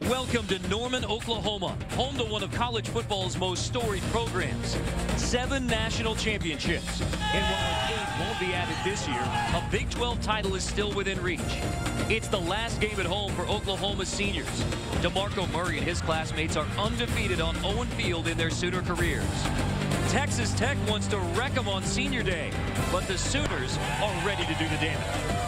Welcome to Norman, Oklahoma, home to one of college football's most storied programs. 7 national championships. And while an 8th won't be added this year, a Big 12 title is still within reach. It's the last game at home for Oklahoma's seniors. DeMarco Murray and his classmates are undefeated on Owen Field in their Sooner careers. Texas Tech wants to wreck them on Senior Day, but the Sooners are ready to do the damage.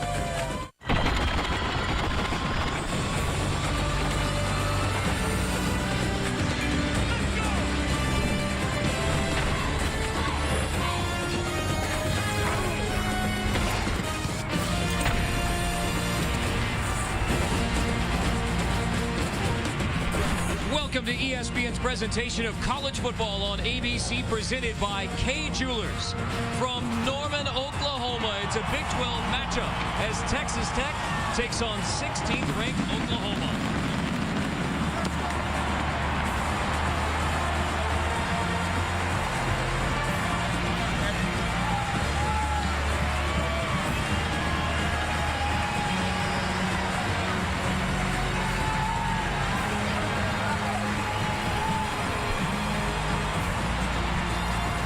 Welcome to ESPN's presentation of college football on ABC, presented by Kay Jewelers. From Norman, Oklahoma, it's a Big 12 matchup as Texas Tech takes on 16th ranked Oklahoma.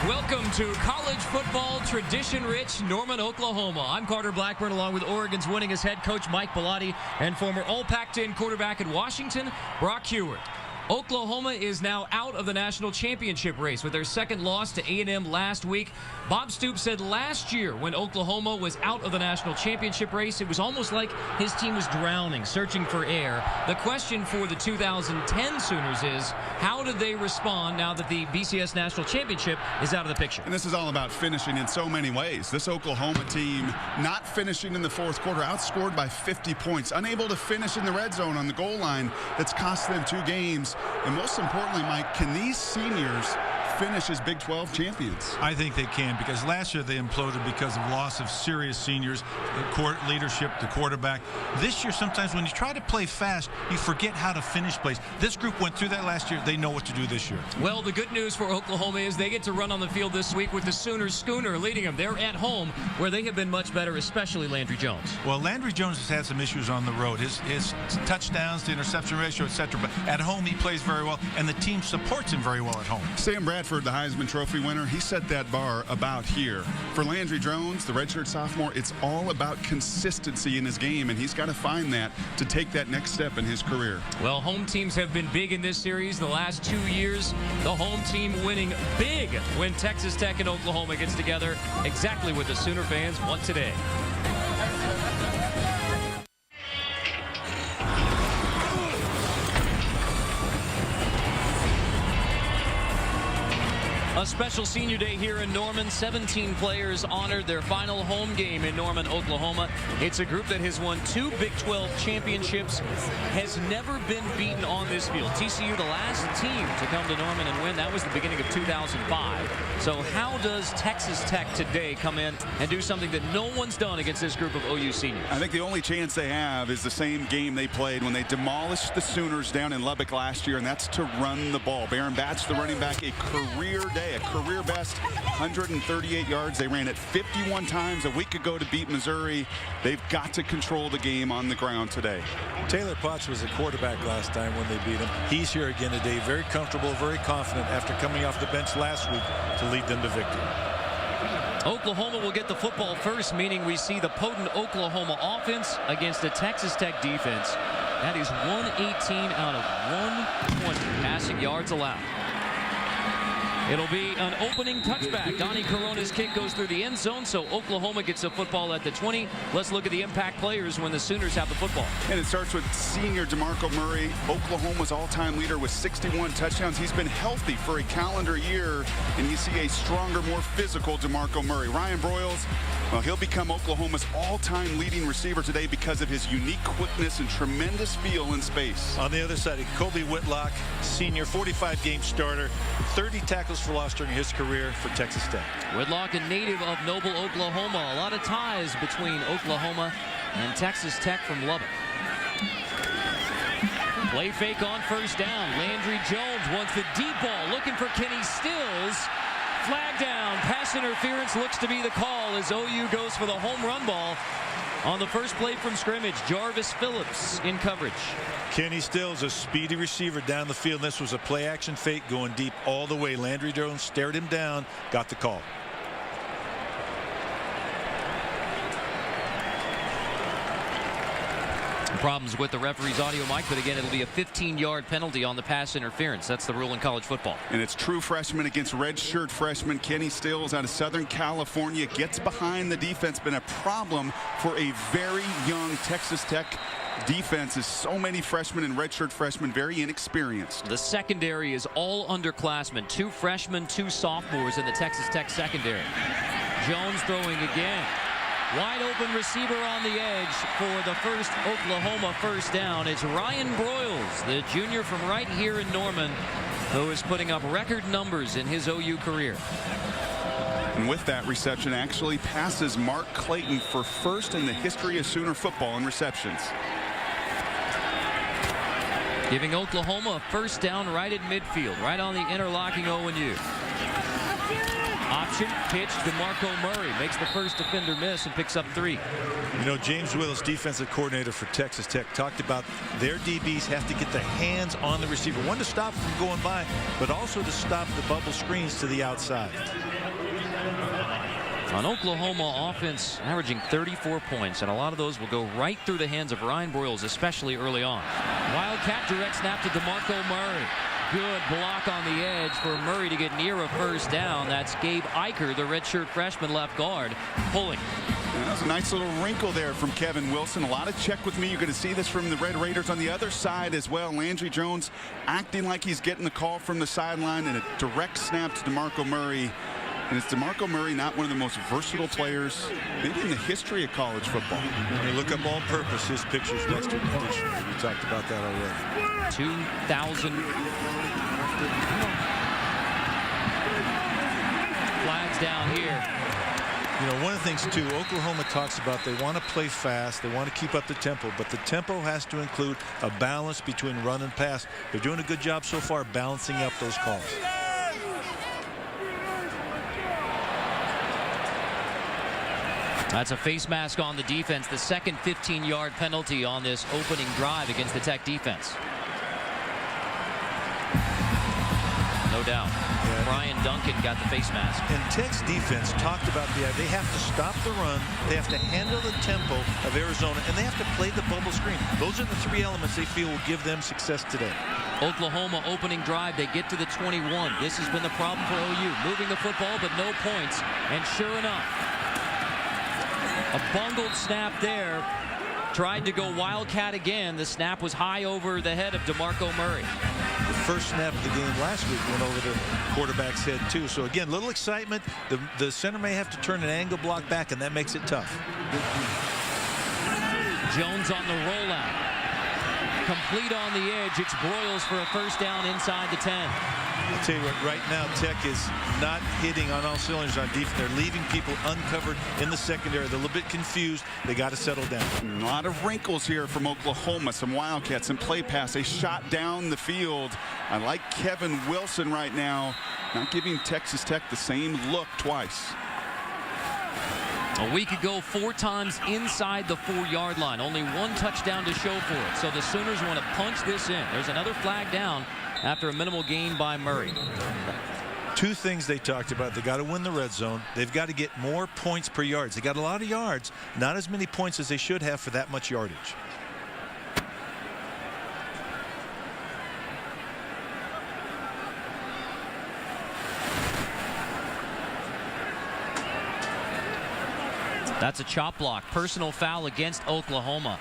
Welcome to college football tradition-rich Norman, Oklahoma. I'm Carter Blackburn, along with Oregon's winningest head coach Mike Bellotti and former All-Pac-10 quarterback at Washington, Brock Heward. Oklahoma is now out of the national championship race with their second loss to A&M last week. Bob Stoops said last year when Oklahoma was out of the national championship race, it was almost like his team was drowning, searching for air. The question for the 2010 Sooners is, how did they respond now that the BCS National Championship is out of the picture? And this is all about finishing in so many ways. This Oklahoma team not finishing in the fourth quarter, outscored by 50 points, unable to finish in the red zone on the goal line. That's cost them 2 games. And most importantly, Mike, can these seniors finish as Big 12 champions? I think they can, because last year they imploded because of loss of serious seniors, the court leadership, the quarterback. This year, sometimes when you try to play fast, you forget how to finish plays. This group went through that last year. They know what to do this year. Well, the good news for Oklahoma is they get to run on the field this week with the Sooners schooner leading them. They're at home where they have been much better, especially Landry Jones. Well, Landry Jones has had some issues on the road. His touchdowns to interception ratio, etc. But at home, he plays very well, and the team supports him very well at home. Sam Bradford, the Heisman Trophy winner, he set that bar about here. For Landry Jones, the redshirt sophomore, it's all about consistency in his game, and he's got to find that to take that next step in his career. Well, home teams have been big in this series the last 2 years. The home team winning big when Texas Tech and Oklahoma gets together. Exactly what the Sooner fans want today. A special senior day here in Norman. 17 players honored their final home game in Norman, Oklahoma. It's a group that has won 2 Big 12 championships, has never been beaten on this field. TCU, the last team to come to Norman and win. That was the beginning of 2005. So how does Texas Tech today come in and do something that no one's done against this group of OU seniors? I think the only chance they have is the same game they played when they demolished the Sooners down in Lubbock last year, and that's to run the ball. Baron Batch, the running back, a career day, a career best 138 yards. They ran it 51 times a week ago to beat Missouri. They've got to control the game on the ground today. Taylor Potts was a quarterback last time when they beat him. He's here again today, very comfortable, very confident after coming off the bench last week to lead them to victory. Oklahoma will get the football first, meaning we see the potent Oklahoma offense against the Texas Tech defense. That is 118 out of 120 passing yards allowed. It'll be an opening touchback. Donnie Corona's kick goes through the end zone, so Oklahoma gets the football at the 20. Let's look at the impact players when the Sooners have the football. And it starts with senior DeMarco Murray, Oklahoma's all-time leader with 61 touchdowns. He's been healthy for a calendar year, and you see a stronger, more physical DeMarco Murray. Ryan Broyles, well, he'll become Oklahoma's all-time leading receiver today because of his unique quickness and tremendous feel in space. On the other side, Kobe Whitlock, senior, 45-game starter, 30 tackles for loss during his career for Texas Tech. Whitlock, a native of Noble, Oklahoma. A lot of ties between Oklahoma and Texas Tech from Lubbock. Play fake on first down. Landry Jones wants the deep ball, looking for Kenny Stills. Flag down. Pass interference looks to be the call as OU goes for the home run ball. On the first play from scrimmage, Jarvis Phillips in coverage. Kenny Stills, a speedy receiver down the field. This was a play action fake going deep all the way. Landry Jones stared him down, got the call. Problems with the referee's audio mic, but again, it'll be a 15-yard penalty on the pass interference. That's the rule in college football. And it's true freshman against redshirt freshman. Kenny Stills out of Southern California gets behind the defense. Been a problem for a very young Texas Tech defense, is so many freshmen and redshirt freshmen, very inexperienced. The secondary is all underclassmen. 2 freshmen, 2 sophomores in the Texas Tech secondary. Jones throwing again. Wide open receiver on the edge for the first Oklahoma first down. It's Ryan Broyles, the junior from right here in Norman, who is putting up record numbers in his OU career. And with that reception, actually passes Mark Clayton for first in the history of Sooner football in receptions. Giving Oklahoma a first down right at midfield, right on the interlocking O&U. Option pitch, DeMarco Murray makes the first defender miss and picks up 3. You know, James Willis, defensive coordinator for Texas Tech, talked about their DBs have to get the hands on the receiver. One, to stop him from going by, but also to stop the bubble screens to the outside. On Oklahoma offense, averaging 34 points, and a lot of those will go right through the hands of Ryan Broyles, especially early on. Wildcat direct snap to DeMarco Murray. Good block on the edge for Murray to get near a first down. That's Gabe Eicher, the redshirt freshman left guard, pulling. That was a nice little wrinkle there from Kevin Wilson. A lot of check with me. You're going to see this from the Red Raiders on the other side as well. Landry Jones acting like he's getting the call from the sideline, and a direct snap to DeMarco Murray. And is DeMarco Murray not one of the most versatile players maybe in the history of college football? When you look up on purpose, his picture's next to the dictionary. We talked about that already. 2,000 flags down here. You know, one of the things, too, Oklahoma talks about, they want to play fast, they want to keep up the tempo, but the tempo has to include a balance between run and pass. They're doing a good job so far balancing up those calls. That's a face mask on the defense. The second 15-yard penalty on this opening drive against the Tech defense. No doubt. Brian Duncan got the face mask. And Tech's defense talked about they have to stop the run, they have to handle the tempo of Arizona, and they have to play the bubble screen. Those are the 3 elements they feel will give them success today. Oklahoma opening drive, they get to the 21. This has been the problem for OU. Moving the football, but no points. And sure enough, a bungled snap there. Tried to go Wildcat again. The snap was high over the head of DeMarco Murray. The first snap of the game last week went over the quarterback's head, too. So, again, little excitement. The center may have to turn an angle block back, and that makes it tough. Jones on the rollout. Complete on the edge. It's Broyles for a first down inside the 10. I'll tell you what, right now Tech is not hitting on all cylinders on defense. They're leaving people uncovered in the secondary. They're a little bit confused. They got to settle down. A lot of wrinkles here from Oklahoma. Some Wildcats, some play pass. A shot down the field. I like Kevin Wilson right now, not giving Texas Tech the same look twice. A week ago, 4 times inside the 4-yard line. Only 1 touchdown to show for it. So the Sooners want to punch this in. There's another flag down after a minimal gain by Murray. 2 things they talked about. They got to win the red zone. They've got to get more points per yards. They got a lot of yards, not as many points as they should have for that much yardage. That's a chop block. Personal foul against Oklahoma.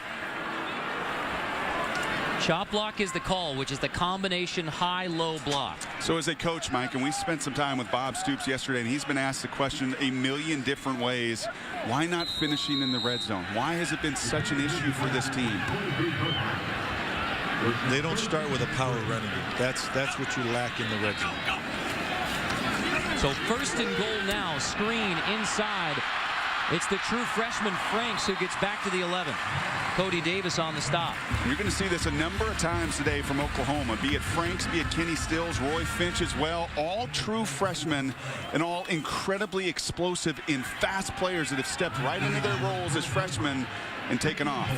Chop block is the call, which is the combination high-low block. So as a coach, Mike, and we spent some time with Bob Stoops yesterday, and he's been asked the question a million different ways. Why not finishing in the red zone? Why has it been such an issue for this team? They don't start with a power running game. That's what you lack in the red zone. So first and goal now, screen inside. It's the true freshman Franks who gets back to the 11. Cody Davis on the stop. You're going to see this a number of times today from Oklahoma, be it Franks, be it Kenny Stills, Roy Finch as well. All true freshmen and all incredibly explosive and fast players that have stepped right into their roles as freshmen and taken off.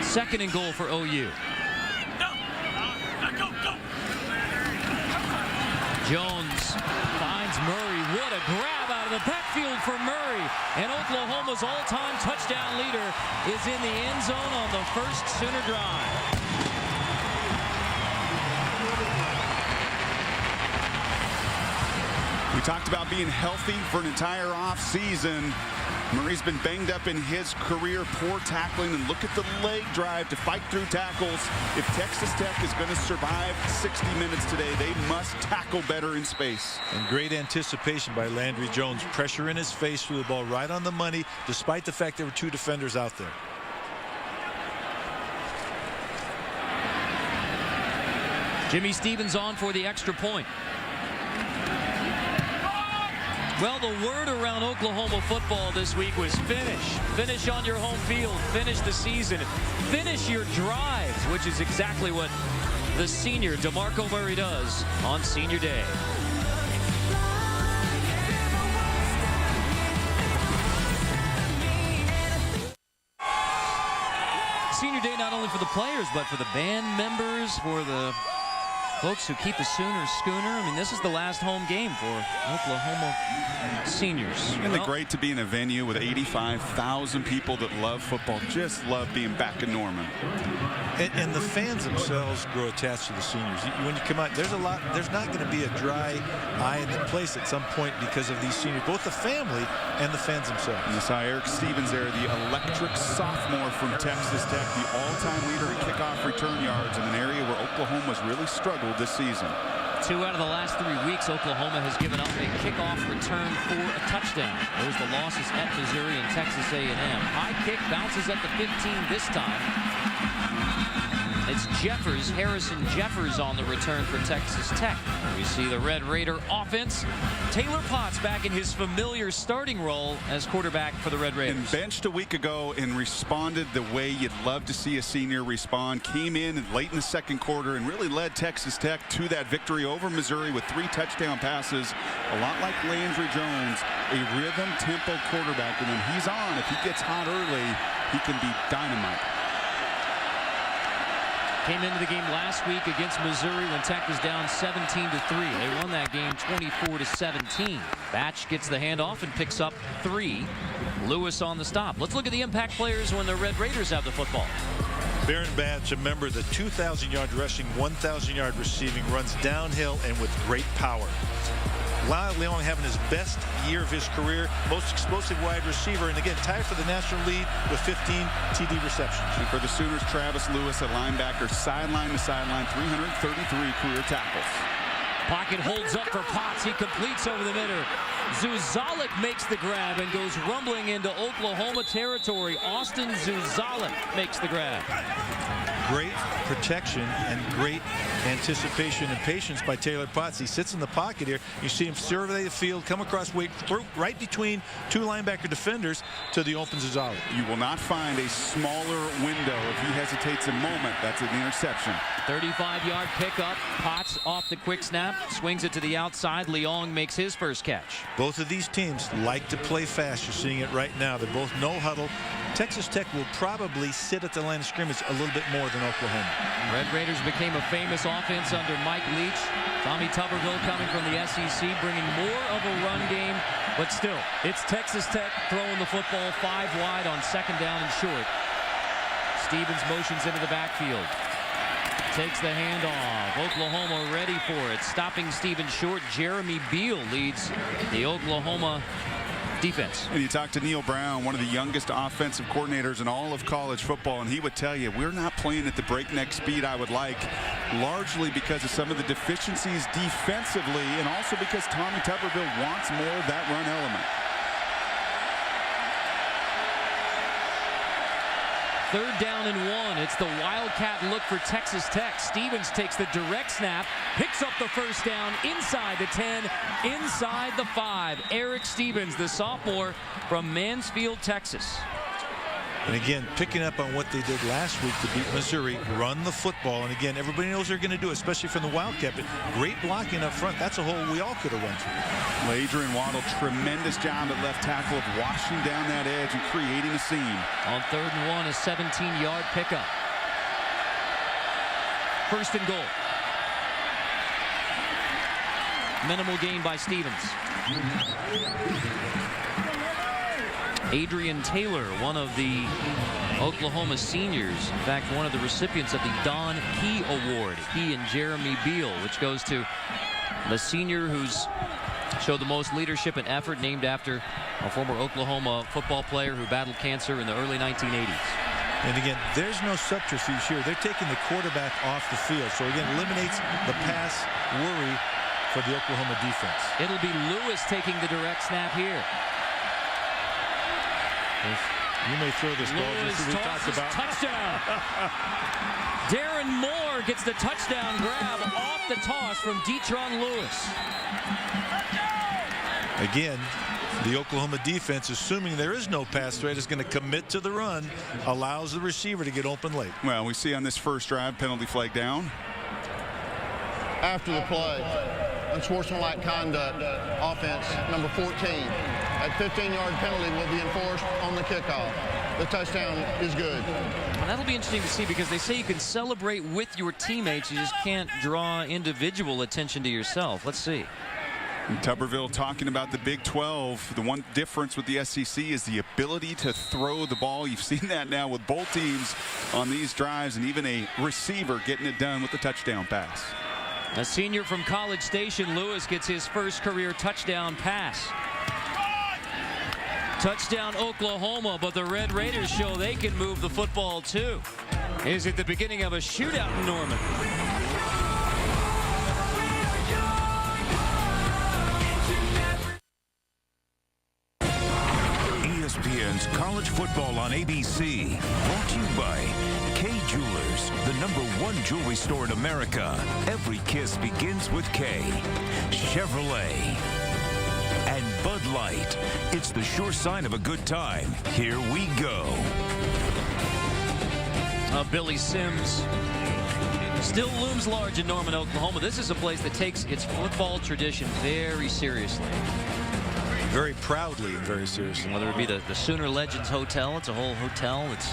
Second and goal for OU. Jones finds Murray. What a grab out of the backfield for Murray. And Oklahoma's all-time touchdown leader is in the end zone on the first Sooner drive. We talked about being healthy for an entire off season. Murray's been banged up in his career, poor tackling, and look at the leg drive to fight through tackles. If Texas Tech is going to survive 60 minutes today, they must tackle better in space. And great anticipation by Landry Jones. Pressure in his face, threw the ball right on the money, despite the fact there were two defenders out there. Jimmy Stevens on for the extra point. Well, the word around Oklahoma football this week was finish. Finish on your home field. Finish the season. Finish your drives, which is exactly what the senior DeMarco Murray does on Senior Day. Senior Day not only for the players, but for the band members, for the folks who keep the Sooners schooner. I mean, this is the last home game for Oklahoma seniors. Isn't it great to be in a venue with 85,000 people that love football, just love being back in Norman. And the fans themselves grow attached to the seniors. When you come out, there's not going to be a dry eye in the place at some point because of these seniors, both the family and the fans themselves. And you saw Eric Stevens there, the electric sophomore from Texas Tech, the all-time leader in kickoff return yards in an area where Oklahoma's really struggled this season. 2 out of the last 3 weeks, Oklahoma has given up a kickoff return for a touchdown. There's the losses at Missouri and Texas A&M. High kick bounces at the 15 this time. It's Harrison Jeffers on the return for Texas Tech. We see the Red Raider offense. Taylor Potts back in his familiar starting role as quarterback for the Red Raiders. And benched a week ago and responded the way you'd love to see a senior respond. Came in late in the second quarter and really led Texas Tech to that victory over Missouri with 3 touchdown passes. A lot like Landry Jones, a rhythm tempo quarterback. And when he's on, if he gets hot early, he can be dynamite. Came into the game last week against Missouri when Tech was down 17-3. They won that game 24-17. Batch gets the handoff and picks up 3. Lewis on the stop. Let's look at the impact players when the Red Raiders have the football. Baron Batch, a member of the 2,000-yard rushing, 1,000-yard receiving, runs downhill and with great power. Leon having his best year of his career, most explosive wide receiver, and again tied for the national lead with 15 TD receptions. And for the Sooners, Travis Lewis at linebacker, sideline to sideline, 333 career tackles. Pocket holds up for Potts. He completes over the middle. Zuzalik makes the grab and goes rumbling into Oklahoma territory. Austin Zuzalik makes the grab. Great protection and great anticipation and patience by Taylor Potts. He sits in the pocket here. You see him survey the field, come across, wait right between 2 linebacker defenders to the open Zuzalik. You will not find a smaller window. If he hesitates a moment, that's an interception. 35-yard pickup. Potts off the quick snap, swings it to the outside. Leong makes his first catch. Both of these teams like to play fast. You're seeing it right now. They're both no huddle. Texas Tech will probably sit at the line of scrimmage a little bit more than Oklahoma. Red Raiders became a famous offense under Mike Leach. Tommy Tuberville coming from the SEC, bringing more of a run game. But still, it's Texas Tech throwing the football 5 wide on second down and short. Stevens motions into the backfield. Takes the handoff. Oklahoma ready for it. Stopping Stevens short. Jeremy Beal leads the Oklahoma defense. And you talk to Neil Brown, one of the youngest offensive coordinators in all of college football, and he would tell you we're not playing at the breakneck speed I would like, largely because of some of the deficiencies defensively and also because Tommy Tuberville wants more of that run element. 3rd down and 1. It's the Wildcat look for Texas Tech. Stevens takes the direct snap, picks up the first down inside the 10, inside the 5. Eric Stevens, the sophomore from Mansfield, Texas. And again, picking up on what they did last week to beat Missouri, run the football. And again, everybody knows they're going to do it, especially from the Wildcat. But great blocking up front. That's a hole we all could have run through. Adrian Waddle, tremendous job at left tackle of washing down that edge and creating a seam. On 3rd and 1, a 17-yard pickup. 1st and goal. Minimal gain by Stevens. Adrian Taylor, one of the Oklahoma seniors, in fact, one of the recipients of the Don Key Award. He and Jeremy Beal, which goes to the senior who's showed the most leadership and effort, named after a former Oklahoma football player who battled cancer in the early 1980s. And again, there's no subterfuge here. They're taking the quarterback off the field. So again, eliminates the pass worry for the Oklahoma defense. It'll be Lewis taking the direct snap here. You may throw this ball just as we talked about. Touchdown. Darren Moore gets the touchdown grab off the toss from Detron Lewis. Again, the Oklahoma defense, assuming there is no pass threat, is going to commit to the run, allows the receiver to get open late. Well, we see on this first drive, penalty flag down. After the play, unsportsmanlike conduct, offense number 14. A 15-yard penalty will be enforced on the kickoff. The touchdown is good. Well, that'll be interesting to see, because they say you can celebrate with your teammates. You just can't draw individual attention to yourself. Let's see. And Tuberville talking about the Big 12. The one difference with the SEC is the ability to throw the ball. You've seen that now with both teams on these drives, and even a receiver getting it done with the touchdown pass. A senior from College Station, Lewis, gets his first career touchdown pass. Touchdown Oklahoma, but the Red Raiders show they can move the football too. Is it the beginning of a shootout in Norman? ESPN's College Football on ABC. Brought to you by K Jewelers, the #1 jewelry store in America. Every kiss begins with K. Chevrolet. And Bud Light. It's the sure sign of a good time. Here we go. Billy Sims still looms large in Norman, Oklahoma. This is a place that takes its football tradition very seriously. Very proudly and very seriously. Whether it be the Sooner Legends Hotel, it's a whole hotel. It's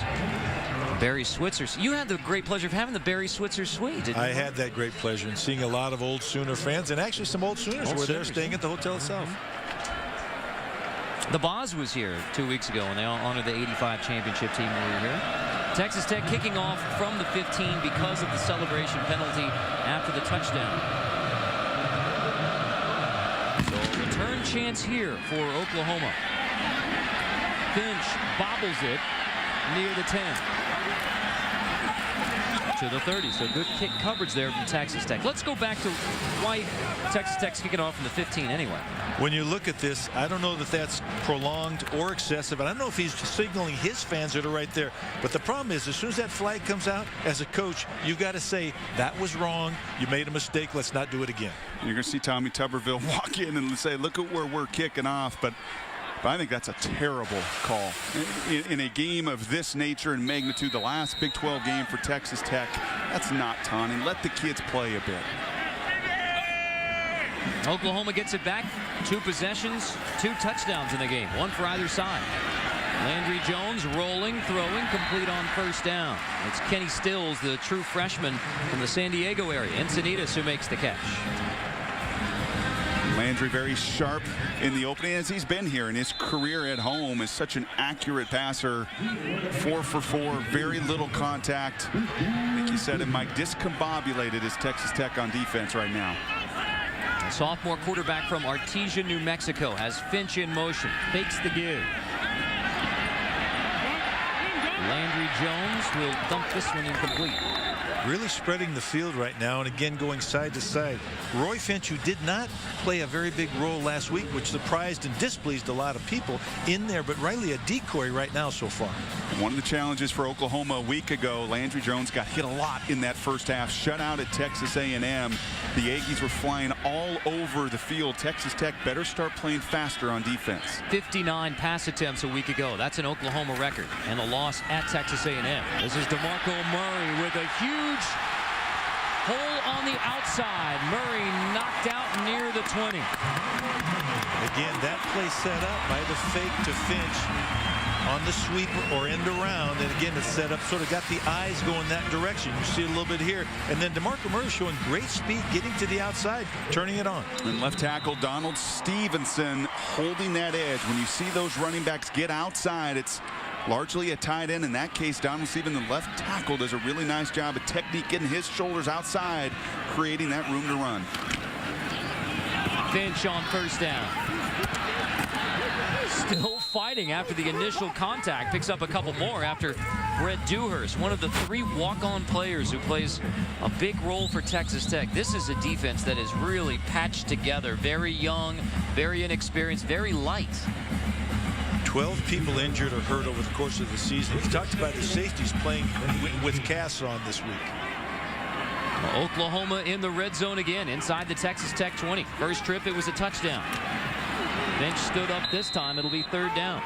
Barry Switzer. You had the great pleasure of having the Barry Switzer suite, didn't you? I had that great pleasure in seeing a lot of old Sooner fans, and actually some old Sooners were there staying at the hotel itself. The Boz was here 2 weeks ago, and they honored the '85 championship team when we were here. Texas Tech kicking off from the 15 because of the celebration penalty after the touchdown. So return chance here for Oklahoma. Finch bobbles it near the 10. To the 30, so good kick coverage there from Texas Tech. Let's go back to why Texas Tech's kicking off from the 15 anyway. When you look at this, I don't know that that's prolonged or excessive, and I don't know if he's signaling his fans that are right there. But the problem is, as soon as that flag comes out, as a coach, you got to say, that was wrong, you made a mistake, let's not do it again. You're going to see Tommy Tuberville walk in and say, look at where we're kicking off. But I think that's a terrible call. In a game of this nature and magnitude, the last Big 12 game for Texas Tech, that's not taunting. Let the kids play a bit. Oklahoma gets it back. 2 possessions, 2 touchdowns in the game, 1 for either side. Landry Jones rolling, throwing, complete on first down. It's Kenny Stills, the true freshman from the San Diego area. Encinitas who makes the catch. Landry very sharp in the opening, as he's been here in his career at home, is such an accurate passer. 4 for 4, very little contact. I think you said it, Mike, discombobulated is Texas Tech on defense right now. A sophomore quarterback from Artesia, New Mexico, has Finch in motion, fakes the give. Landry Jones will dump this one incomplete. Really spreading the field right now, and again going side to side. Roy Finch, who did not play a very big role last week, which surprised and displeased a lot of people in there, but really a decoy right now so far. One of the challenges for Oklahoma a week ago, Landry Jones got hit a lot in that first half, shut out at Texas A&M. The Aggies were flying all over the field. Texas Tech better start playing faster on defense. 59 pass attempts a week ago. That's an Oklahoma record. And a loss at Texas A&M. This is DeMarco Murray with a huge hole on the outside. Murray knocked out near the 20. Again, that play set up by the fake to Finch on the sweep or end around, and again it's set up, sort of got the eyes going that direction. You see it a little bit here, and then DeMarco Murray showing great speed, getting to the outside, turning it on. And left tackle Donald Stevenson holding that edge. When you see those running backs get outside, it's largely a tight end. In that case, Donald Stevenson, the left tackle, does a really nice job of technique, getting his shoulders outside, creating that room to run. Finch on first down. Still fighting after the initial contact. Picks up a couple more after Brett Dewhurst, one of the 3 walk-on players who plays a big role for Texas Tech. This is a defense that is really patched together. Very young, very inexperienced, very light. 12 people injured or hurt over the course of the season. He talked about the safeties playing with casts on this week. Oklahoma in the red zone again, inside the Texas Tech 20. First trip, it was a touchdown. Finch stood up this time. It'll be third down.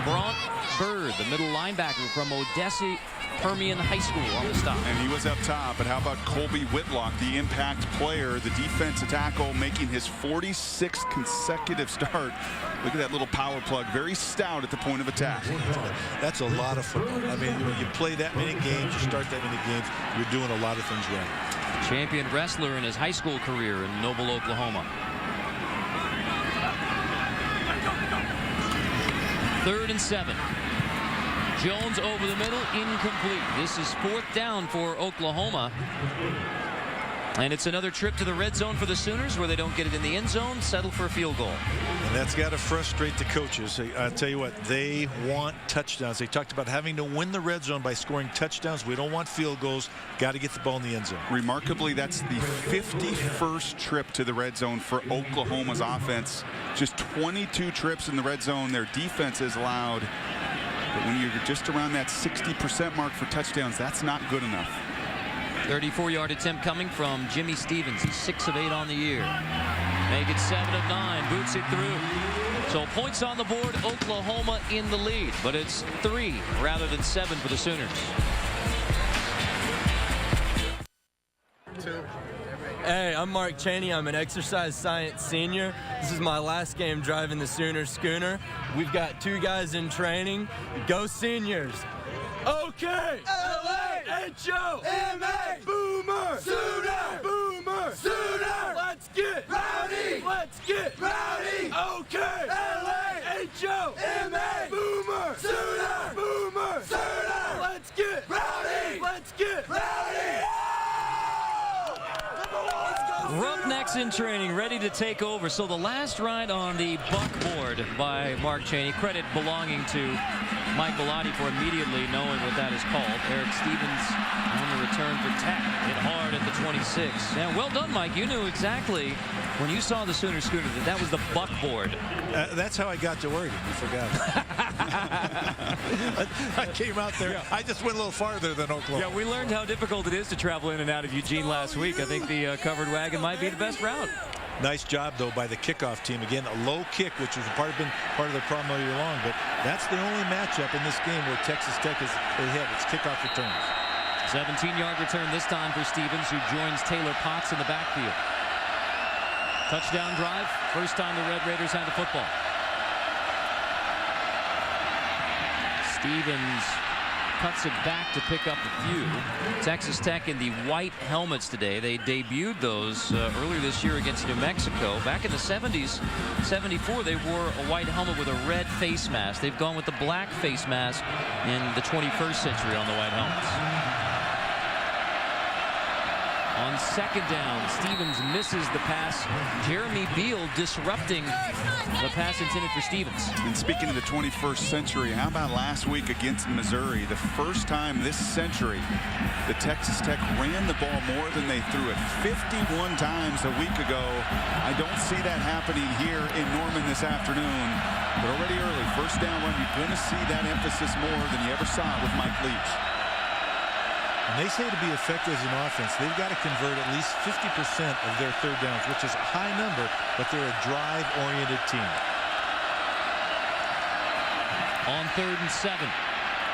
Bront Bird, the middle linebacker from Odessa Permian High School, on the stop. And he was up top. But how about Colby Whitlock, the impact player, the defensive tackle, making his 46th consecutive start. Look at that little power plug. Very stout at the point of attack. That's a lot of football. I mean, when you play that many games, you start that many games, you're doing a lot of things right. Champion wrestler in his high school career in Noble, Oklahoma. 3rd and 7. Jones over the middle, incomplete. This is 4th down for Oklahoma. And it's another trip to the red zone for the Sooners, where they don't get it in the end zone, settle for a field goal. And that's got to frustrate the coaches. I tell you what, they want touchdowns. They talked about having to win the red zone by scoring touchdowns. We don't want field goals. Got to get the ball in the end zone. Remarkably, that's the 51st trip to the red zone for Oklahoma's offense. Just 22 trips in the red zone. Their defense is allowed. But when you're just around that 60% mark for touchdowns, that's not good enough. 34-yard attempt coming from Jimmy Stevens. He's 6 of 8 on the year. Make it 7 of 9. Boots it through. So points on the board. Oklahoma in the lead. But it's 3 rather than 7 for the Sooners. Hey, I'm Mark Cheney. I'm an exercise science senior. This is my last game driving the Sooner Schooner. We've got 2 guys in training. Go Seniors. Okay. L-A-H-O-M-A. Boomer. Sooner. Boomer. Sooner. Let's get rowdy. Let's get rowdy. Okay. L-A-H-O-M-A. Boomer. Sooner. Boomer. Sooner. Let's get rowdy. Let's get rowdy. Roughnecks in training, ready to take over. So the last ride on the buckboard by Mark Cheney, credit belonging to Mike Bellotti for immediately knowing what that is called. Eric Stevens on the return for Tech. Hit hard at the 26. Yeah, well done, Mike. You knew exactly when you saw the Sooner Schooner that was the buckboard. That's how I got to Oregon. You forgot. I came out there. Yeah. I just went a little farther than Oklahoma. Yeah, we learned how difficult it is to travel in and out of Eugene last week. I think the covered wagon might be the best route. Nice job, though, by the kickoff team. Again, a low kick, which has been part of the problem all year long. But that's the only matchup in this game where Texas Tech is ahead. It's kickoff returns. 17-yard return this time for Stevens, who joins Taylor Potts in the backfield. Touchdown drive. First time the Red Raiders had the football. Stevens cuts it back to pick up a few. Texas Tech in the white helmets today. They debuted those earlier this year against New Mexico. Back in the 70s, 74, they wore a white helmet with a red face mask. They've gone with the black face mask in the 21st century on the white helmets. On second down, Stevens misses the pass. Jeremy Beal disrupting the pass intended for Stevens. And speaking of the 21st century, how about last week against Missouri? The first time this century the Texas Tech ran the ball more than they threw it. 51 times a week ago. I don't see that happening here in Norman this afternoon. But already early, first down run, you're going to see that emphasis more than you ever saw with Mike Leach. When they say to be effective as an offense, they've got to convert at least 50% of their third downs, which is a high number, but they're a drive-oriented team. On 3rd and 7.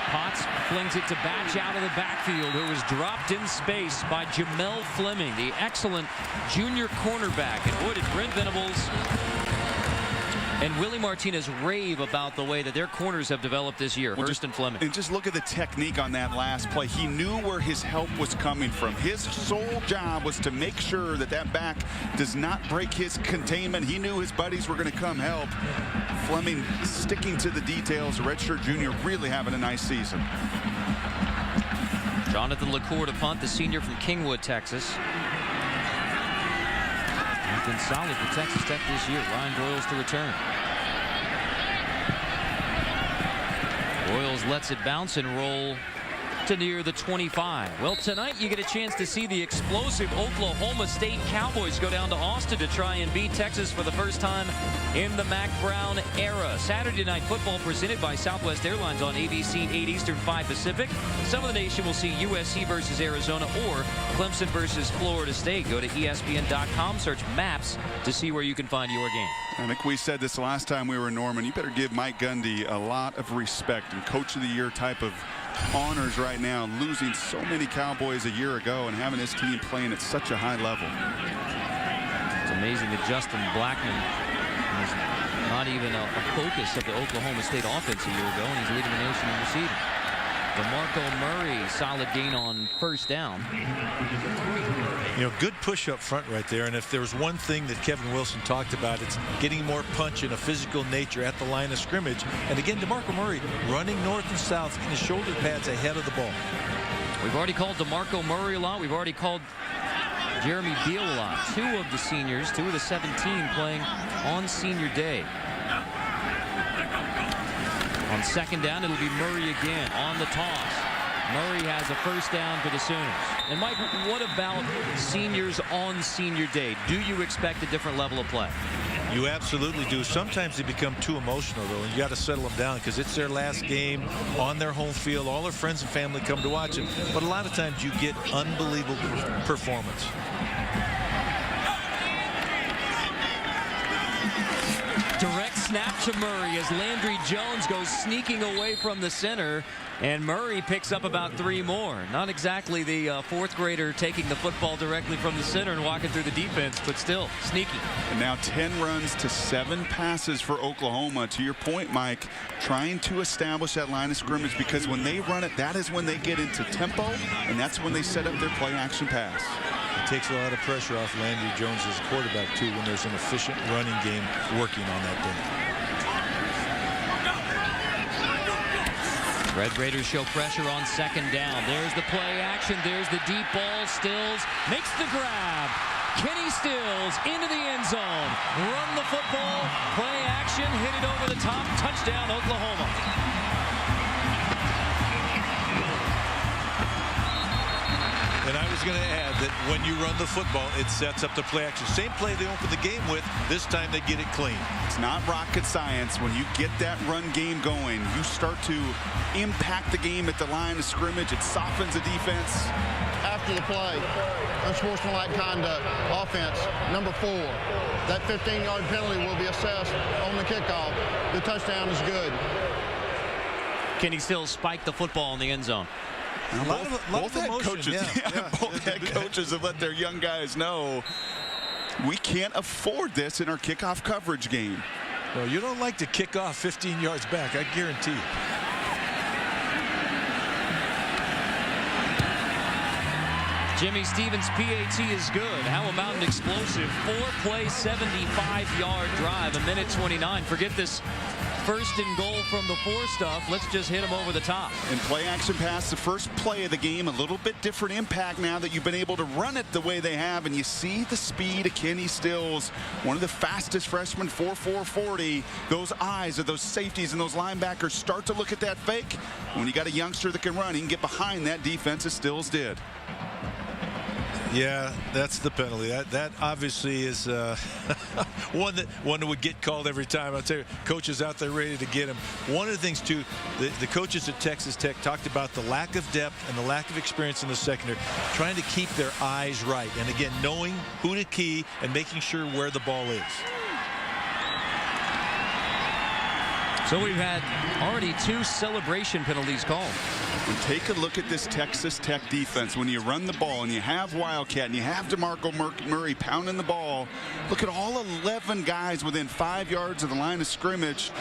Potts flings it to Batch out of the backfield, who was dropped in space by Jamel Fleming, the excellent junior cornerback. And boy, did Brent Venables and Willie Martinez rave about the way that their corners have developed this year, Hurst and Fleming. And just look at the technique on that last play. He knew where his help was coming from. His sole job was to make sure that that back does not break his containment. He knew his buddies were going to come help. Fleming sticking to the details. Redshirt junior really having a nice season. Jonathan LaCour to punt, the senior from Kingwood, Texas. He's been solid for Texas Tech this year. Ryan Broyles to return. Broyles lets it bounce and roll to near the 25. Well, tonight you get a chance to see the explosive Oklahoma State Cowboys go down to Austin to try and beat Texas for the first time in the Mac Brown era. Saturday Night Football presented by Southwest Airlines on ABC 8 Eastern 5 Pacific. Some of the nation will see USC versus Arizona or Clemson versus Florida State. Go to ESPN.com, search maps to see where you can find your game. I think we said this last time we were in Norman. You better give Mike Gundy a lot of respect and Coach of the Year type of honors right now, losing so many Cowboys a year ago and having his team playing at such a high level. It's amazing that Justin Blackman was not even a focus of the Oklahoma State offense a year ago, and he's leading the nation in receiving. DeMarco Murray, solid gain on 1st down. You know, good push up front right there. And if there was one thing that Kevin Wilson talked about, it's getting more punch and a physical nature at the line of scrimmage. And again, DeMarco Murray running north and south in his shoulder pads ahead of the ball. We've already called DeMarco Murray a lot. We've already called Jeremy Beal a lot. 2 of the seniors, 2 of the 17 playing on senior day. On 2nd down, it'll be Murray again on the toss. Murray has a 1st down for the Sooners. And Mike, what about seniors on senior day? Do you expect a different level of play? You absolutely do. Sometimes they become too emotional, though, and you got to settle them down because it's their last game on their home field. All their friends and family come to watch it. But a lot of times you get unbelievable performance. Direct snap to Murray as Landry Jones goes sneaking away from the center, and Murray picks up about 3 more. Not exactly the 4th grader taking the football directly from the center and walking through the defense, but still sneaky. And now 10 runs to 7 passes for Oklahoma. To your point, Mike, trying to establish that line of scrimmage, because when they run it, that is when they get into tempo, and that's when they set up their play action pass. It takes a lot of pressure off Landry Jones as a quarterback, too, when there's an efficient running game working on that day. Red Raiders show pressure on 2nd down. There's the play action. There's the deep ball. Stills makes the grab. Kenny Stills into the end zone. Run the football. Play action. Hit it over the top. Touchdown, Oklahoma. And I was going to add that when you run the football, it sets up the play action. Same play they opened the game with. This time they get it clean. It's not rocket science. When you get that run game going, you start to impact the game at the line of scrimmage. It softens the defense. After the play, unsportsmanlike conduct, offense, number 4. That 15-yard penalty will be assessed on the kickoff. The touchdown is good. Kenny Stills spiked the football in the end zone. Both head coaches have let their young guys know we can't afford this in our kickoff coverage game. Well, you don't like to kick off 15 yards back, I guarantee you. Jimmy Stevens' PAT is good. How about an explosive 4-play, 75-yard drive, 1:29. Forget this 1st and goal from the 4 stuff. Let's just hit him over the top. And play action pass, the first play of the game, a little bit different impact now that you've been able to run it the way they have. And you see the speed of Kenny Stills, one of the fastest freshmen, 4.40. Those eyes of those safeties and those linebackers start to look at that fake. When you got a youngster that can run, he can get behind that defense as Stills did. Yeah, that's the penalty. That obviously is one that would get called every time. I'll tell you, coaches out there ready to get him. One of the things too, the coaches at Texas Tech talked about the lack of depth and the lack of experience in the secondary, trying to keep their eyes right, and again knowing who to key and making sure where the ball is. So we've had already 2 celebration penalties called. And take a look at this Texas Tech defense. When you run the ball and you have Wildcat and you have DeMarco Murray pounding the ball, look at all 11 guys within 5 yards of the line of scrimmage.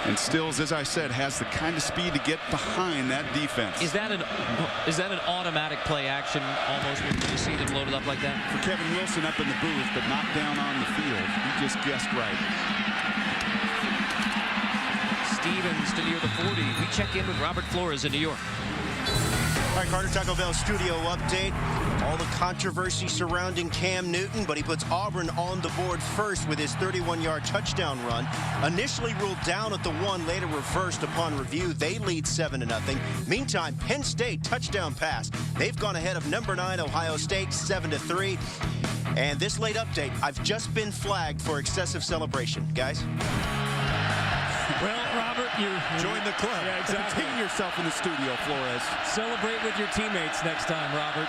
And Stills, as I said, has the kind of speed to get behind that defense. Is that an automatic play action almost when you see them loaded up like that? For Kevin Wilson up in the booth, but not down on the field. He just guessed right. Stevens to near the 40. We check in with Robert Flores in New York. All right, Carter, Taco Bell studio update. All the controversy surrounding Cam Newton, but he puts Auburn on the board first with his 31-yard touchdown run. Initially ruled down at the 1, later reversed upon review. They lead 7-0. Meantime, Penn State touchdown pass. They've gone ahead of number 9 Ohio State 7-3. And this late update, I've just been flagged for excessive celebration. Guys? Well, Robert, you Join the club. Yeah, exactly. Contain yourself in the studio, Flores. Celebrate with your teammates next time, Robert.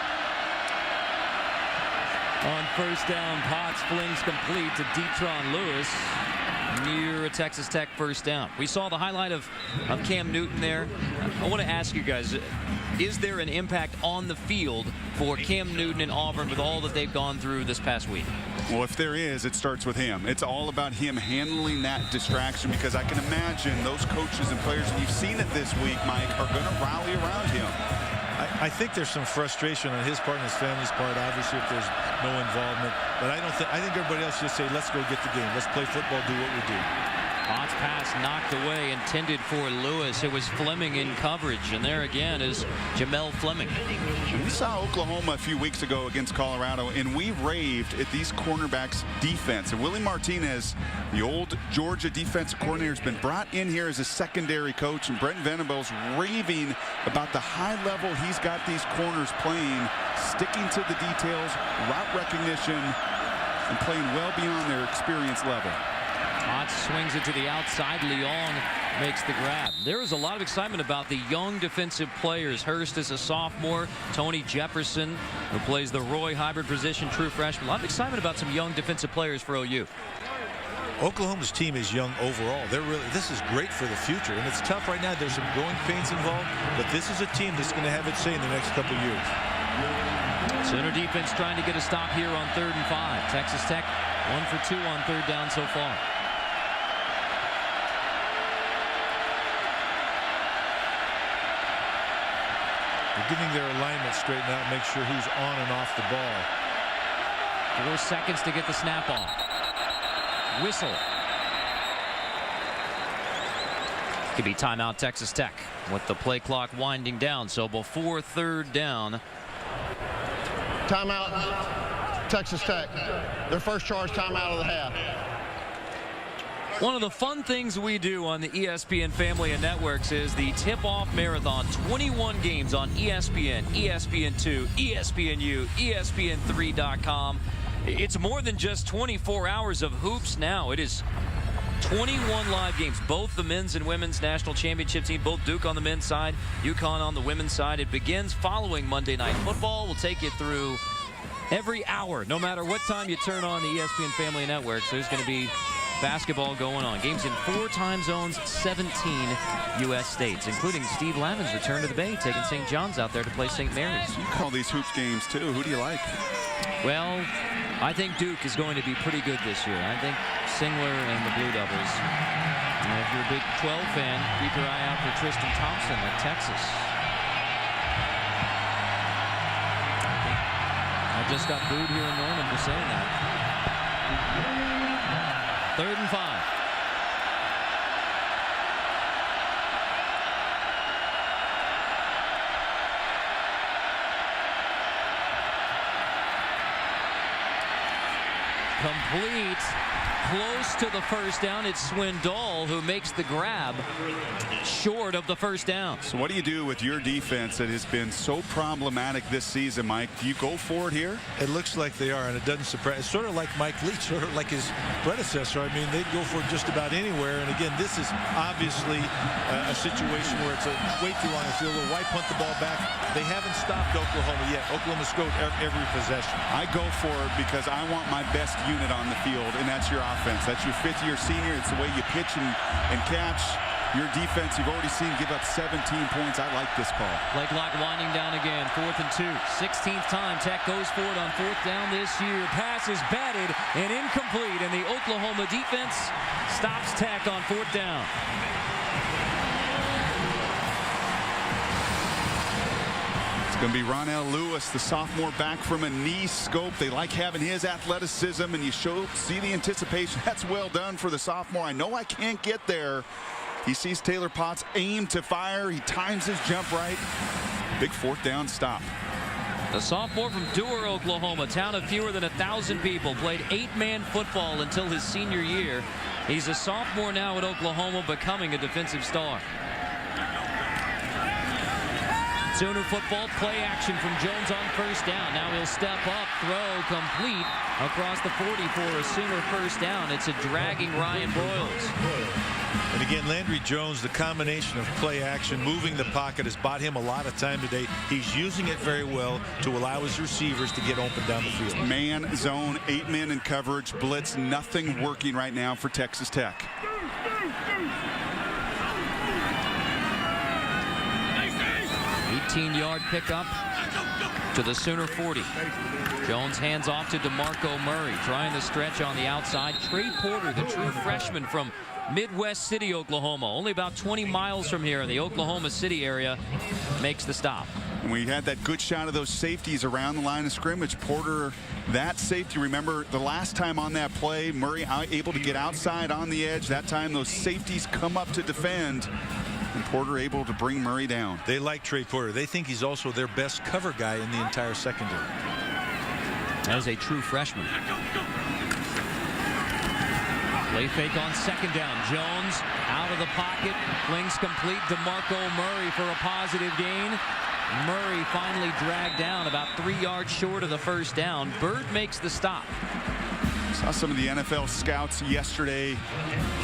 On first down, Potts flings complete to Detron Lewis near a Texas Tech first down. We saw the highlight of Cam Newton there. I want to ask you guys, is there an impact on the field for Cam Newton and Auburn with all that they've gone through this past week? Well, if there is, it starts with him. It's all about him handling that distraction, because I can imagine those coaches and players, and you've seen it this week, Mike, are going to rally around him. I think there's some frustration on his part and his family's part, obviously, if there's no involvement. But I think everybody else just say, let's go get the game. Let's play football, do what we do. Potts pass knocked away, intended for Lewis. It was Fleming in coverage, and there again is Jamel Fleming. We saw Oklahoma a few weeks ago against Colorado, and we raved at these cornerbacks' defense. And Willie Martinez, the old Georgia defensive coordinator, has been brought in here as a secondary coach, and Brent Venables raving about the high level he's got these corners playing, sticking to the details, route recognition, and playing well beyond their experience level. Potts swings it to the outside. Leong makes the grab. There is a lot of excitement about the young defensive players. Hurst is a sophomore. Tony Jefferson, who plays the Roy hybrid position, true freshman. A lot of excitement about some young defensive players for OU. Oklahoma's team is young overall. This is great for the future, and it's tough right now. There's some growing pains involved, but this is a team that's going to have its say in the next couple of years. Center defense trying to get a stop here on 3rd and 5. Texas Tech 1 for 2 on 3rd down so far. They're getting their alignment straightened out, make sure who's on and off the ball. 4 seconds to get the snap off. Whistle. Could be timeout Texas Tech with the play clock winding down. So before 3rd down. Timeout, Texas Tech. Their first charge timeout of the half. One of the fun things we do on the ESPN family of networks is the tip-off marathon. 21 games on ESPN, ESPN2, ESPNU, ESPN3.com. It's more than just 24 hours of hoops now. It is 21 live games, both the men's and women's national championship team, both Duke on the men's side, UConn on the women's side. It begins following Monday Night Football. We'll take you through every hour, no matter what time you turn on the ESPN family of networks. There's going to be basketball going on. Games in 4 time zones, 17 U.S. states, including Steve Lavin's return to the Bay, taking St. John's out there to play St. Mary's. You call these hoops games, too. Who do you like? Well, I think Duke is going to be pretty good this year. I think Singler and the Blue Devils. And if you're a Big 12 fan, keep your eye out for Tristan Thompson at Texas. I just got booed here in Norman for saying that. 3rd and 5. complete. Close to the first down. It's Swindoll who makes the grab short of the first down. So what do you do with your defense that has been so problematic this season, Mike? Do you go for it here? It looks like they are, and it doesn't surprise. It's sort of like Mike Leach, sort of like his predecessor. I mean, they'd go for it just about anywhere. And again, this is obviously a situation where it's way too long a field goal. Why punt the ball back? They haven't stopped Oklahoma yet. Oklahoma scored every possession. I go for it because I want my best unit on the field, and that's your offense. That's your fifth-year senior. It's the way you pitch and catch. Your defense, you've already seen give up 17 points. I like this call. Blakelock winding down again. 4th and 2. 16th time Tech goes for it on 4th down this year. Pass is batted and incomplete, and the Oklahoma defense stops Tech on 4th down. Going to be Ronell Lewis, the sophomore, back from a knee scope. They like having his athleticism, and you see the anticipation. That's well done for the sophomore. I know I can't get there. He sees Taylor Potts aim to fire. He times his jump right. Big 4th down stop. The sophomore from Dewar, Oklahoma, town of fewer than 1,000 people, played 8-man football until his senior year. He's a sophomore now at Oklahoma, becoming a defensive star. Sooner football, play action from Jones on 1st down. Now he'll step up, throw complete across the 40 for a Sooner 1st down. It's a dragging Ryan Broyles. And again, Landry Jones, the combination of play action, moving the pocket, has bought him a lot of time today. He's using it very well to allow his receivers to get open down the field. Man, zone, 8 men in coverage, blitz, nothing working right now for Texas Tech. 18-yard pickup to the Sooner 40. Jones hands off to DeMarco Murray, trying the stretch on the outside. Trey Porter, the true freshman from Midwest City, Oklahoma, only about 20 miles from here in the Oklahoma City area, makes the stop. And we had that good shot of those safeties around the line of scrimmage. Porter, that safety, remember the last time on that play, Murray able to get outside on the edge. That time those safeties come up to defend, and Porter able to bring Murray down. They like Trey Porter. They think he's also their best cover guy in the entire secondary. As a true freshman. Play fake on 2nd down. Jones out of the pocket, flings complete. DeMarco Murray for a positive gain. Murray finally dragged down about 3 yards short of the 1st down. Bird makes the stop. Saw some of the NFL scouts yesterday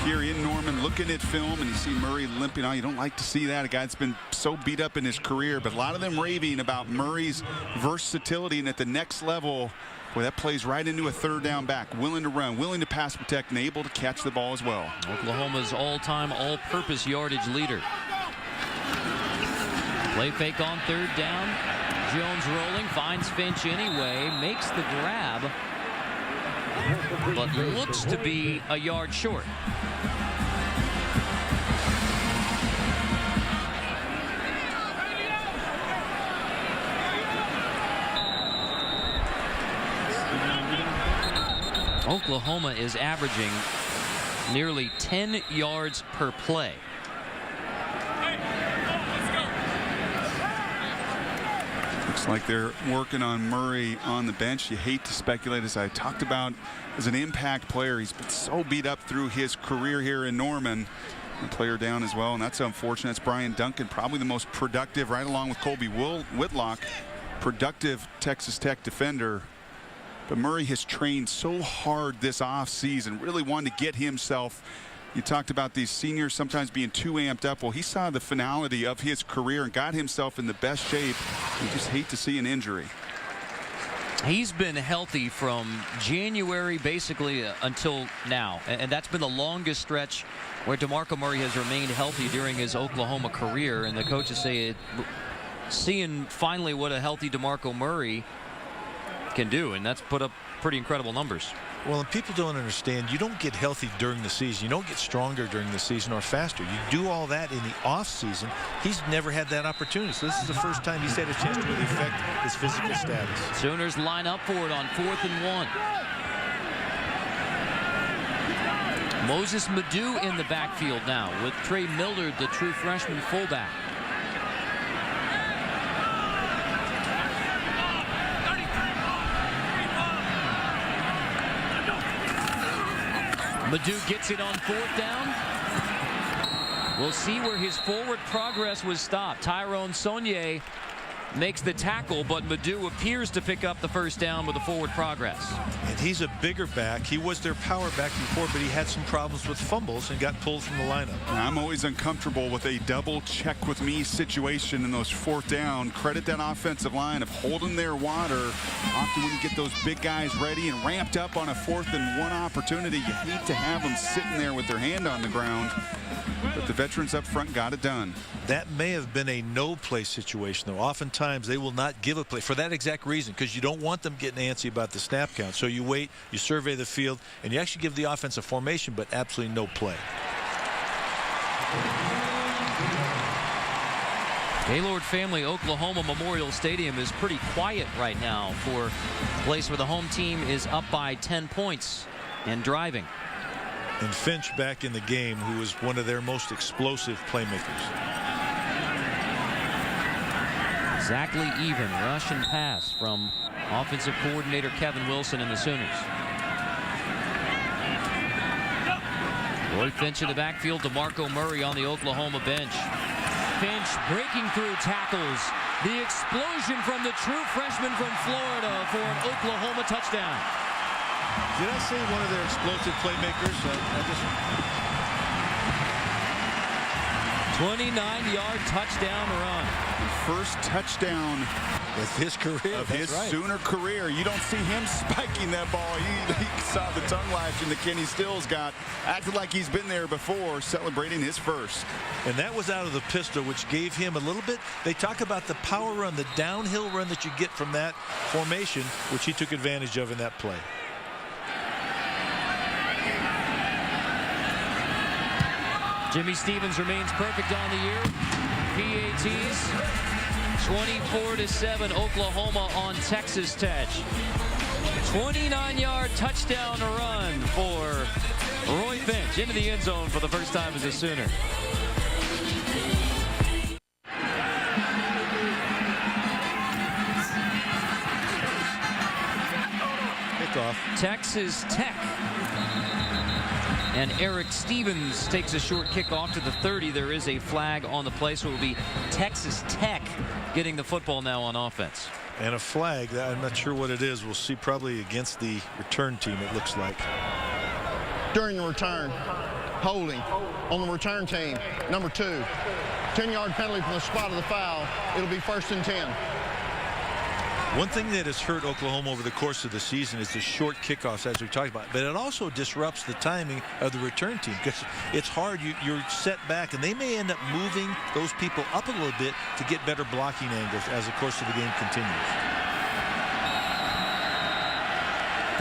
here in Norman looking at film, and you see Murray limping on. You don't like to see that. A guy that's been so beat up in his career, but a lot of them raving about Murray's versatility, and at the next level, boy, that plays right into a 3rd down back, willing to run, willing to pass protect, and able to catch the ball as well. Oklahoma's all-time all-purpose yardage leader. Play fake on 3rd down. Jones rolling, finds Finch anyway, makes the grab, but looks to be a yard short. Oklahoma is averaging nearly 10 yards per play. Looks like they're working on Murray on the bench. You hate to speculate, as I talked about, as an impact player. He's been so beat up through his career here in Norman. A player down as well, and that's unfortunate. It's Brian Duncan, probably the most productive, right along with Colby Whitlock, productive Texas Tech defender. But Murray has trained so hard this offseason, really wanted to get himself. You talked about these seniors sometimes being too amped up. Well, he saw the finality of his career and got himself in the best shape. You just hate to see an injury. He's been healthy from January basically until now, and that's been the longest stretch where DeMarco Murray has remained healthy during his Oklahoma career. And the coaches say seeing finally what a healthy DeMarco Murray can do, and that's put up pretty incredible numbers. Well, and people don't understand, you don't get healthy during the season. You don't get stronger during the season or faster. You do all that in the off season. He's never had that opportunity, so this is the first time he's had a chance to really affect his physical status. Sooners line up for it on 4th and 1. Moses Madu in the backfield now with Trey Millard, the true freshman fullback. Madu gets it on 4th down. We'll see where his forward progress was stopped. Tyrone Saunier makes the tackle, but Madu appears to pick up the 1st down with the forward progress. And he's a bigger back. He was their power back before, but he had some problems with fumbles and got pulled from the lineup. I'm always uncomfortable with a double check with me situation in those 4th down. Credit that offensive line of holding their water. Often when you get those big guys ready and ramped up on a 4th and 1 opportunity, you hate to have them sitting there with their hand on the ground. But the veterans up front got it done. That may have been a no-play situation, though. Oftentimes, they will not give a play for that exact reason, because you don't want them getting antsy about the snap count. So you wait, you survey the field, and you actually give the offense a formation, but absolutely no play. Gaylord Family Oklahoma Memorial Stadium is pretty quiet right now for a place where the home team is up by 10 points and driving. And Finch back in the game, who is one of their most explosive playmakers. Exactly even rush and pass from offensive coordinator Kevin Wilson and the Sooners. Roy Finch in the backfield, DeMarco Murray on the Oklahoma bench. Finch breaking through tackles. The explosion from the true freshman from Florida for an Oklahoma touchdown. Did I say one of their explosive playmakers? 29-yard touchdown run. First touchdown of his career. Of his Sooner career. You don't see him spiking that ball. He saw the tongue lashing that Kenny Stills got. Acted like he's been there before, celebrating his first. And that was out of the pistol, which gave him a little bit. They talk about the power run, the downhill run that you get from that formation, which he took advantage of in that play. Jimmy Stevens remains perfect on the year. PATs 24-7 Oklahoma on Texas Tech. 29-yard touchdown run for Roy Finch into the end zone for the first time as a Sooner. Kickoff. Texas Tech. And Eric Stevens takes a short kickoff to the 30. There is a flag on the play, so it will be Texas Tech getting the football now on offense. And a flag, that I'm not sure what it is. We'll see, probably against the return team, it looks like. During the return, holding on the return team, number 2. 10-yard penalty from the spot of the foul. It'll be 1st and 10. One thing that has hurt Oklahoma over the course of the season is the short kickoffs, as we talked about. But it also disrupts the timing of the return team, because it's hard. You're set back, and they may end up moving those people up a little bit to get better blocking angles as the course of the game continues.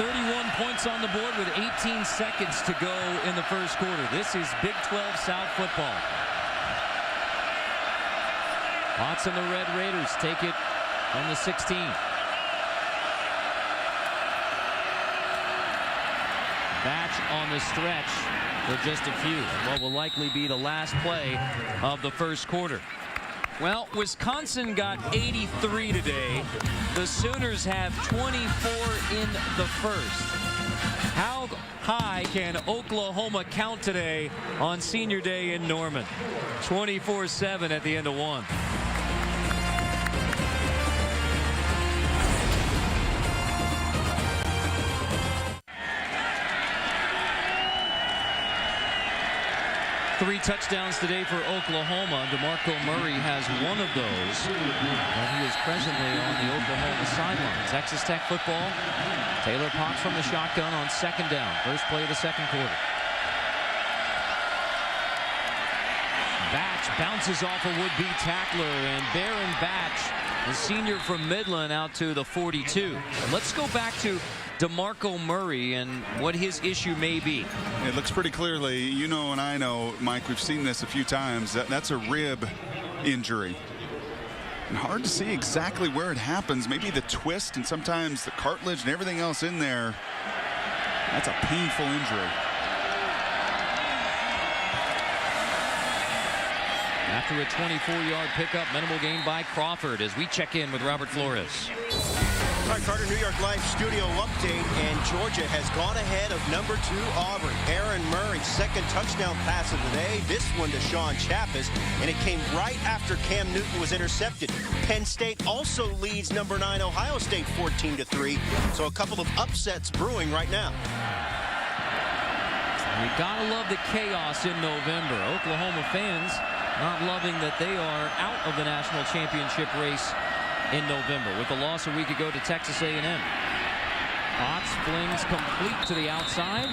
31 points on the board with 18 seconds to go in the first quarter. This is Big 12 South football. Potts and the Red Raiders take it on the 16. Batch on the stretch for just a few. What will likely be the last play of the first quarter. Well, Wisconsin got 83 today. The Sooners have 24 in the first. How high can Oklahoma count today on Senior Day in Norman? 24-7 at the end of one. Three touchdowns today for Oklahoma. DeMarco Murray has one of those. And he is presently on the Oklahoma sideline. Texas Tech football. Taylor Potts from the shotgun on 2nd down. First play of the second quarter. Batch bounces off a would-be tackler, and Baron Batch, the senior from Midland, out to the 42. Let's go back to DeMarco Murray and what his issue may be. It looks pretty clearly, you know and I know, Mike, we've seen this a few times, that's a rib injury. And hard to see exactly where it happens. Maybe the twist and sometimes the cartilage and everything else in there. That's a painful injury. After a 24-yard pickup, minimal gain by Crawford as we check in with Robert Flores. All right, Carter, New York Life studio update, and Georgia has gone ahead of number 2 Auburn. Aaron Murray, second touchdown pass of the day. This one to Sean Chappis, and it came right after Cam Newton was intercepted. Penn State also leads number 9 Ohio State 14-3. So a couple of upsets brewing right now. You gotta love the chaos in November. Oklahoma fans not loving that they are out of the national championship race in November with the loss a week ago to Texas A&M. Potts flings complete to the outside.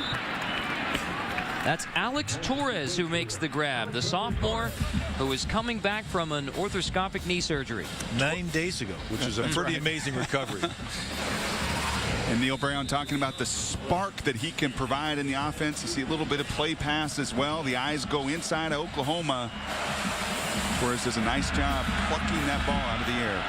That's Alex Torres who makes the grab, the sophomore who is coming back from an arthroscopic knee surgery 9 days ago, which is a pretty amazing recovery. And Neil Brown talking about the spark that he can provide in the offense. You see a little bit of play pass as well. The eyes go inside of Oklahoma. Torres does a nice job plucking that ball out of the air.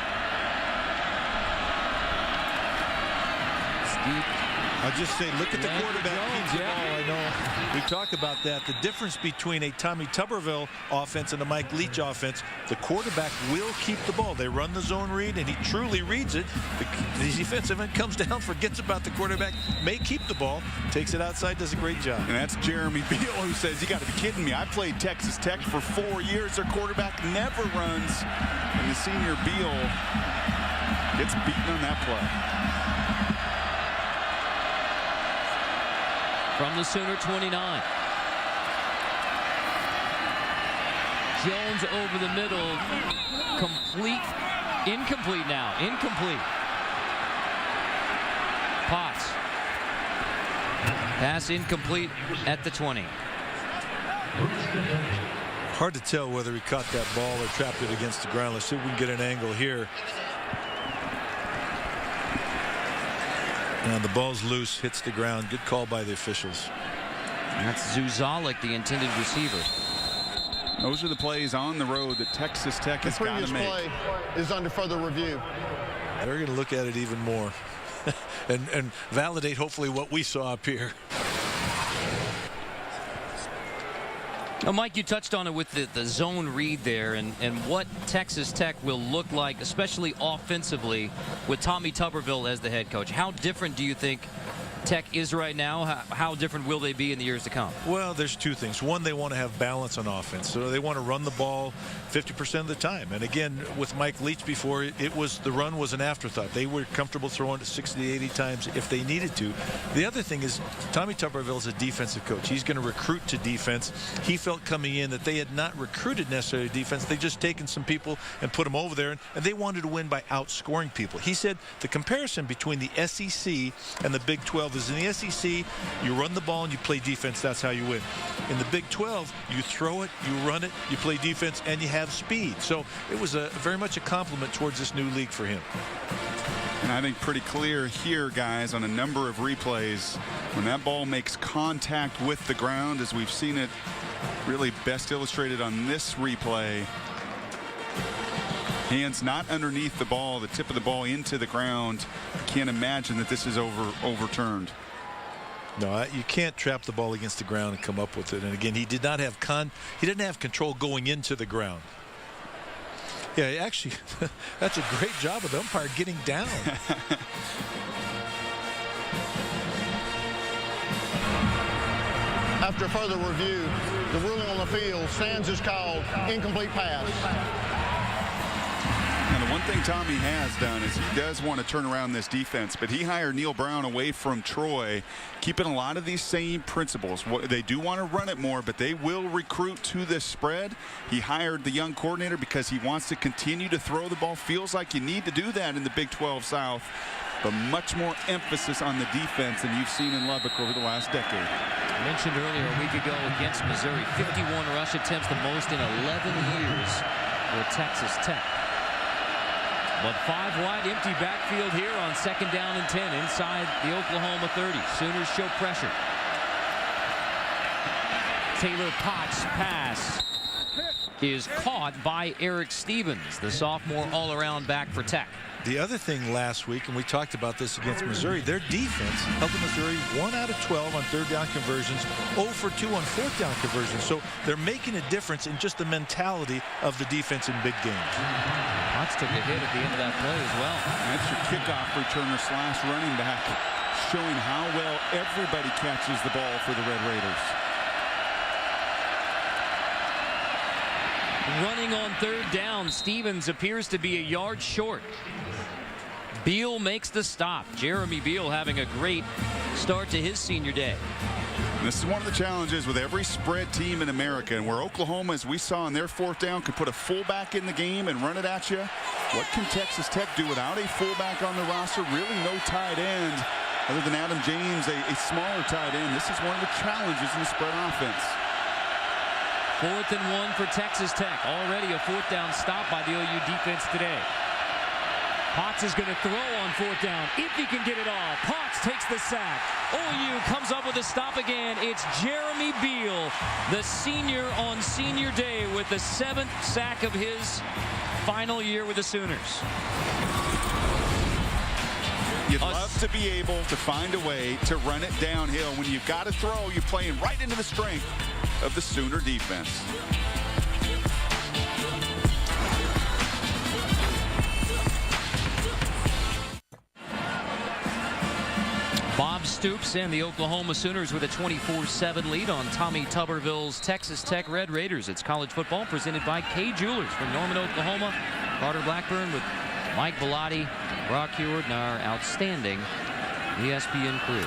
I'll just say, look at the quarterback keeps the ball. I know we talk about that. The difference between a Tommy Tuberville offense and a Mike Leach offense, the quarterback will keep the ball. They run the zone read, and he truly reads it. The defensive end comes down, forgets about the quarterback, may keep the ball, takes it outside, does a great job. And that's Jeremy Beal who says, you got to be kidding me. I played Texas Tech for 4 years. Their quarterback never runs. And the senior Beal gets beaten on that play. From the Sooner 29. Jones over the middle. Incomplete now. Incomplete. Potts. Pass incomplete at the 20. Hard to tell whether he caught that ball or trapped it against the ground. Let's see if we can get an angle here. And the ball's loose, hits the ground. Good call by the officials. That's Zuzalik, the intended receiver. Those are the plays on the road that Texas Tech has got to make. The previous play is under further review. They're going to look at it even more and validate, hopefully, what we saw up here. Now, Mike, you touched on it with the zone read there and what Texas Tech will look like, especially offensively, with Tommy Tuberville as the head coach. How different do you think Tech is right now? How different will they be in the years to come? Well, there's two things. One, they want to have balance on offense. So they want to run the ball 50% of the time. And again, with Mike Leach before, the run was an afterthought. They were comfortable throwing it 60 to 80 times if they needed to. The other thing is Tommy Tuberville is a defensive coach. He's going to recruit to defense. He felt coming in that they had not recruited necessarily defense. They just taken some people and put them over there, and they wanted to win by outscoring people. He said the comparison between the SEC and the Big 12 is in the SEC, you run the ball and you play defense. That's how you win. In the Big 12, you throw it, you run it, you play defense, and you have speed. So it was very much a compliment towards this new league for him. And I think pretty clear here, guys, on a number of replays, when that ball makes contact with the ground, as we've seen it really best illustrated on this replay, hands not underneath the ball, the tip of the ball into the ground. Can't imagine that this is overturned. No, you can't trap the ball against the ground and come up with it. And again, he didn't have control going into the ground. Yeah, actually, that's a great job of the umpire getting down. After further review, the ruling on the field stands is called incomplete pass. And the one thing Tommy has done is he does want to turn around this defense, but he hired Neil Brown away from Troy, keeping a lot of these same principles. They do want to run it more, but they will recruit to this spread. He hired the young coordinator because he wants to continue to throw the ball. Feels like you need to do that in the Big 12 South, but much more emphasis on the defense than you've seen in Lubbock over the last decade. I mentioned earlier a week ago against Missouri, 51 rush attempts, the most in 11 years for Texas Tech. But 5 wide, empty backfield here on 2nd down and 10 inside the Oklahoma 30. Sooners show pressure. Taylor Potts' pass is caught by Eric Stevens, the sophomore all-around back for Tech. The other thing last week, and we talked about this against Missouri, their defense held Missouri 1 out of 12 on 3rd down conversions, 0 for 2 on 4th down conversions. So they're making a difference in just the mentality of the defense in big games. Potts took a hit at the end of that play as well. That's your kickoff returner slash running back, showing how well everybody catches the ball for the Red Raiders. Running on third down, Stevens appears to be a yard short. Beal makes the stop. Jeremy Beal having a great start to his senior day. This is one of the challenges with every spread team in America, and where Oklahoma, as we saw in their fourth down, could put a fullback in the game and run it at you. What can Texas Tech do without a fullback on the roster? Really no tight end other than Adam James, a smaller tight end. This is one of the challenges in the spread offense. 4th and 1 for Texas Tech. Already a 4th down stop by the OU defense today. Potts is going to throw on 4th down if he can get it all. Potts takes the sack. OU comes up with a stop again. It's Jeremy Beal, the senior on senior day, with the 7th sack of his final year with the Sooners. You'd love to be able to find a way to run it downhill. When you've got to throw, you're playing right into the strength of the Sooner defense. Bob Stoops and the Oklahoma Sooners with a 24-7 lead on Tommy Tuberville's Texas Tech Red Raiders. It's college football presented by Kay Jewelers from Norman, Oklahoma. Carter Blackburn with Mike Bellotti, Brock Heward, and our outstanding ESPN crew.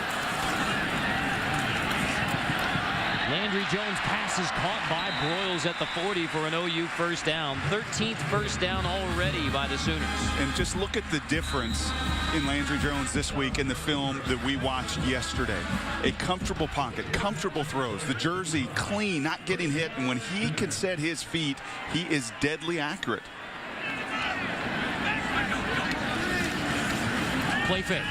Landry Jones' pass is caught by Broyles at the 40 for an OU first down. 13th first down already by the Sooners. And just look at the difference in Landry Jones this week in the film that we watched yesterday. A comfortable pocket, comfortable throws, the jersey clean, not getting hit, and when he can set his feet, he is deadly accurate. Play fake.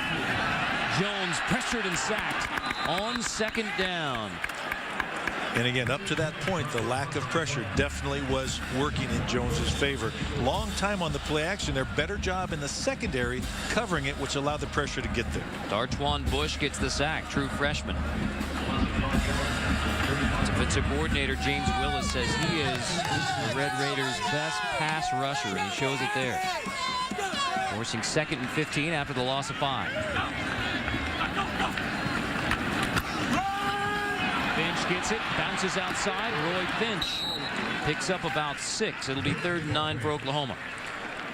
Jones pressured and sacked on 2nd down. And again, up to that point, the lack of pressure definitely was working in Jones's favor. Long time on the play action. Their better job in the secondary covering it, which allowed the pressure to get there. Dartwan Bush gets the sack, true freshman. Defensive coordinator James Willis says he is the Red Raiders' best pass rusher, and he shows it there. Forcing 2nd and 15 after the loss of 5. Finch gets it, bounces outside. Roy Finch picks up about 6. It'll be 3rd and 9 for Oklahoma.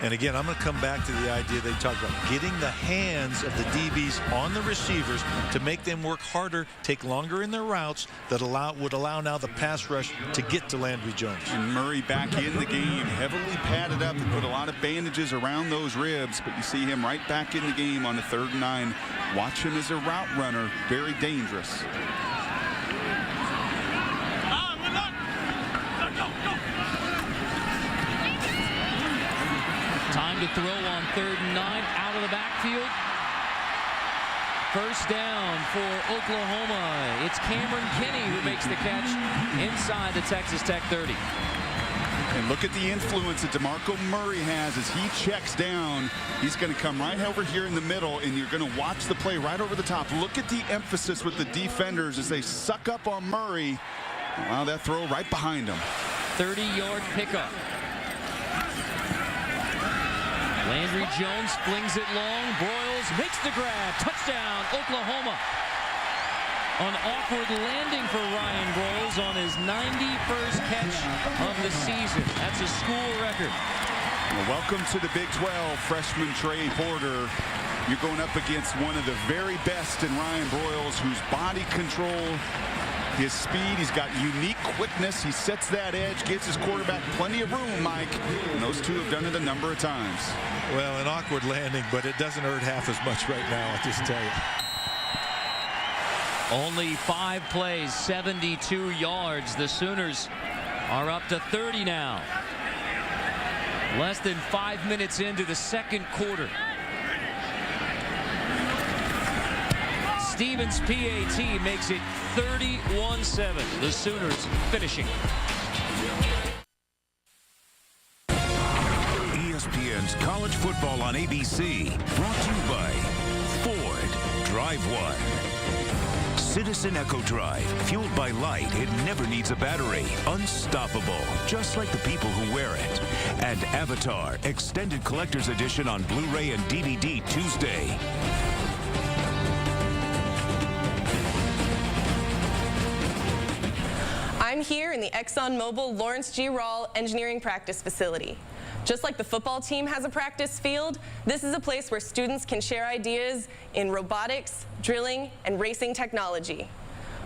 And again, I'm going to come back to the idea they talked about, getting the hands of the DBs on the receivers to make them work harder, take longer in their routes, that would allow now the pass rush to get to Landry Jones. And Murray back in the game, heavily padded up and put a lot of bandages around those ribs, but you see him right back in the game on the 3rd and 9. Watch him as a route runner, very dangerous. Time to throw on 3rd and 9, out of the backfield. First down for Oklahoma. It's Cameron Kinney who makes the catch inside the Texas Tech 30. And look at the influence that DeMarco Murray has as he checks down. He's going to come right over here in the middle, and you're going to watch the play right over the top. Look at the emphasis with the defenders as they suck up on Murray. Allow that throw right behind him. 30-yard pickup. Landry Jones flings it long. Broyles makes the grab. Touchdown, Oklahoma. An awkward landing for Ryan Broyles on his 91st catch of the season. That's a school record. Well, welcome to the Big 12, freshman Trey Porter. You're going up against one of the very best in Ryan Broyles, whose body control, his speed, he's got unique quickness. He sets that edge, gives his quarterback plenty of room, Mike. And those two have done it a number of times. Well, an awkward landing, but it doesn't hurt half as much right now, I'll just tell you. Only 5 plays, 72 yards. The Sooners are up to 30 now. Less than 5 minutes into the 2nd quarter. Stevens PAT makes it 31-7. The Sooners finishing. ESPN's College Football on ABC, brought to you by Ford. Drive one. Citizen Echo Drive, fueled by light, it never needs a battery. Unstoppable, just like the people who wear it. And Avatar, Extended Collector's Edition on Blu-ray and DVD Tuesday. I'm here in the ExxonMobil Lawrence G. Rawl Engineering Practice Facility. Just like the football team has a practice field, this is a place where students can share ideas in robotics, drilling, and racing technology.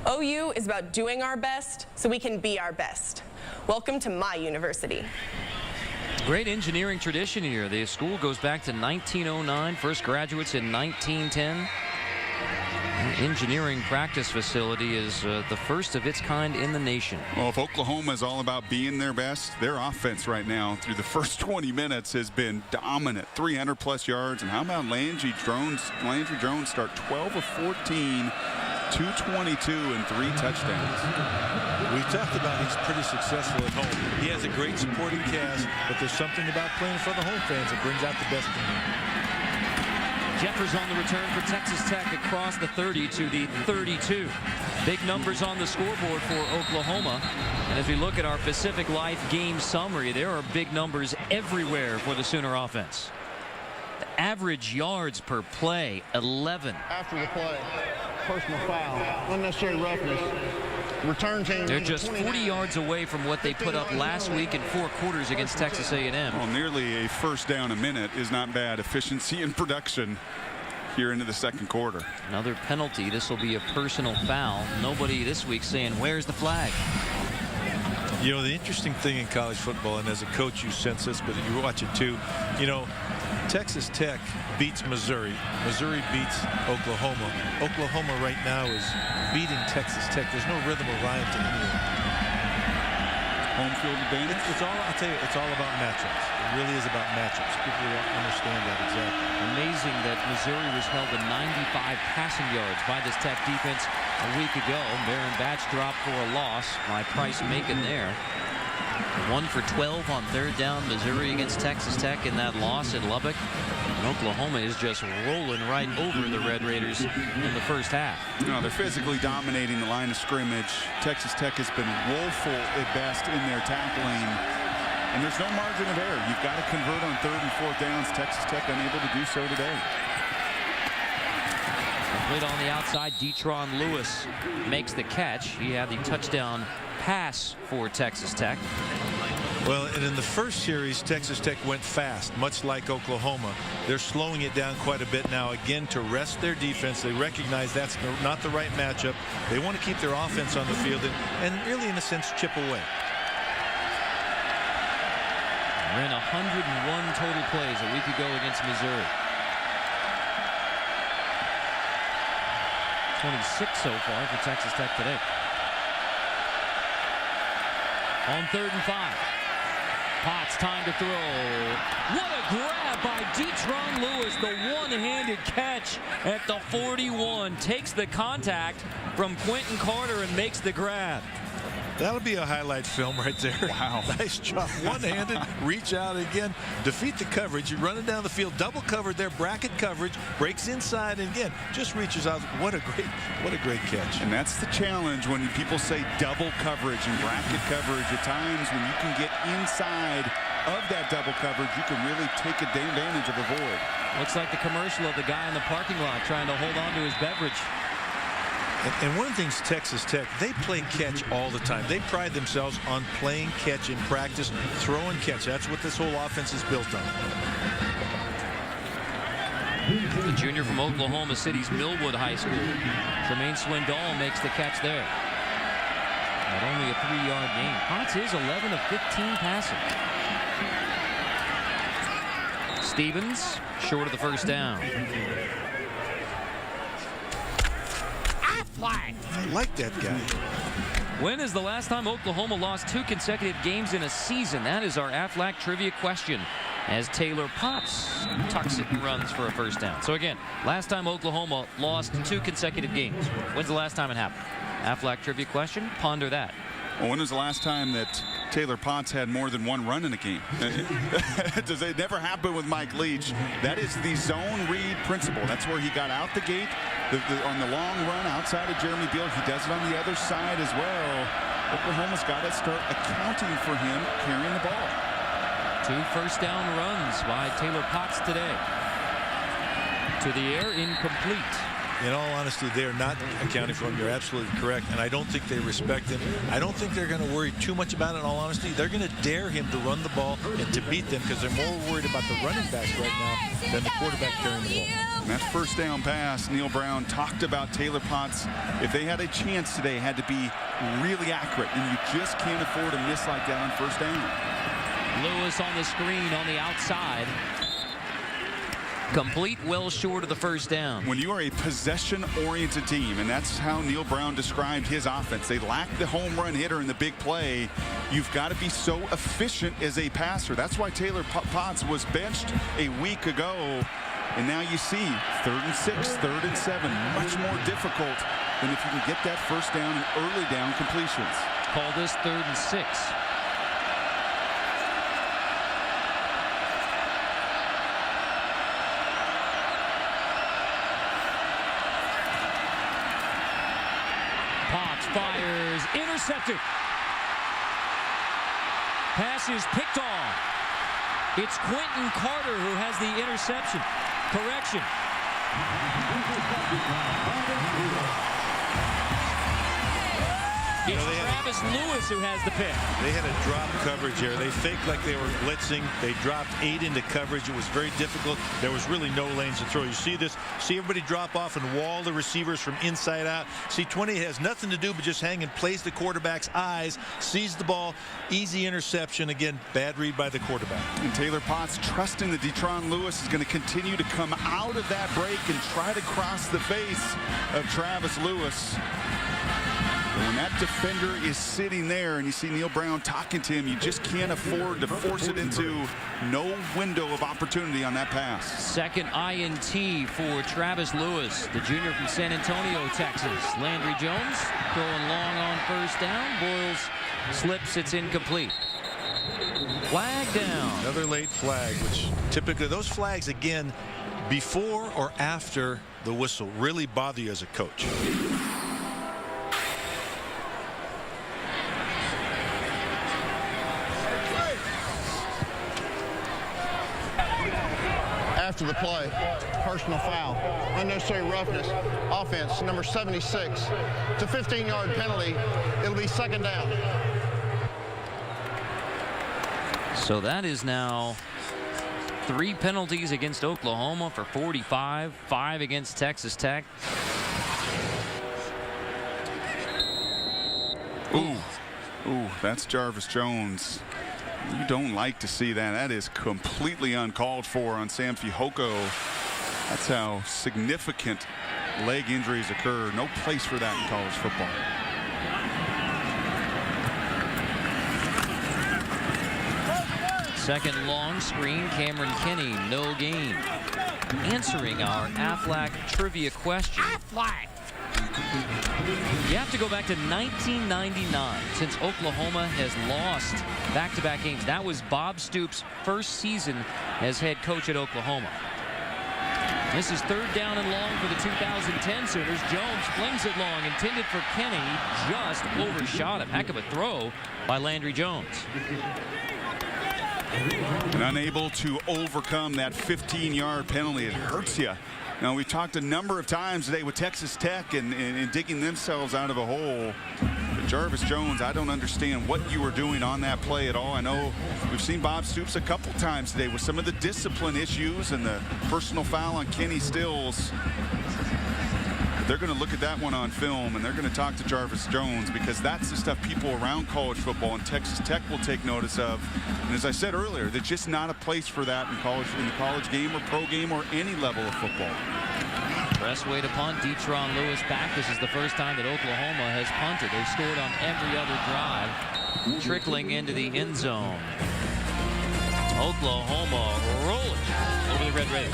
OU is about doing our best so we can be our best. Welcome to my university. Great engineering tradition here. The school goes back to 1909, first graduates in 1910. Engineering practice facility is the first of its kind in the nation. Well, if Oklahoma is all about being their best, their offense right now through the first 20 minutes has been dominant. 300+ yards. And how about Landry Jones? Landry Jones start 12 of 14, 222 and 3 touchdowns. We talked about he's pretty successful at home. He has a great supporting cast, but there's something about playing for the home fans that brings out the best in him. Jeffers on the return for Texas Tech across the 30 to the 32. Big numbers on the scoreboard for Oklahoma. And as we look at our Pacific Life game summary, there are big numbers everywhere for the Sooner offense. The average yards per play, 11. After the play, personal foul, unnecessary roughness. Return team. They're just 40 yards away from what they put up last week in 4 quarters against Texas A&M. Well, nearly a first down a minute is not bad. Efficiency and production here into the second quarter. Another penalty. This will be a personal foul. Nobody this week saying, where's the flag? You know, the interesting thing in college football, and as a coach you sense this, but you watch it too, you know, Texas Tech beats Missouri. Missouri beats Oklahoma. Oklahoma right now is beating Texas Tech. There's no rhythm or rhyme to any of it. Home field advantage? It's all, I'll tell you, it's all about matchups. It really is about matchups. People don't understand that exactly. Amazing that Missouri was held to 95 passing yards by this Tech defense a week ago. Baron Batch dropped for a loss by Price Macon there. 1 for 12 on third down. Missouri against Texas Tech in that loss at Lubbock. And Oklahoma is just rolling right over the Red Raiders in the first half. No, they're physically dominating the line of scrimmage. Texas Tech has been woeful at best in their tackling. And there's no margin of error. You've got to convert on 3rd and 4th downs. Texas Tech unable to do so today. Complete on the outside. Detron Lewis makes the catch. He had the touchdown pass for Texas Tech. Well, and in the first series, Texas Tech went fast, much like Oklahoma. They're slowing it down quite a bit now, again, to rest their defense. They recognize that's not the right matchup. They want to keep their offense on the field and really, in a sense, chip away. Ran 101 total plays a week ago against Missouri. 26 so far for Texas Tech today. On 3rd and 5. Potts time to throw. What a grab by Detron Lewis. The one-handed catch at the 41. Takes the contact from Quentin Carter and makes the grab. That'll be a highlight film right there. Wow. Nice job. One-handed, reach out again, defeat the coverage. You're running down the field, double covered there, bracket coverage, breaks inside, and again, just reaches out. What a great catch. And that's the challenge when people say double coverage and bracket coverage. At times when you can get inside of that double coverage, you can really take advantage of a void. Looks like the commercial of the guy in the parking lot trying to hold on to his beverage. And one of the things Texas Tech, they play catch all the time. They pride themselves on playing catch in practice, throw and catch. That's what this whole offense is built on. The junior from Oklahoma City's Millwood High School. Tremaine Swindoll makes the catch there. But only a 3-yard gain. Potts is 11 of 15 passing. Stevens short of the first down. I like that guy. When is the last time Oklahoma lost 2 consecutive games in a season? That is our Aflac trivia question, as Taylor Potts tucks it and runs for a first down. So again, last time Oklahoma lost 2 consecutive games. When's the last time it happened? Aflac trivia question, ponder that. Well, when was the last time that Taylor Potts had more than 1 run in a game? Does it never happen with Mike Leach? That is the zone read principle. That's where he got out the gate on the long run outside of Jeremy Beal. He does it on the other side as well. Oklahoma's got to start accounting for him carrying the ball. 2 first down runs by Taylor Potts today. To the air, incomplete. In all honesty, they're not accounting for him. You're absolutely correct. And I don't think they respect him. I don't think they're going to worry too much about it, in all honesty. They're going to dare him to run the ball and to beat them because they're more worried about the running backs right now than the quarterback carrying the ball. And that first down pass, Neil Brown talked about Taylor Potts. If they had a chance today, it had to be really accurate. And you just can't afford a miss like that on first down. Lewis on the screen on the outside. Complete, well short of the first down. When you are a possession-oriented team, and that's how Neil Brown described his offense, they lack the home run hitter in the big play. You've got to be so efficient as a passer. That's why Taylor Potts was benched a week ago. And now you see 3rd and 6, 3rd and 7, much more difficult than if you can get that first down and early down completions. Call this 3rd and 6. Potts fires, intercepted. Pass is picked off. It's Quentin Carter who has the interception. Correction. It's Travis Lewis who has the pick. They had a drop coverage there. They faked like they were blitzing. They dropped 8 into coverage. It was very difficult. There was really no lanes to throw. You see this? See everybody drop off and wall the receivers from inside out. See, 20 has nothing to do but just hang and plays the quarterback's eyes, sees the ball, easy interception. Again, bad read by the quarterback. And Taylor Potts trusting that Detron Lewis is going to continue to come out of that break and try to cross the face of Travis Lewis. When that defender is sitting there and you see Neil Brown talking to him, you just can't afford to force it into no window of opportunity on that pass. Second INT for Travis Lewis, the junior from San Antonio, Texas. Landry Jones going long on first down. Boyles slips, it's incomplete. Flag down. Another late flag, which typically those flags, again, before or after the whistle, really bother you as a coach. After the play, personal foul, unnecessary roughness, offense, number 76. It's a 15-yard penalty. It'll be 2nd down. So that is now 3 penalties against Oklahoma for 45, 5 against Texas Tech. Ooh, that's Jarvis Jones. You don't like to see that. That is completely uncalled for on Sam Fihoko. That's how significant leg injuries occur. No place for that in college football. Second long screen, Cameron Kinney, no gain. Answering our Aflac trivia question. Aflac! You have to go back to 1999 since Oklahoma has lost back-to-back games. That was Bob Stoops' first season as head coach at Oklahoma. This is 3rd down and long for the 2010 Sooners. Jones flings it long, intended for Kenny, just overshot him. Heck of a throw by Landry Jones. And unable to overcome that 15-yard penalty. It hurts you. Now, we've talked a number of times today with Texas Tech and digging themselves out of a hole. But Jarvis Jones, I don't understand what you were doing on that play at all. I know we've seen Bob Stoops a couple times today with some of the discipline issues and the personal foul on Kenny Stills. They're going to look at that one on film, and they're going to talk to Jarvis Jones because that's the stuff people around college football and Texas Tech will take notice of. And as I said earlier, there's just not a place for that in the college game or pro game or any level of football. Press way to punt. Detron Lewis back. This is the first time that Oklahoma has punted. They've scored on every other drive, trickling into the end zone. Oklahoma rolling over the Red Raiders.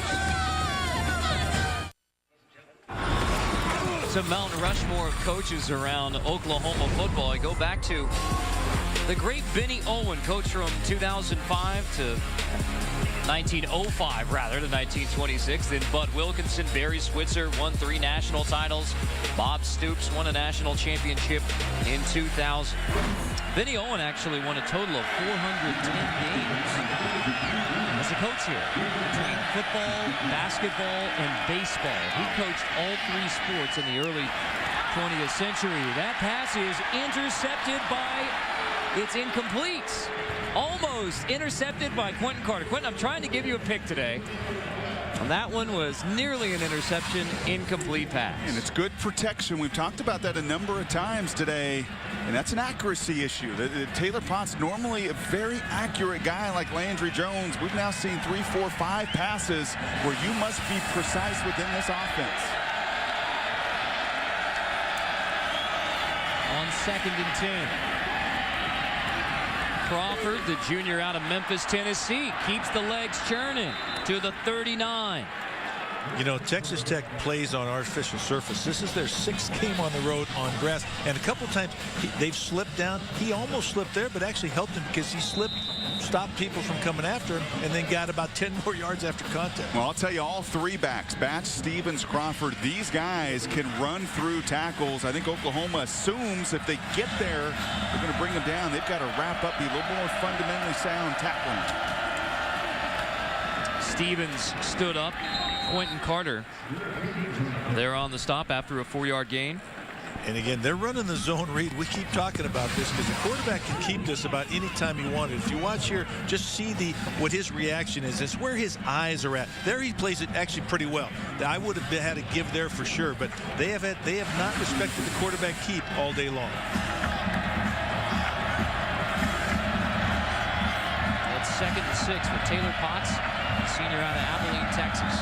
To Mount Rushmore of coaches around Oklahoma football. I go back to the great Benny Owen, coach from 2005 to 1905 rather to 1926. Then Bud Wilkinson, Barry Switzer won 3 national titles. Bob Stoops won a national championship in 2000. Benny Owen actually won a total of 410 games as a coach here, between football, basketball, and baseball. He coached all 3 sports in the early 20th century. That pass is intercepted by, it's incomplete. Almost intercepted by Quentin Carter. Quentin, I'm trying to give you a pick today. And that one was nearly an interception, incomplete pass. And it's good protection. We've talked about that a number of times today, and that's an accuracy issue. Taylor Potts, normally a very accurate guy like Landry Jones. We've now seen 3, 4, 5 passes where you must be precise within this offense. On 2nd and 10. Crawford, the junior out of Memphis, Tennessee, keeps the legs churning to the 39. You know, Texas Tech plays on artificial surface. This is their 6th game on the road on grass. And a couple times they've slipped down. He almost slipped there, but actually helped him because he slipped, stopped people from coming after him, and then got about 10 more yards after contact. Well, I'll tell you, all 3 backs, Batch, Stevens, Crawford, these guys can run through tackles. I think Oklahoma assumes if they get there, they're going to bring them down. They've got to wrap up, be a little more fundamentally sound tackling. Stevens stood up. Quentin Carter there on the stop after a 4-yard gain. And again, they're running the zone read. We keep talking about this because the quarterback can keep this about any time he wanted. If you watch here, just see what his reaction is. It's where his eyes are at. There he plays it actually pretty well. I would have had a give there for sure, but they have not respected the quarterback keep all day long. It's 2nd and 6 with Taylor Potts, senior out of Abilene, Texas.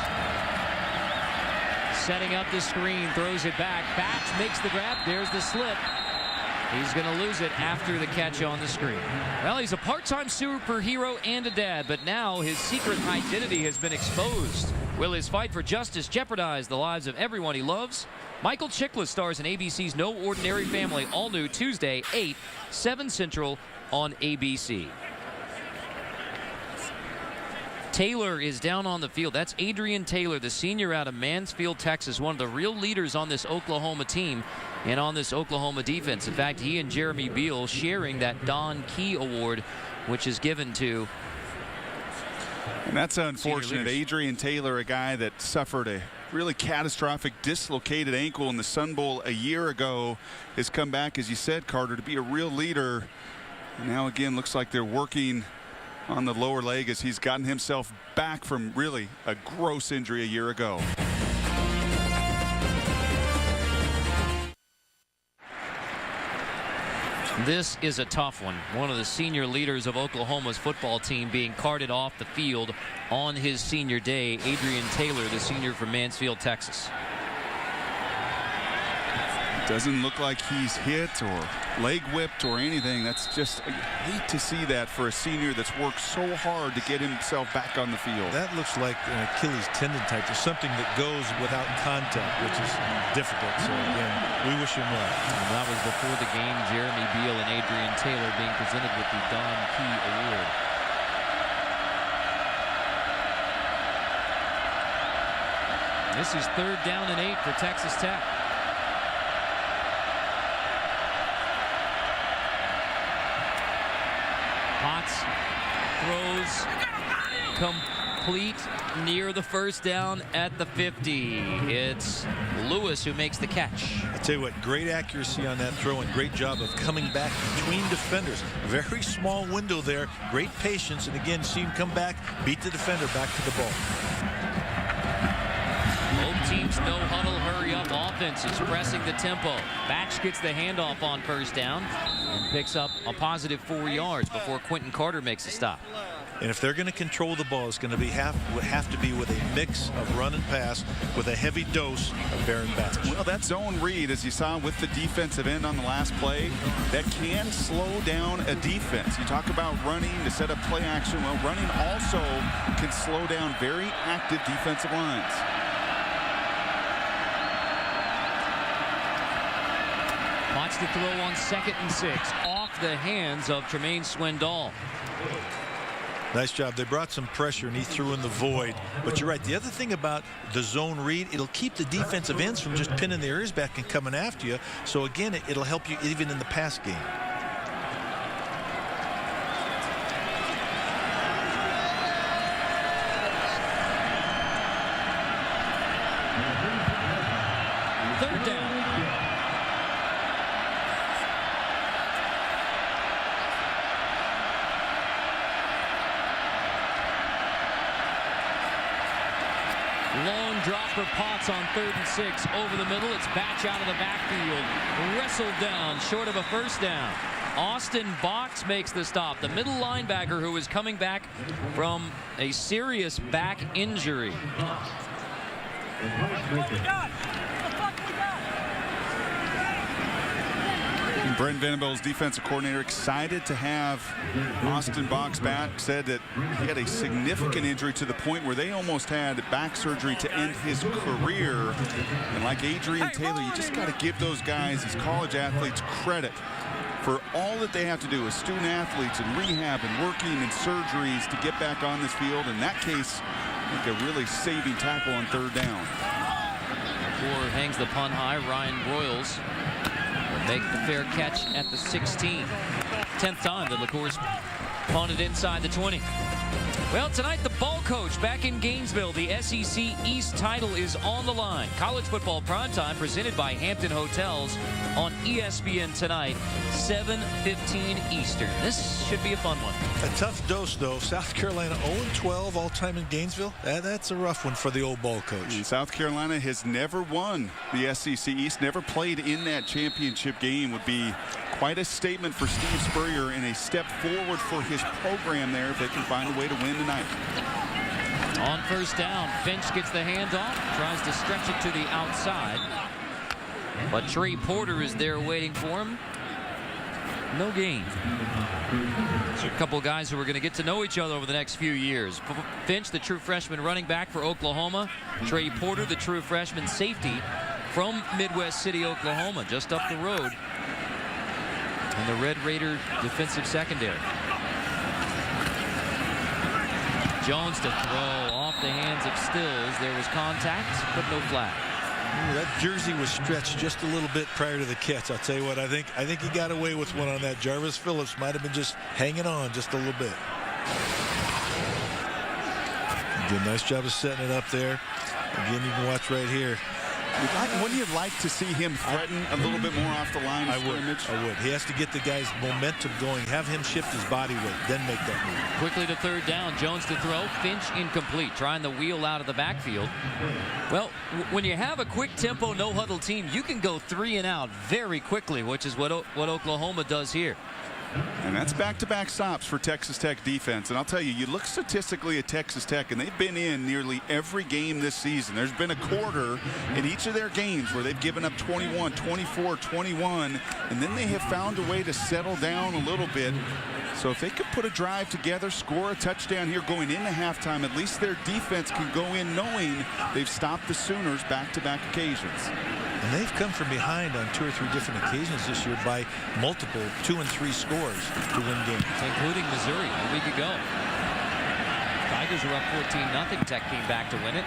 Setting up the screen, throws it back. Batch makes the grab. There's the slip. He's going to lose it after the catch on the screen. Well, he's a part-time superhero and a dad, but now his secret identity has been exposed. Will his fight for justice jeopardize the lives of everyone he loves? Michael Chiklis stars in ABC's No Ordinary Family, all new Tuesday, 8, 7 Central on ABC. Taylor is down on the field. That's Adrian Taylor, the senior out of Mansfield, Texas, one of the real leaders on this Oklahoma team and on this Oklahoma defense. In fact, he and Jeremy Beal sharing that Don Key Award, which is given to. And that's unfortunate. Adrian Taylor, a guy that suffered a really catastrophic dislocated ankle in the Sun Bowl a year ago, has come back, as you said, Carter, to be a real leader. And now again, looks like they're working on the lower leg as he's gotten himself back from really a gross injury a year ago. This is a tough one. One of the senior leaders of Oklahoma's football team being carted off the field on his senior day. Adrian Taylor, the senior from Mansfield, Texas. Doesn't look like he's hit or leg whipped or anything. That's just, I hate to see that for a senior that's worked so hard to get himself back on the field. That looks like an Achilles tendon type. There's something that goes without contact, which is difficult. So again, we wish him well. And that was before the game. Jeremy Beal and Adrian Taylor being presented with the Don Key Award. This is 3rd down and 8 for Texas Tech. Potts throws complete near the 1st down at the 50. It's Lewis who makes the catch. I tell you what, great accuracy on that throw and great job of coming back between defenders. Very small window there, great patience, and again, see him come back, beat the defender back to the ball. Both teams no huddle, hurry up offenses pressing the tempo. Batch gets the handoff on 1st down and picks up a positive 4 yards before Quentin Carter makes a stop. And if they're going to control the ball, it's going to be have to be with a mix of run and pass with a heavy dose of Baron Batch. Well, that zone read, as you saw with the defensive end on the last play, that can slow down a defense. You talk about running to set up play action. Well, running also can slow down very active defensive lines. Watch the throw on 2nd and 6 off the hands of Tremaine Swindoll. Nice job. They brought some pressure, and he threw in the void. But you're right. The other thing about the zone read, it'll keep the defensive ends from just pinning their ears back and coming after you. So, again, it'll help you even in the pass game. Third down. Long drop for Potts on 3rd and 6 over the middle. It's Batch out of the backfield. Wrestled down short of a first down. Austin Box makes the stop. The middle linebacker who is coming back from a serious back injury. Brent Venables, defensive coordinator, excited to have Austin Box back. Said that he had a significant injury to the point where they almost had back surgery to end his career. And like Adrian Taylor, you just got to give those guys, these college athletes, credit for all that they have to do as student athletes and rehab and working and surgeries to get back on this field. In that case, I think a really saving tackle on 3rd down. McClure hangs the punt high. Ryan Broyles will make the fair catch at the 16. 10th time that LaCour's punted inside the 20. Well, tonight the ball coach back in Gainesville. The SEC East title is on the line. College football primetime presented by Hampton Hotels on ESPN tonight, 7:15 Eastern. This should be a fun one. A tough dose, though. South Carolina 0-12 all-time in Gainesville. That's a rough one for the old ball coach. And South Carolina has never won the SEC East, never played in that championship game. Would be quite a statement for Steve Spurrier and a step forward for his program there if they can find a way to win tonight. On 1st down, Finch gets the handoff, tries to stretch it to the outside. But Trey Porter is there waiting for him. No gain. So a couple of guys who are going to get to know each other over the next few years. Finch, the true freshman running back for Oklahoma. Trey Porter, the true freshman safety from Midwest City, Oklahoma, just up the road. And the Red Raider defensive secondary. Jones to throw off the hands of Stills. There was contact, but no flag. Ooh, that jersey was stretched just a little bit prior to the catch. I'll tell you what, I think he got away with one on that. Jarvis Phillips might have been just hanging on just a little bit. Did a nice job of setting it up there. Again, you can watch right here. Wouldn't you like to see him threaten a little bit more off the line of scrimmage? I would. He has to get the guy's momentum going, have him shift his body weight, then make that move. Quickly to 3rd down. Jones to throw. Finch incomplete. Trying the wheel out of the backfield. Well, when you have a quick tempo, no huddle team, you can go 3 and out very quickly, which is what Oklahoma does here. And that's back-to-back stops for Texas Tech defense. And I'll tell you, you look statistically at Texas Tech, and they've been in nearly every game this season. There's been a quarter in each of their games where they've given up 21, 24, 21, and then they have found a way to settle down a little bit. So if they could put a drive together, score a touchdown here going into halftime, at least their defense can go in knowing they've stopped the Sooners back-to-back occasions. And they've come from behind on 2 or 3 different occasions this year by multiple 2 and 3 scores to win games. Including Missouri a week ago. Tigers were up 14-0. Tech came back to win it.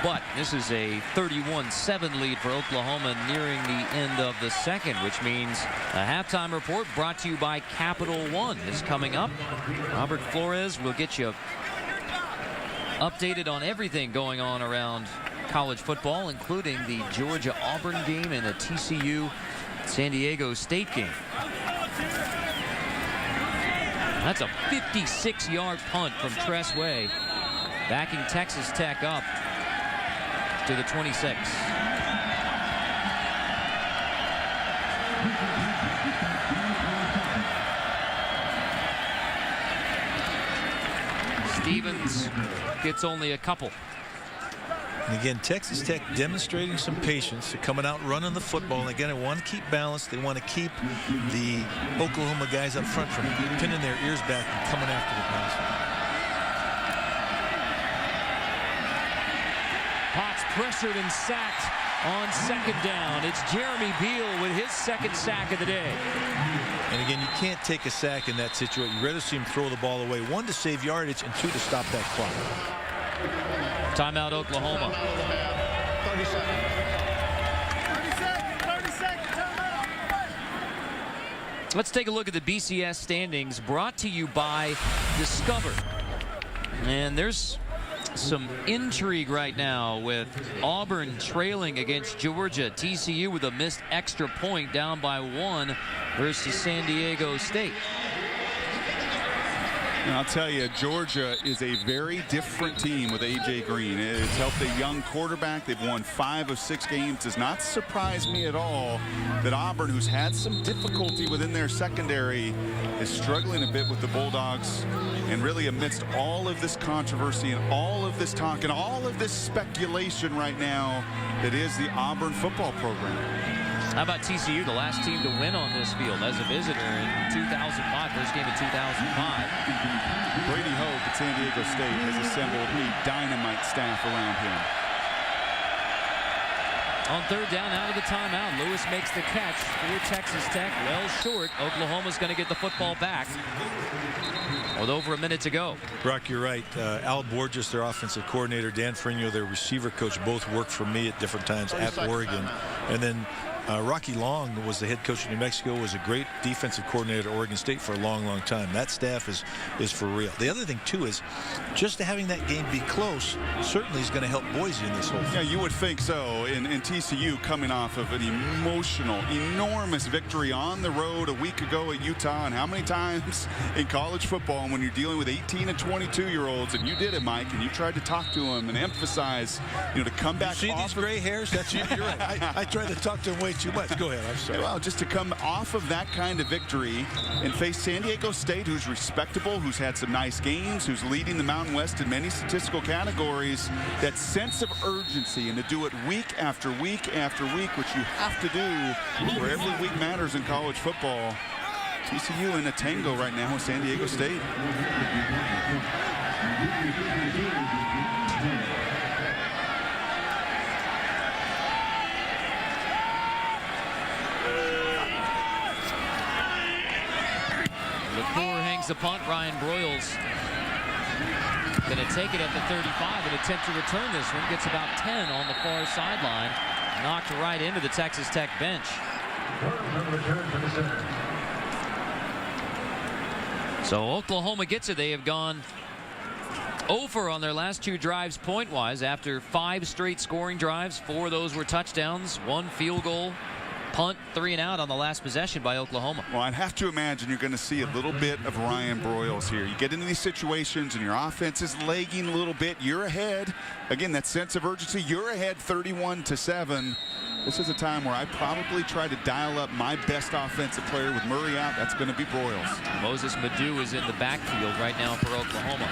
But this is a 31-7 lead for Oklahoma nearing the end of the second, which means a halftime report brought to you by Capital One is coming up. Robert Flores will get you updated on everything going on around college football, including the Georgia-Auburn game and the TCU-San Diego State game. That's a 56-yard punt from Tress Way, backing Texas Tech up to the 26. Stevens gets only a couple. And again, Texas Tech demonstrating some patience. They're coming out running the football. And again, they want to keep balance. They want to keep the Oklahoma guys up front from pinning their ears back and coming after the pass. Potts pressured and sacked on second down. It's Jeremy Beal with his second sack of the day. And again, you can't take a sack in that situation. You'd rather see him throw the ball away. 1, to save yardage, and 2, to stop that clock. Timeout, Oklahoma. 30 seconds. 30 seconds, timeout. Let's take a look at the BCS standings, brought to you by Discover. And there's some intrigue right now with Auburn trailing against Georgia. TCU with a missed extra point, down by 1 versus San Diego State. And I'll tell you, Georgia is a very different team with A.J. Green. It's helped a young quarterback. They've won 5 of 6 games. Does not surprise me at all that Auburn, who's had some difficulty within their secondary, is struggling a bit with the Bulldogs. And really, amidst all of this controversy and all of this talk and all of this speculation right now, that is the Auburn football program. How about TCU, the last team to win on this field as a visitor in 2005, first game in 2005. Brady Hope at San Diego State has assembled a dynamite staff around him. On third down, out of the timeout, Lewis makes the catch for Texas Tech. Well short. Oklahoma's going to get the football back with over a minute to go. Brock, you're right. Al Borges, their offensive coordinator, Dan Ferrigno, their receiver coach, both worked for me at different times at Oregon. And then Rocky Long was the head coach of New Mexico, was a great defensive coordinator at Oregon State for a long, long time. That staff is for real. The other thing, too, is just having that game be close certainly is going to help Boise in this whole thing. Yeah, you would think so. And TCU coming off of an emotional, enormous victory on the road a week ago at Utah. And how many times in college football when you're dealing with 18 and 22-year-olds, and you did it, Mike, and you tried to talk to them and emphasize, to come back. See these gray hairs? That's you're right. I tried to talk to them way too much. Go ahead. I'm sorry. Well, just to come off of that kind of victory and face San Diego State, who's respectable, who's had some nice games, who's leading the Mountain West in many statistical categories, that sense of urgency, and to do it week after week after week, which you have to do where every week matters in college football. TCU in a tango right now with San Diego State. LaCour hangs the punt. Ryan Broyles going to take it at the 35 and attempt to return this one. Gets about 10 on the far sideline. Knocked right into the Texas Tech bench. So Oklahoma gets it. They have gone over on their last 2 drives point-wise after 5 straight scoring drives. 4 of those were touchdowns, 1 field goal. Punt, 3 and out on the last possession by Oklahoma. Well, I'd have to imagine you're going to see a little bit of Ryan Broyles here. You get into these situations and your offense is lagging a little bit. You're ahead. Again, that sense of urgency. You're ahead 31-7. This is a time where I probably try to dial up my best offensive player with Murray out. That's going to be Broyles. Moses Madu is in the backfield right now for Oklahoma.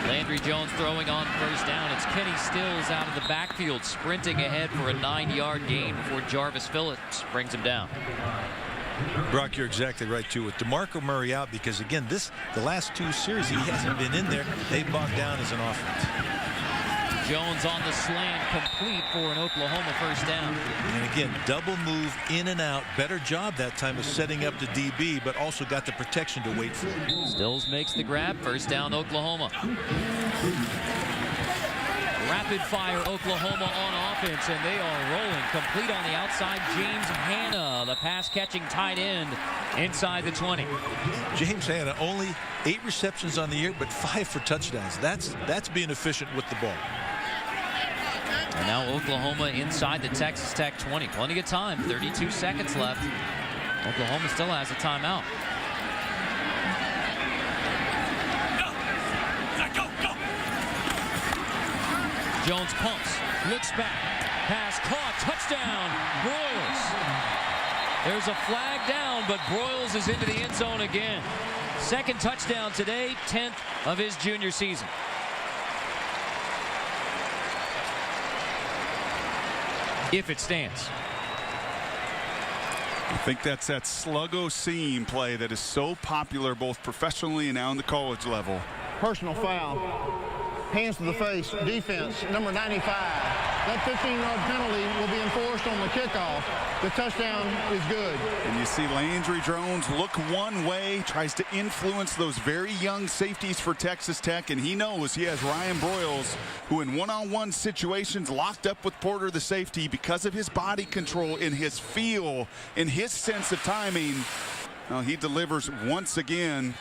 Landry Jones throwing on first down. It's Kenny Stills out of the backfield, sprinting ahead for a 9-yard gain before Jarvis Phillips brings him down. Brock, you're exactly right, too, with DeMarco Murray out, because, again, the last 2 series, he hasn't been in there. They bogged down as an offense. Jones on the slant, complete for an Oklahoma first down. And again, double move in and out. Better job that time of setting up the DB, but also got the protection to wait for it. Stills makes the grab. First down, Oklahoma. Rapid fire Oklahoma on offense, and they are rolling. Complete on the outside. James Hanna, the pass catching tight end, inside the 20. James Hanna, only 8 receptions on the year, but 5 for touchdowns. That's being efficient with the ball. And now Oklahoma inside the Texas Tech 20. Plenty of time. 32 seconds left. Oklahoma still has a timeout. Jones pumps, looks back, pass caught, touchdown, Broyles. There's a flag down, but Broyles is into the end zone again. Second touchdown today, 10th of his junior season. If it stands. I think that's that sluggo seam play that is so popular both professionally and now in the college level. Personal foul. Hands to the face. Defense, number 95. That 15-yard penalty will be enforced on the kickoff. The touchdown is good. And you see Landry Jones look one way, tries to influence those very young safeties for Texas Tech, and he knows he has Ryan Broyles, who in one-on-one situations locked up with Porter, the safety, because of his body control, in his feel, in his sense of timing. Well, he delivers once again.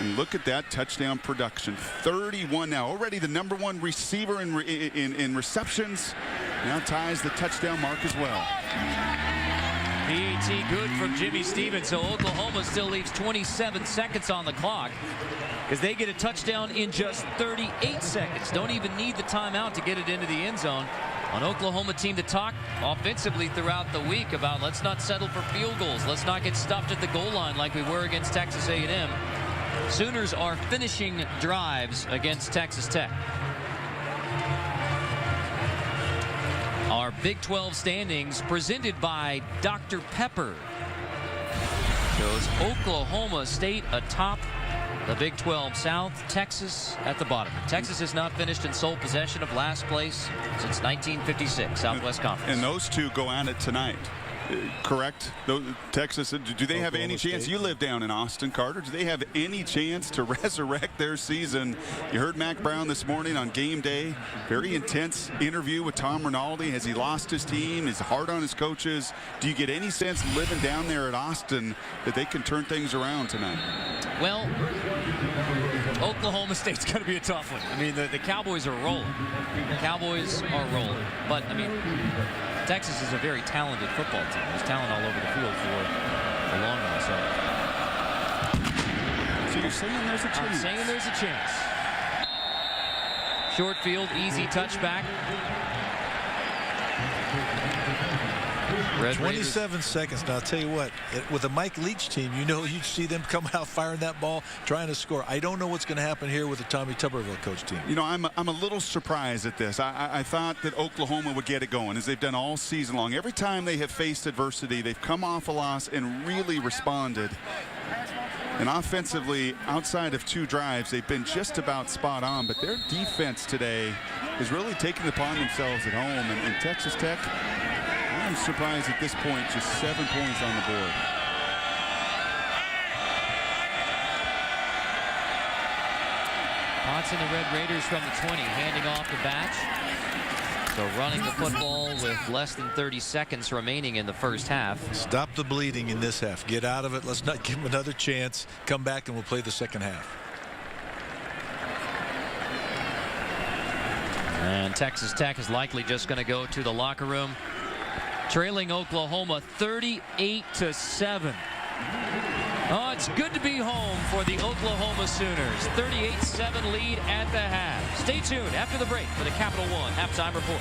And look at that touchdown production. 31 now. Already the #1 receiver in receptions. Now ties the touchdown mark as well. PAT good from Jimmy Stevens. So Oklahoma still leaves 27 seconds on the clock as they get a touchdown in just 38 seconds. Don't even need the timeout to get it into the end zone. An Oklahoma team to talk offensively throughout the week about let's not settle for field goals. Let's not get stuffed at the goal line like we were against Texas A&M. Sooners are finishing drives against Texas Tech. Our Big 12 standings presented by Dr. Pepper shows Oklahoma State atop the Big 12 South, Texas at the bottom. Texas has not finished in sole possession of last place since 1956, Southwest Conference. And those two go at it tonight. Correct? Texas, do they have any chance? You live down in Austin, Carter. Do they have any chance to resurrect their season? You heard Mac Brown this morning on game day. Very intense interview with Tom Rinaldi. Has he lost his team? Is hard on his coaches? Do you get any sense living down there at Austin that they can turn things around tonight? Well, Oklahoma State's going to be a tough one. I mean, the Cowboys are rolling. The Cowboys are rolling. But, I mean, Texas is a very talented football team. There's talent all over the field for the long run. So you're saying there's a chance? I'm saying there's a chance. Short field, easy touchback. Red 27 seconds. Now, I'll tell you what, with a Mike Leach team, you know you'd see them come out firing that ball, trying to score. I don't know what's going to happen here with the Tommy Tuberville coach team. You know, I'm a little surprised at this. I thought that Oklahoma would get it going, as they've done all season long. Every time they have faced adversity, they've come off a loss and really responded. And offensively, outside of 2 drives, they've been just about spot on. But their defense today is really taking it upon themselves at home. And Texas Tech, I'm surprised at this point, just 7 points on the board. Potts and the Red Raiders from the 20, handing off the Batch. So running the football with less than 30 seconds remaining in the first half. Stop the bleeding in this half. Get out of it. Let's not give them another chance. Come back and we'll play the second half. And Texas Tech is likely just going to go to the locker room, trailing Oklahoma 38-7. Oh, it's good to be home for the Oklahoma Sooners. 38-7 lead at the half. Stay tuned after the break for the Capital One Halftime Report.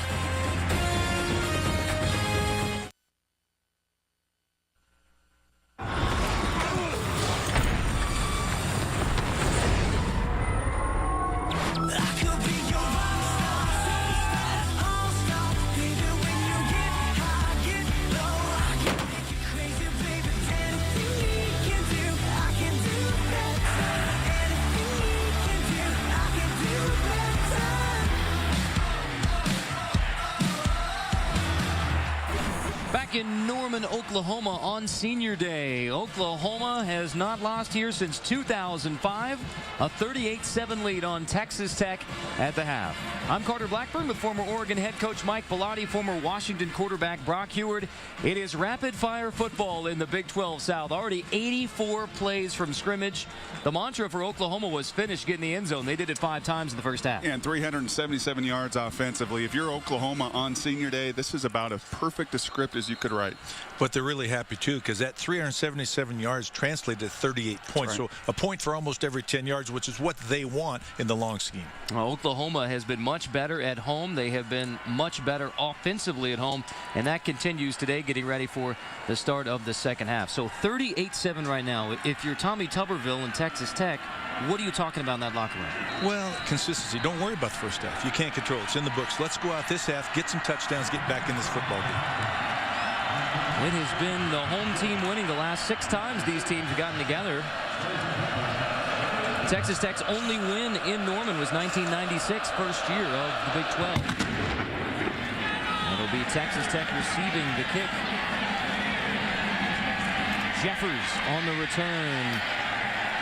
In Norman, Oklahoma on Senior Day. Oklahoma has not lost here since 2005. A 38-7 lead on Texas Tech at the half. I'm Carter Blackburn with former Oregon head coach Mike Bellotti, former Washington quarterback Brock Heward. It is rapid fire football in the Big 12 South. Already 84 plays from scrimmage. The mantra for Oklahoma was finish, get in the end zone. They did it 5 times in the first half. And 377 yards offensively. If you're Oklahoma on Senior Day, this is about as perfect a script as you could write. But they're really happy too, because that 377 yards translated to 38 points. Right. So a point for almost every 10 yards, which is what they want in the long scheme. Well, Oklahoma has been much better at home. They have been much better offensively at home, and that continues today, getting ready for the start of the second half. So 38-7 right now. If you're Tommy Tuberville and Texas Tech, what are you talking about in that locker room? Well, consistency. Don't worry about the first half. You can't control it. It's in the books. Let's go out this half, get some touchdowns, get back in this football game. It has been the home team winning the last 6 times these teams have gotten together. Texas Tech's only win in Norman was 1996, first year of the Big 12. It'll be Texas Tech receiving the kick. Jeffers on the return.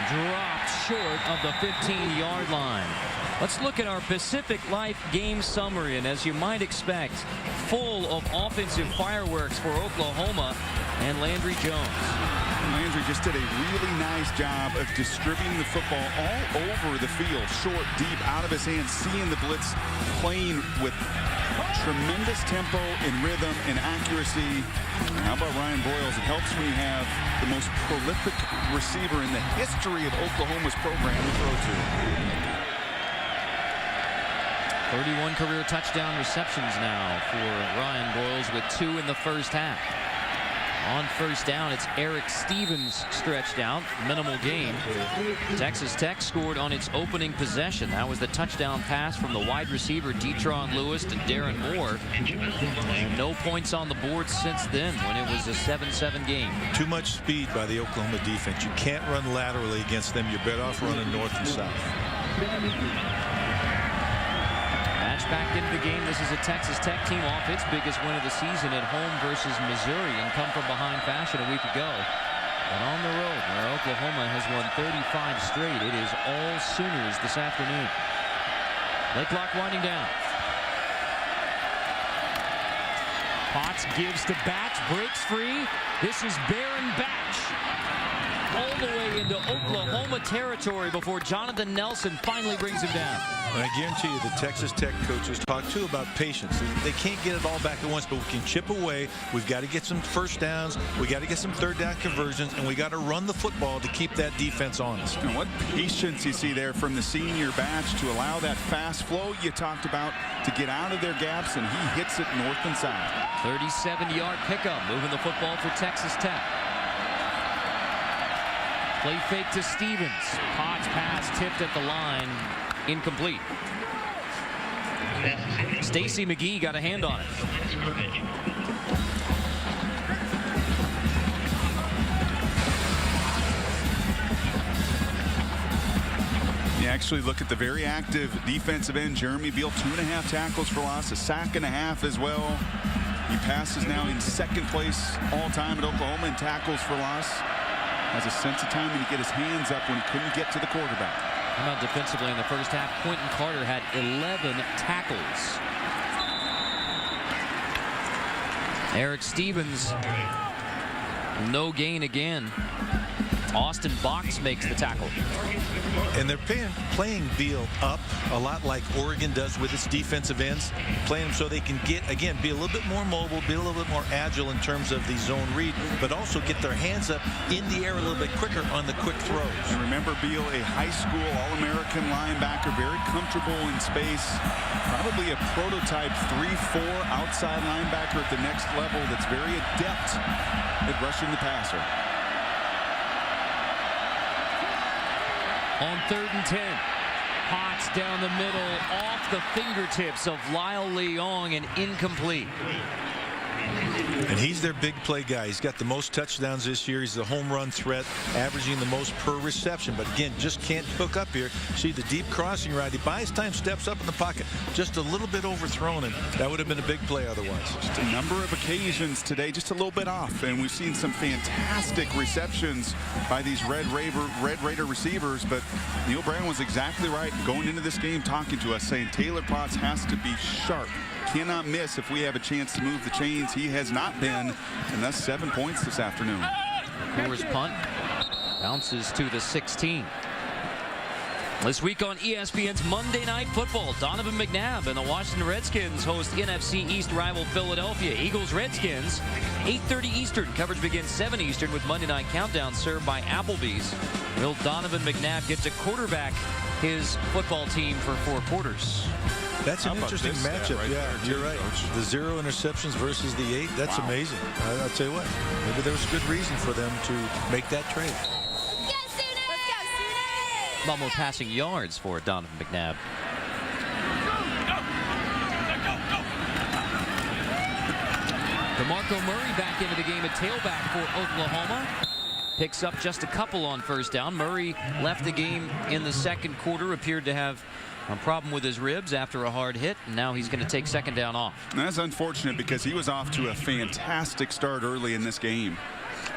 Dropped short of the 15-yard line. Let's look at our Pacific Life game summary, and as you might expect, full of offensive fireworks for Oklahoma and Landry Jones. Landry just did a really nice job of distributing the football all over the field, short, deep, out of his hands, seeing the blitz, playing with tremendous tempo and rhythm and accuracy. How about Ryan Broyles? It helps when you have the most prolific receiver in the history of Oklahoma's program to throw to. 31 career touchdown receptions now for Ryan Broyles, with 2 in the first half. On first down, it's Eric Stevens stretched out. Minimal gain. Texas Tech scored on its opening possession. That was the touchdown pass from the wide receiver Detron Lewis to Darren Moore. And no points on the board since then when it was a 7-7 game. Too much speed by the Oklahoma defense. You can't run laterally against them. You're better off running north and south. Back into the game. This is a Texas Tech team off its biggest win of the season at home versus Missouri, and come from behind fashion a week ago. But on the road, where Oklahoma has won 35 straight, it is all Sooners this afternoon. Play clock winding down. Potts gives to Batch, breaks free. This is Baron Batch. All the way into Oklahoma territory before Jonathan Nelson finally brings him down. And I guarantee you the Texas Tech coaches talk too about patience. They can't get it all back at once, but we can chip away. We've got to get some first downs. We got to get some third down conversions, and we got to run the football to keep that defense honest. And what patience you see there from the senior Batch to allow that fast flow you talked about to get out of their gaps, and he hits it north and south. 37-yard pickup, moving the football for Texas Tech. Play fake to Stevens. Potts pass tipped at the line. Incomplete. Stacy McGee got a hand on it. You actually look at the very active defensive end, Jeremy Beal, 2.5 tackles for loss, a sack and a half as well. He passes now in second place all time at Oklahoma in tackles for loss. Has a sense of timing to get his hands up when he couldn't get to the quarterback. How about defensively in the first half? Quentin Carter had 11 tackles. Eric Stevens, no gain again. Austin Box makes the tackle. And they're playing Beal up a lot like Oregon does with its defensive ends, playing them so they can get, again, be a little bit more mobile, be a little bit more agile in terms of the zone read, but also get their hands up in the air a little bit quicker on the quick throws. And remember Beal, a high school All-American linebacker, very comfortable in space, probably a prototype 3-4 outside linebacker at the next level that's very adept at rushing the passer. On 3rd and 10, Potts down the middle, off the fingertips of Lyle Leong, and incomplete. And he's their big play guy. He's got the most touchdowns this year. He's the home run threat, averaging the most per reception. But again, just can't hook up here. See the deep crossing route. He buys time, steps up in the pocket. Just a little bit overthrown, and that would have been a big play otherwise. Just a number of occasions today, just a little bit off. And we've seen some fantastic receptions by these Red Raider receivers. But Neil Brown was exactly right going into this game, talking to us, saying Taylor Potts has to be sharp. Cannot miss if we have a chance to move the chains. He has not been, and that's 7 points this afternoon. Coors punt bounces to the 16. This week on ESPN's Monday Night Football, Donovan McNabb and the Washington Redskins host NFC East rival Philadelphia. Eagles-Redskins, 8:30 Eastern. Coverage begins 7 Eastern with Monday Night Countdown served by Applebee's. Will Donovan McNabb get to quarterback his football team for 4 quarters? That's an interesting matchup. Right, yeah, you're right. Coach. The 0 interceptions versus the 8. That's amazing. I'll tell you what. Maybe there was good reason for them to make that trade. About more passing yards for Donovan McNabb. DeMarco Murray back into the game at tailback for Oklahoma. Picks up just a couple on first down. Murray left the game in the second quarter, appeared to have A problem with his ribs after a hard hit, and now he's going to take second down off. And that's unfortunate because he was off to a fantastic start early in this game.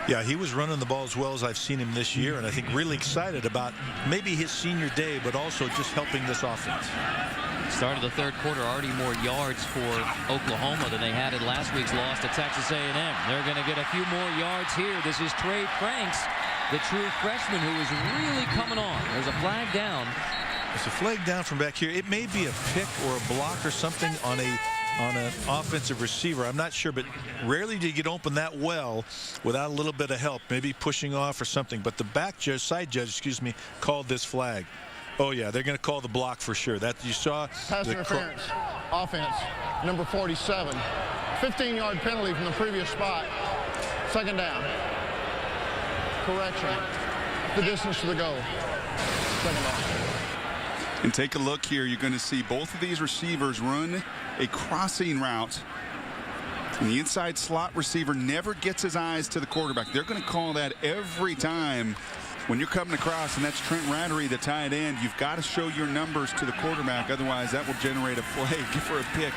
Yeah, he was running the ball as well as I've seen him this year, and I think really excited about maybe his senior day, but also just helping this offense. Start of the third quarter, already more yards for Oklahoma than they had in last week's loss to Texas A&M. They're going to get a few more yards here. This is Trey Franks, the true freshman who is really coming on. There's a flag down. It's a flag down from back here. It may be a pick or a block or something on an offensive receiver. I'm not sure, but rarely do you get open that well without a little bit of help, maybe pushing off or something. But the side judge, excuse me, called this flag. Oh yeah, they're going to call the block for sure. That you saw. Pass interference, offense, number 47. 15-yard penalty from the previous spot. Second down. Correction. The distance to the goal. Second down. And take a look here. You're going to see both of these receivers run a crossing route. And the inside slot receiver never gets his eyes to the quarterback. They're going to call that every time when you're coming across, and that's Trent Rattery, the tight end. You've got to show your numbers to the quarterback. Otherwise, that will generate a flag for a pick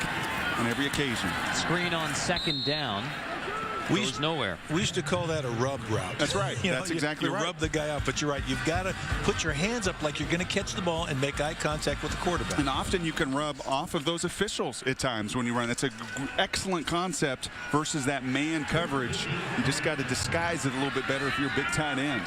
on every occasion. Screen on second down. Goes nowhere. We used to call that a rub route. That's right. That's exactly right. You rub the guy out, but you're right. You've got to put your hands up like you're going to catch the ball and make eye contact with the quarterback. And often you can rub off of those officials at times when you run. That's an excellent concept versus that man coverage. You just got to disguise it a little bit better if you're a big tight end.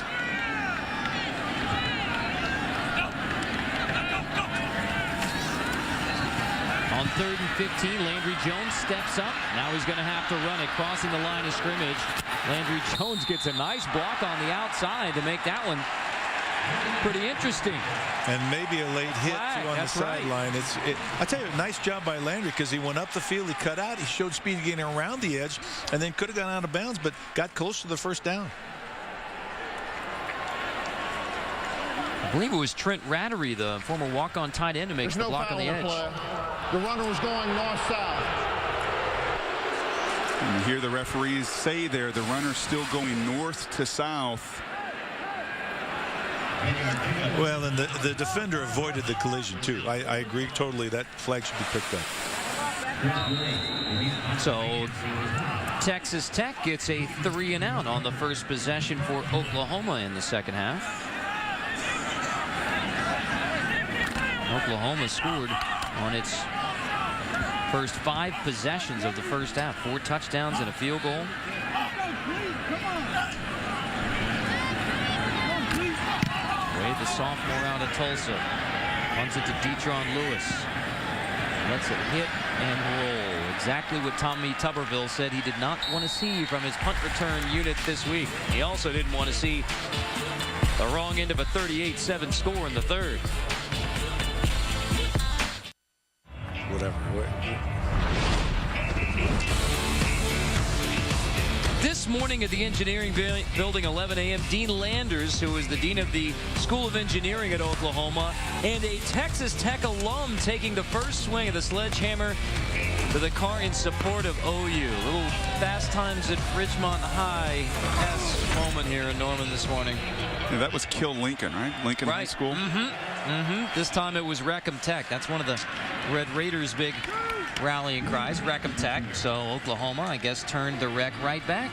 On 3rd and 15, Landry Jones steps up. Now he's going to have to run it, crossing the line of scrimmage. Landry Jones gets a nice block on the outside to make that one pretty interesting. And maybe a late hit too on the sideline. I tell you, nice job by Landry because he went up the field, he cut out, he showed speed getting around the edge, and then could have gone out of bounds, but got close to the first down. I believe it was Trent Rattery, the former walk-on tight end, who makes the block on the edge. The runner was going north-south. And you hear the referees say there, the runner's still going north to south. Well, and the defender avoided the collision, too. I agree totally. That flag should be picked up. So Texas Tech gets a 3-and-out on the first possession for Oklahoma in the second half. Oklahoma scored on its first 5 possessions of the first half. 4 touchdowns and a field goal. Wade, the sophomore out of Tulsa, runs it to Detron Lewis. Lets it hit and roll. Exactly what Tommy Tuberville said he did not want to see from his punt return unit this week. He also didn't want to see the wrong end of a 38-7 score in the third. Whatever. This morning at the engineering building, 11 a.m., Dean Landers, who is the dean of the School of Engineering at Oklahoma, and a Texas Tech alum taking the first swing of the sledgehammer to the car in support of OU. A little Fast Times at Ridgemont High-esque moment here in Norman this morning. Yeah, that was Kill Lincoln, right? Lincoln High School. This time it was Wreckham Tech. That's one of the Red Raiders' big rallying cries, Wreckham Tech. So Oklahoma, I guess, turned the wreck right back.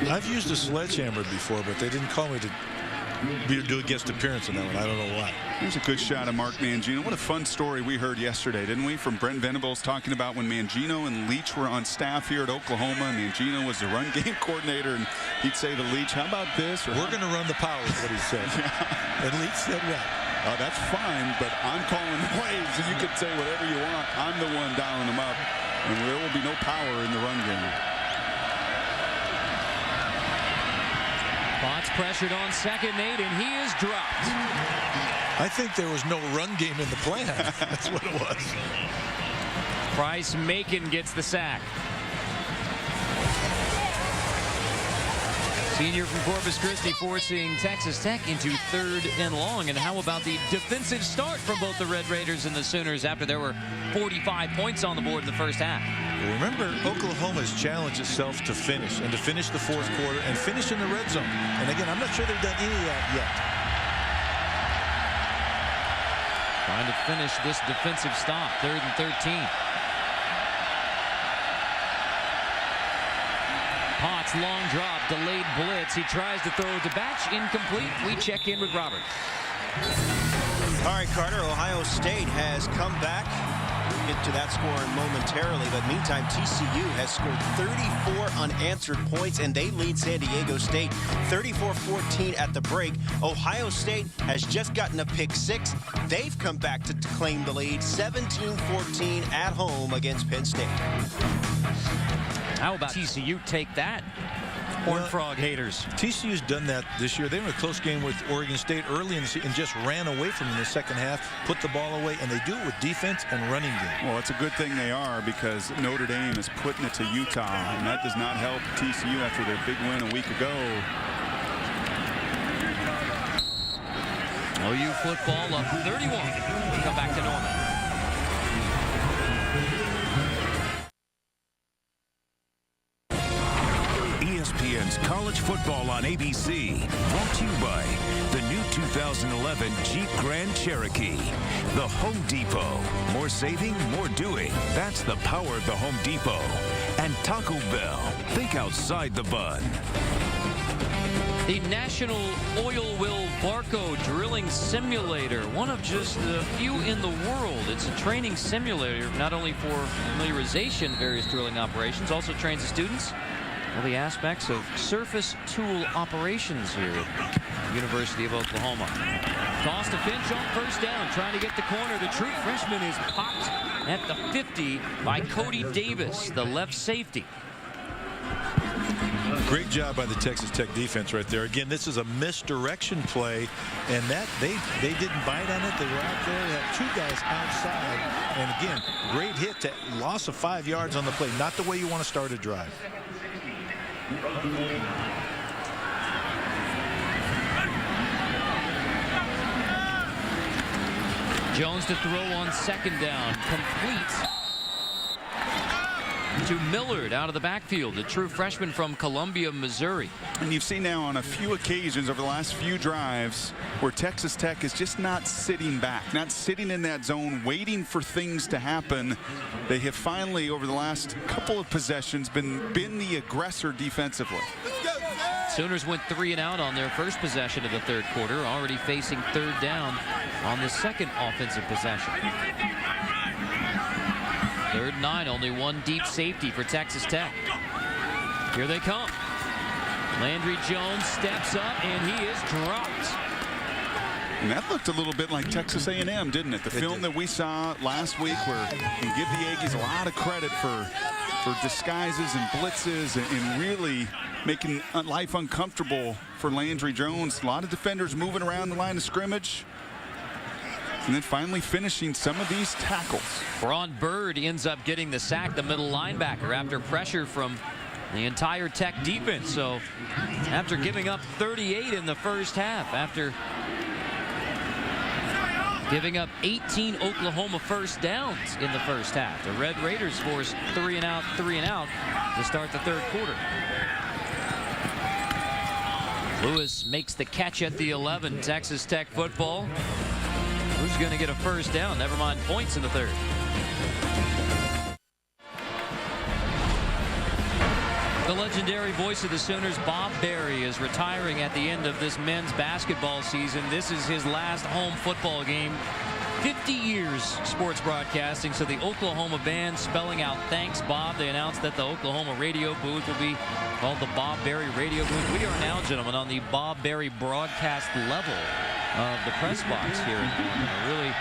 I've used a sledgehammer before, but they didn't call me to do a guest appearance in that one. I don't know why. Here's a good shot of Mark Mangino. What a fun story we heard yesterday, didn't we? From Brent Venables talking about when Mangino and Leach were on staff here at Oklahoma. Mangino was the run game coordinator, and he'd say to Leach, how about this? We're going to run the power, is what he said. Yeah. And Leach said what? That's fine, but I'm calling the plays, and you can say whatever you want. I'm the one dialing them up, and there will be no power in the run game. Potts pressured on 2nd and 8, and he is dropped. I think there was no run game in the plan. That's what it was. Bryce Macon gets the sack. Senior from Corpus Christi forcing Texas Tech into 3rd and long. And how about the defensive start from both the Red Raiders and the Sooners after there were 45 points on the board in the first half? Remember, Oklahoma has challenged itself to finish, and to finish the 4th quarter and finish in the red zone. And again, I'm not sure they've done any of that yet. Trying to finish this defensive stop. 3rd and 13. Potts, long drop, delayed blitz. He tries to throw it to Batch, incomplete. We check in with Robert. All right, Carter, Ohio State has come back. We'll get to that score momentarily, but meantime, TCU has scored 34 unanswered points, and they lead San Diego State 34-14 at the break. Ohio State has just gotten a pick 6. They've come back to claim the lead 17-14 at home against Penn State. How about TCU take that? Horned Frog haters. TCU's done that this year. They were in a close game with Oregon State early in the season and just ran away from them in the second half, put the ball away, and they do it with defense and running game. Well, it's a good thing they are, because Notre Dame is putting it to Utah, and that does not help TCU after their big win a week ago. OU football up 31. Come back to Norman. ESPN's College Football on ABC, brought to you by the new 2011 Jeep Grand Cherokee. The Home Depot. More saving, more doing. That's the power of the Home Depot. And Taco Bell. Think outside the bun. The National Oil Well Barco Drilling Simulator, one of just a few in the world. It's a training simulator, not only for familiarization of various drilling operations, also trains the students all the aspects of surface tool operations here at the University of Oklahoma. Toss to Finch on first down, trying to get the corner. The true freshman is popped at the 50 by Cody Davis, the left safety. Great job by the Texas Tech defense right there. Again, this is a misdirection play, and that they didn't bite on it. They were out there. They had 2 guys outside, and again, great hit to loss of 5 yards on the play. Not the way you want to start a drive. Jones to throw on second down, complete to Millard out of the backfield, the true freshman from Columbia, Missouri. And you've seen now on a few occasions over the last few drives where Texas Tech is just not sitting back, not sitting in that zone, waiting for things to happen. They have finally, over the last couple of possessions, been the aggressor defensively. Sooners went 3 and out on their first possession of the third quarter, already facing third down on the second offensive possession. 3rd and 9, only 1 deep safety for Texas Tech. Here they come. Landry Jones steps up, and he is dropped. And that looked a little bit like Texas A&M, didn't it? The film that we saw last week, where we give the Aggies a lot of credit for disguises and blitzes and really making life uncomfortable for Landry Jones. A lot of defenders moving around the line of scrimmage. And then finally finishing some of these tackles. Braun Bird ends up getting the sack, the middle linebacker, after pressure from the entire Tech defense. So after giving up 38 in the first half, after giving up 18 Oklahoma first downs in the first half, the Red Raiders forced 3 and out to start the third quarter. Lewis makes the catch at the 11. Texas Tech football. Who's going to get a first down? Never mind points in the third. The legendary voice of the Sooners, Bob Berry, is retiring at the end of this men's basketball season. This is his last home football game. 50 years sports broadcasting, so the Oklahoma band spelling out thanks, Bob. They announced that the Oklahoma radio booth will be called the Bob Berry Radio Booth. We are now, gentlemen, on the Bob Berry broadcast level of the press box here. Really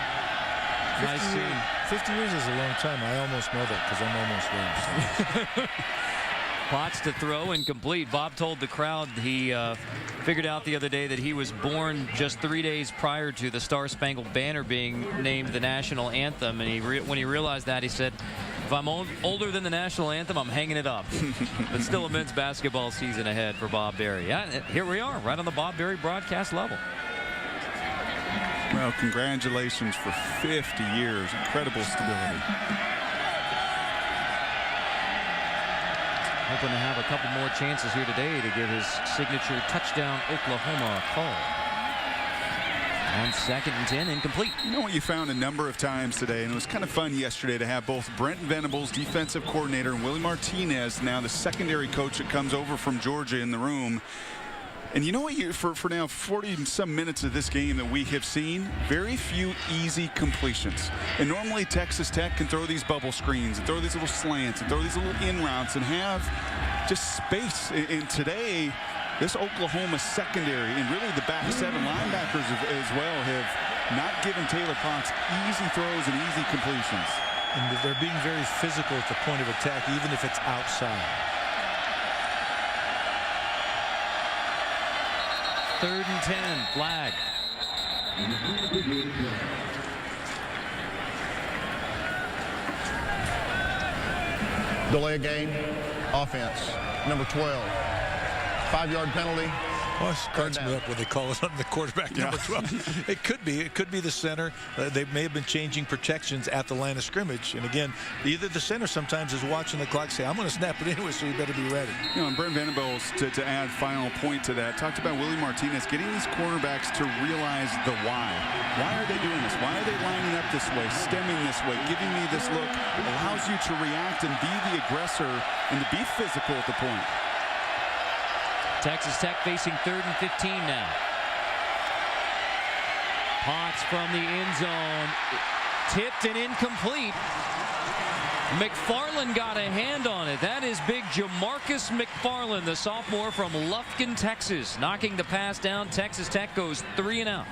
nice scene. 50 years is a long time. I almost know that because I'm almost there. So. Potts to throw, incomplete. Bob told the crowd he figured out the other day that he was born just 3 days prior to the Star Spangled Banner being named the national anthem, and when he realized that, he said, if I'm older than the national anthem, I'm hanging it up. But still a men's basketball season ahead for Bob Berry. Yeah, here we are, right on the Bob Berry broadcast level. Well, congratulations for 50 years. Incredible stability. Hoping to have a couple more chances here today to get his signature touchdown Oklahoma call. On 2nd and 10, incomplete. You know what you found a number of times today, and it was kind of fun yesterday to have both Brent Venables, defensive coordinator, and Willie Martinez, now the secondary coach that comes over from Georgia, in the room. And you know what, for now 40 some minutes of this game that we have seen, very few easy completions. And normally Texas Tech can throw these bubble screens and throw these little slants and throw these little in routes and have just space. And today, this Oklahoma secondary and really the back 7 linebackers as well have not given Taylor Potts easy throws and easy completions. And they're being very physical at the point of attack, even if it's outside. 3rd and 10, flag. Delay a game, offense, number 12. 5-yard penalty. Well, it cracks me up when they call it on the quarterback, number 12. It could be the center. They may have been changing protections at the line of scrimmage. And again, either the center sometimes is watching the clock, say, I'm going to snap it anyway, so you better be ready. You know, and Brent Venables, to add final point to that, talked about Willie Martinez getting these cornerbacks to realize the why. Why are they doing this? Why are they lining up this way, stemming this way, giving me this look? It allows you to react and be the aggressor and to be physical at the point. Texas Tech facing 3rd and 15 now. Potts from the end zone. Tipped and incomplete. McFarland got a hand on it. That is big Jamarcus McFarland, the sophomore from Lufkin, Texas. Knocking the pass down. Texas Tech goes 3 and out.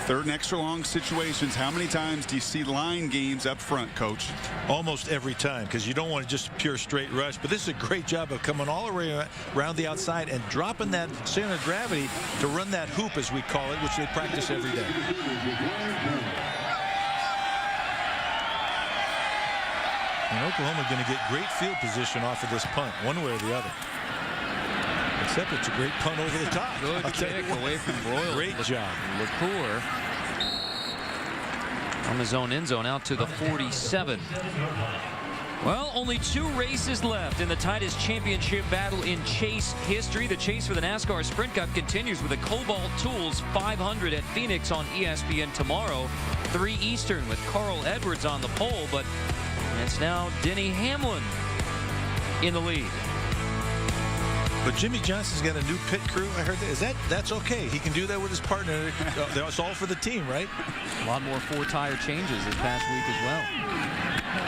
3rd and extra long situations. How many times do you see line games up front, Coach? Almost every time, because you don't want just pure straight rush. But this is a great job of coming all the way around the outside and dropping that center of gravity to run that hoop, as we call it, which they practice every day. And Oklahoma going to get great field position off of this punt, one way or the other. Except it's a great punt over the top. Good kick away from Broyles. Great job. LaCour on his own end zone out to the 47. Well, only 2 races left in the tightest championship battle in Chase history. The chase for the NASCAR Sprint Cup continues with the Cobalt Tools 500 at Phoenix on ESPN tomorrow, 3 Eastern, with Carl Edwards on the pole. But it's now Denny Hamlin in the lead. But Jimmy Johnson's got a new pit crew. I heard that. That's okay. He can do that with his partner. It's all for the team, right? A lot more 4-tire changes this past week as well.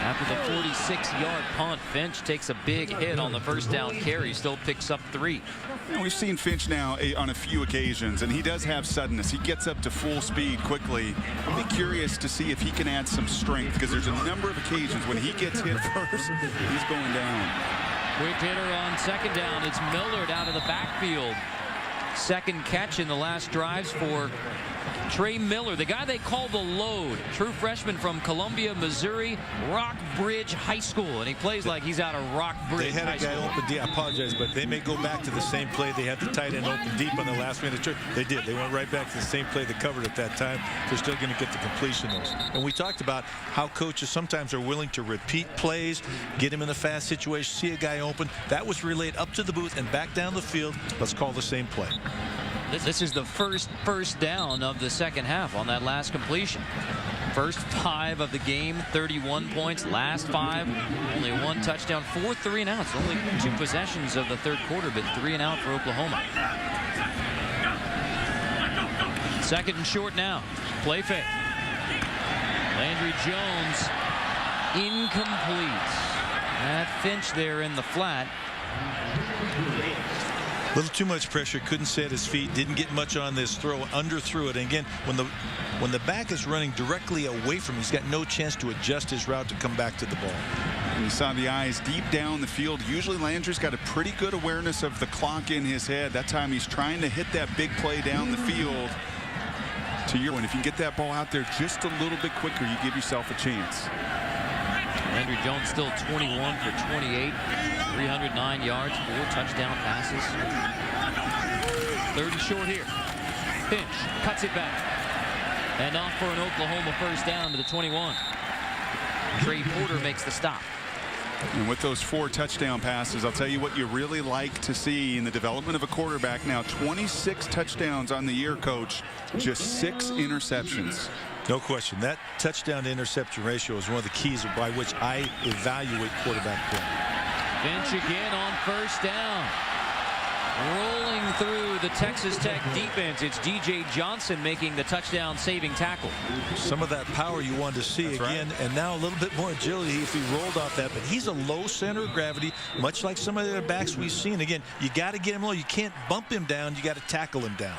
After the 46-yard punt, Finch takes a big hit on the first down carry. Still picks up 3. You know, we've seen Finch now on a few occasions, and he does have suddenness. He gets up to full speed quickly. I'll be curious to see if he can add some strength, because there's a number of occasions when he gets hit first, he's going down. Quick hitter on 2nd down. It's Millard out of the backfield. 2nd catch in the last drives for Trey Miller, the guy they call the load. True freshman from Columbia, Missouri, Rockbridge High School. And he plays like he's out of Rockbridge. They had a guy open deep. I apologize, but they may go back to the same play. They had the tight end open deep on the last minute. They did. They went right back to the same play they covered at that time. They're still going to get the completion those. And we talked about how coaches sometimes are willing to repeat plays, get him in a fast situation, see a guy open. That was relayed up to the booth and back down the field. Let's call the same play. This is the first down of the second half on that last completion. First 5 of the game, 31 points. Last 5, only 1 touchdown, 4 3-and-outs. Only 2 possessions of the 3rd quarter, but 3-and-out for Oklahoma. 2nd and short now. Play fake. Landry Jones, incomplete. That Finch there in the flat. A little too much pressure, couldn't set his feet, didn't get much on this throw, underthrew it. And again, when the back is running directly away from him, he's got no chance to adjust his route to come back to the ball. And you saw the eyes deep down the field. Usually Landry's got a pretty good awareness of the clock in his head. That time he's trying to hit that big play down the field. To your point, if you can get that ball out there just a little bit quicker, you give yourself a chance. Landry Jones still 21 for 28, 309 yards, 4 touchdown passes. 3rd and short here. Finch cuts it back. And off for an Oklahoma first down to the 21. Trey Porter makes the stop. And with those 4 touchdown passes, I'll tell you what you really like to see in the development of a quarterback. Now 26 touchdowns on the year, Coach, just 6 interceptions. No question. That touchdown to interception ratio is one of the keys by which I evaluate quarterback play. Finch again on first down. Rolling through the Texas Tech defense, it's DJ Johnson making the touchdown saving tackle. Some of that power you wanted to see. That's again, right. And now a little bit more agility if he rolled off that. But he's a low center of gravity, much like some of the other backs we've seen. Again, you got to get him low. You can't bump him down. You got to tackle him down.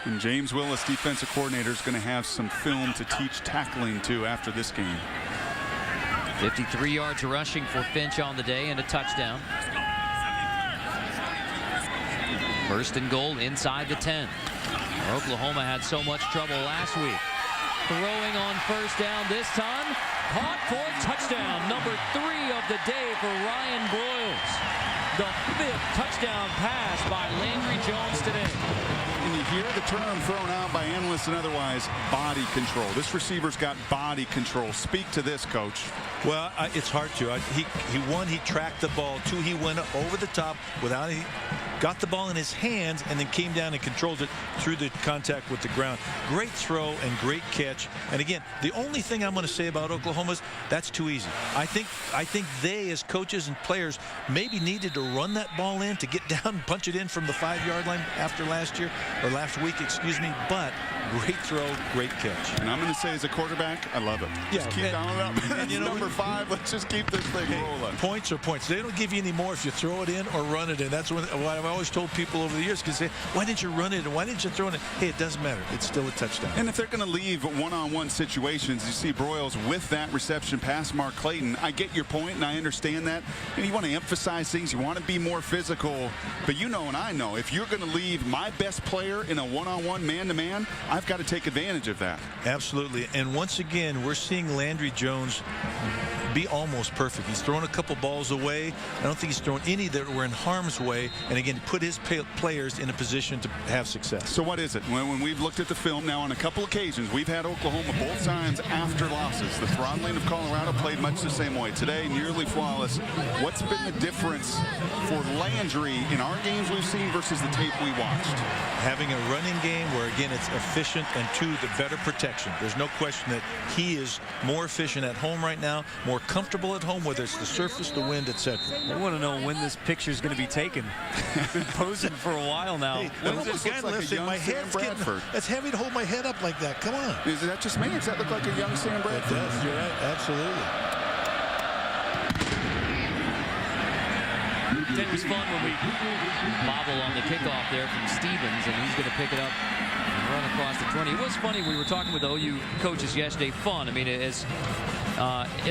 And James Willis, defensive coordinator, is going to have some film to teach tackling to after this game. 53 yards rushing for Finch on the day and a touchdown. First and goal inside the 10. Oklahoma had so much trouble last week. Throwing on first down this time. Caught for touchdown. Number 3 of the day for Ryan Broyles. The 5th touchdown pass by Landry Jones today. And you hear the term thrown out by analysts and otherwise, body control. This receiver's got body control. Speak to this, Coach. Well, it's hard to. One, he tracked the ball. 2, he went over the top without he got the ball in his hands and then came down and controlled it through the contact with the ground. Great throw and great catch. And again, the only thing I'm going to say about Oklahoma is that's too easy. I think they, as coaches and players, maybe needed to run that ball in to get down and punch it in from the 5-yard line after last week, excuse me. But great throw, great catch. And I'm going to say, as a quarterback, I love it. Just keep dialing up. And you know, number 5. Let's just keep this thing rolling. Points are points. They don't give you any more if you throw it in or run it in. That's what I've always told people over the years. Because say, why didn't you run it and why didn't you throw it in? Hey, it doesn't matter. It's still a touchdown. And if they're going to leave one-on-one situations, you see Broyles with that reception past Mark Clayton. I get your point, and I understand that. And you want to emphasize things. You want to be more physical. But you know and I know, if you're going to leave my best player in a one-on-one, man-to-man, I've got to take advantage of that. Absolutely. And once again, we're seeing Landry Jones be almost perfect. He's thrown a couple balls away. I don't think he's thrown any that were in harm's way. And again, put his players in a position to have success. So what is it? When we've looked at the film now on a couple occasions, we've had Oklahoma both times after losses. The throttling of Colorado played much the same way. Today, nearly flawless. What's been the difference for Landry in our games we've seen versus the tape we watched? Having a running game where, again, it's efficient, and 2, the better protection. There's no question that he is more efficient at home right now, more comfortable at home, whether it's the surface, the wind, etc. I want to know when this picture is going to be taken. Been posing for for a while now. Hey, my head's getting, it's heavy to hold my head up like that. Come on. Is that just me? Does that look like a young Sam Bradford? It does. You're right. Absolutely. It was fun when we bobble on the kickoff there from Stevens, and he's going to pick it up and run across the 20. It was funny. We were talking with the OU coaches yesterday. Fun. I mean, as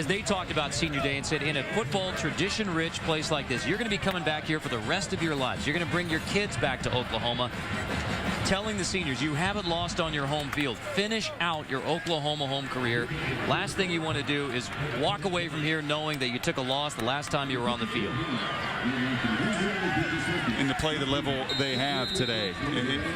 they talked about senior day and said, in a football tradition-rich place like this, you're going to be coming back here for the rest of your lives. You're going to bring your kids back to Oklahoma. Telling the seniors, you haven't lost on your home field. Finish out your Oklahoma home career. Last thing you want to do is walk away from here knowing that you took a loss the last time you were on the field. And to play the level they have today.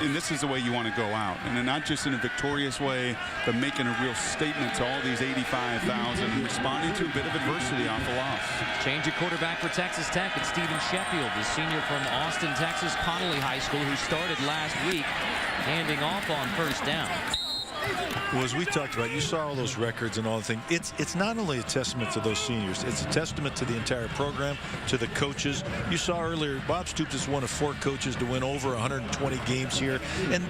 And this is the way you want to go out. And not just in a victorious way, but making a real statement to all these 85,000 and responding to a bit of adversity off the loss. Change of quarterback for Texas Tech. It's Stephen Sheffield, the senior from Austin, Texas, Connolly High School, who started last week, handing off on first down. Well, as we talked about, you saw all those records and all the things. It's not only a testament to those seniors, it's a testament to the entire program, to the coaches. You saw earlier, Bob Stoops is one of 4 coaches to win over 120 games here. And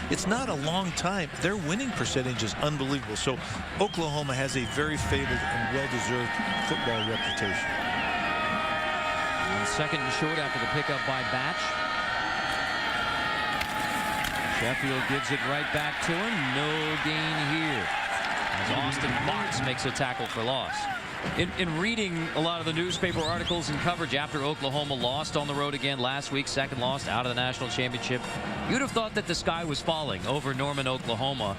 it's not a long time. Their winning percentage is unbelievable. So Oklahoma has a very fabled and well-deserved football reputation. And second and short after the pickup by Batch. Sheffield gives it right back to him. No gain here, as Austin Marks makes a tackle for loss. In reading a lot of the newspaper articles and coverage after Oklahoma lost on the road again last week, second loss out of the national championship, you'd have thought that the sky was falling over Norman, Oklahoma.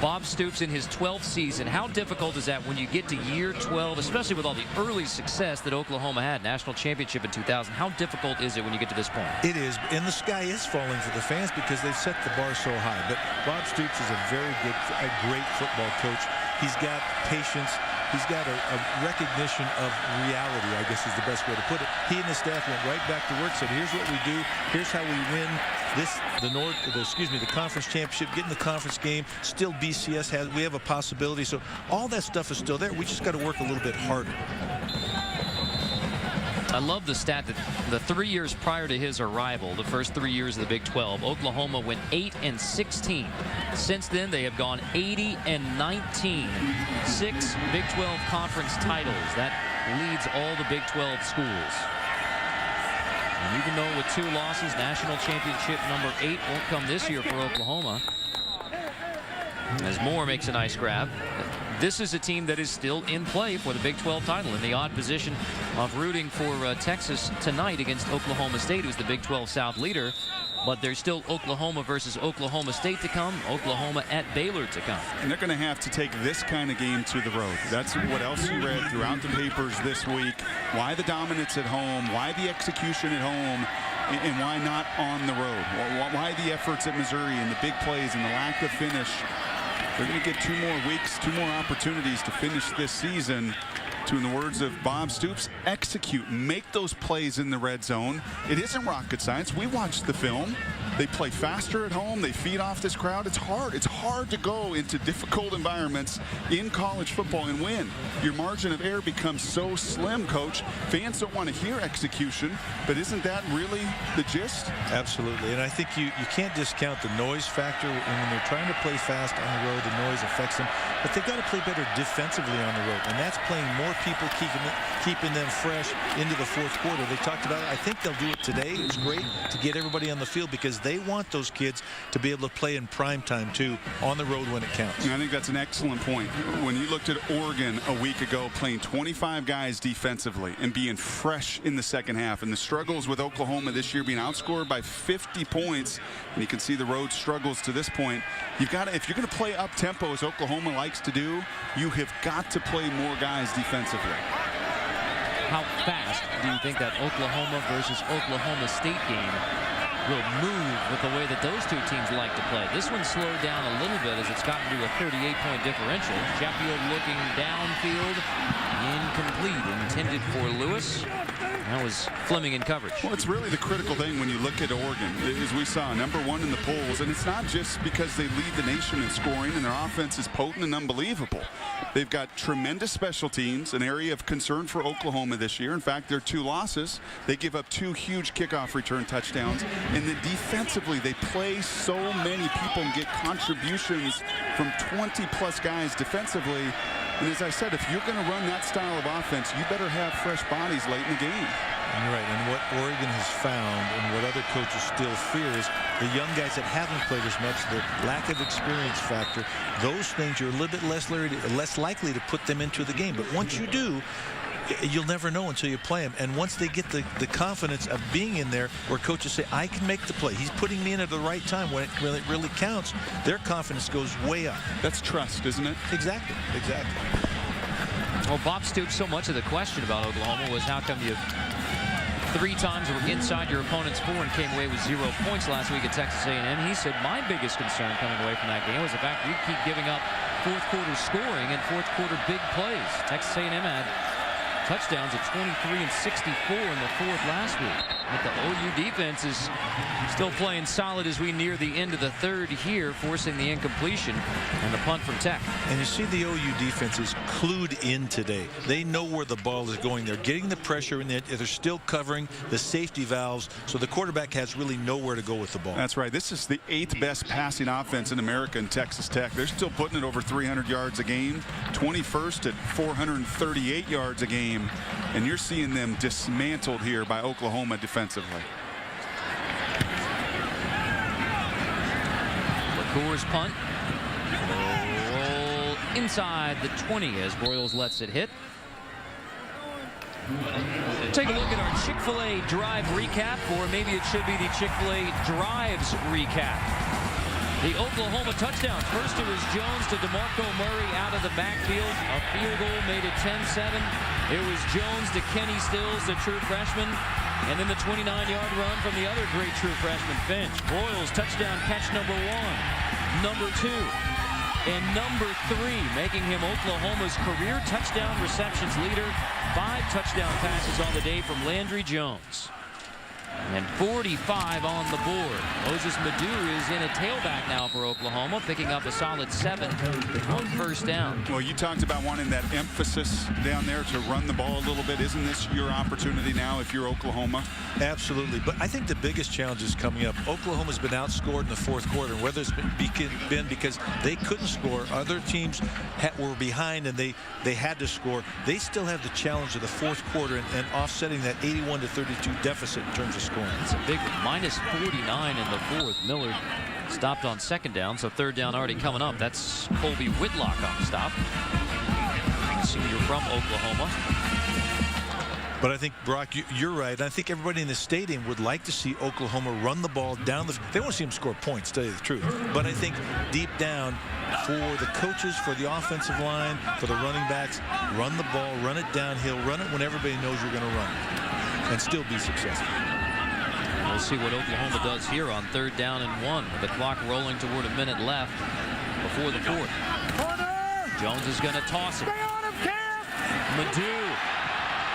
Bob Stoops in his 12th season. How difficult is that when you get to year 12, especially with all the early success that Oklahoma had, national championship in 2000? How difficult is it when you get to this point? It is, and the sky is falling for the fans because they've set the bar so high. But Bob Stoops is a great football coach. He's got patience. he's got a recognition of reality, I guess is the best way to put it. He and his staff went right back to work, said, here's what we do, here's how we win the conference championship, get in the conference game. Still BCS we have a possibility. So all that stuff is still there. We just got to work a little bit harder. I love the stat that the 3 years prior to his arrival, the first 3 years of the Big 12, Oklahoma went 8-16. Since then, they have gone 80-19. 6 Big 12 conference titles. That leads all the Big 12 schools. And even though with 2 losses, national championship number 8 won't come this year for Oklahoma. As Moore makes a nice grab. This is a team that is still in play for the Big 12 title, in the odd position of rooting for Texas tonight against Oklahoma State, who's the Big 12 South leader. But there's still Oklahoma versus Oklahoma State to come, Oklahoma at Baylor to come. And they're going to have to take this kind of game to the road. That's what else you read throughout the papers this week. Why the dominance at home, why the execution at home, and why not on the road? Why the efforts at Missouri and the big plays and the lack of finish? They're going to get 2 more weeks, 2 more opportunities to finish this season to, in the words of Bob Stoops, execute, make those plays in the red zone. It isn't rocket science. We watched the film. They play faster at home. They feed off this crowd. It's hard. It's hard to go into difficult environments in college football and win. Your margin of error becomes so slim, Coach. Fans don't want to hear execution, but isn't that really the gist? Absolutely. And I think you can't discount the noise factor. And when they're trying to play fast on the road, the noise affects them. But they've got to play better defensively on the road. And that's playing more people, keeping them fresh into the fourth quarter. They talked about it. I think they'll do it today. It's great to get everybody on the field because they want those kids to be able to play in prime time too on the road when it counts. And I think that's an excellent point. When you looked at Oregon a week ago playing 25 guys defensively and being fresh in the second half, and the struggles with Oklahoma this year being outscored by 50 points, and you can see the road struggles to this point. You've got to, if you're going to play up tempo as Oklahoma likes to do, you have got to play more guys defensively. How fast do you think that Oklahoma versus Oklahoma State game will move with the way that those 2 teams like to play? This one slowed down a little bit as it's gotten to a 38-point differential. Sheffield looking downfield, incomplete, intended for Lewis. That was Fleming in coverage. Well, it's really the critical thing when you look at Oregon. As we saw, #1 in the polls, and it's not just because they lead the nation in scoring and their offense is potent and unbelievable. They've got tremendous special teams, an area of concern for Oklahoma this year. In fact, their 2 losses, they give up 2 huge kickoff return touchdowns. And then defensively, they play so many people and get contributions from 20-plus guys defensively. And as I said, if you're going to run that style of offense, you better have fresh bodies late in the game. You're right. And what Oregon has found and what other coaches still fear is the young guys that haven't played as much, the lack of experience factor, those things you're a little bit less likely to put them into the game. But once you do, you'll never know until you play them. And once they get the confidence of being in there where coaches say, I can make the play. He's putting me in at the right time when it really counts. Their confidence goes way up. That's trust, isn't it? Exactly. Well, Bob Stoops, so much of the question about Oklahoma was how come you 3 times were inside your opponent's 4 and came away with 0 points last week at Texas A&M. He said my biggest concern coming away from that game was the fact we keep giving up fourth quarter scoring and fourth quarter big plays. Texas A&M had touchdowns at 23 and 64 in the 4th last week. But the OU defense is still playing solid as we near the end of the 3rd here, forcing the incompletion and the punt from Tech. And you see the OU defense is clued in today. They know where the ball is going. They're getting the pressure in there. They're still covering the safety valves, so the quarterback has really nowhere to go with the ball. That's right. This is the 8th best passing offense in America in Texas Tech. They're still putting it over 300 yards a game, 21st at 438 yards a game. And you're seeing them dismantled here by Oklahoma defensively. McCour's punt. Roll inside the 20 as Broyles lets it hit. Take a look at our Chick-fil-A drive recap, or maybe it should be the Chick-fil-A drives recap. The Oklahoma touchdowns. First it was Jones to DeMarco Murray out of the backfield. A field goal made it 10-7. It was Jones to Kenny Stills, the true freshman. And then the 29-yard run from the other great true freshman, Finch. Broyles touchdown catch #1. #2. and number 3, making him Oklahoma's career touchdown receptions leader. 5 touchdown passes on the day from Landry Jones. And 45 on the board. Moses Madu is in a tailback now for Oklahoma, picking up a solid 7 on first down. Well, you talked about wanting that emphasis down there to run the ball a little bit. Isn't this your opportunity now if you're Oklahoma? Absolutely. But I think the biggest challenge is coming up. Oklahoma's been outscored in the fourth quarter. Whether it's been because they couldn't score, other teams were behind and they had to score. They still have the challenge of the fourth quarter and offsetting that 81-32 deficit in terms of scoring. It's a big one. Minus 49 in the fourth. Miller stopped on second down, so third down already coming up. That's Colby Whitlock on the stop. Senior from Oklahoma. But I think, Brock, you're right. I think everybody in the stadium would like to see Oklahoma run the ball down the. They want to see them score points, to tell you the truth. But I think deep down, for the coaches, for the offensive line, for the running backs, run the ball, run it downhill, run it when everybody knows you're going to run it, and still be successful. We'll see what Oklahoma does here on third down and 1 with the clock rolling toward a minute left before the fourth. Jones is going to toss it. Madu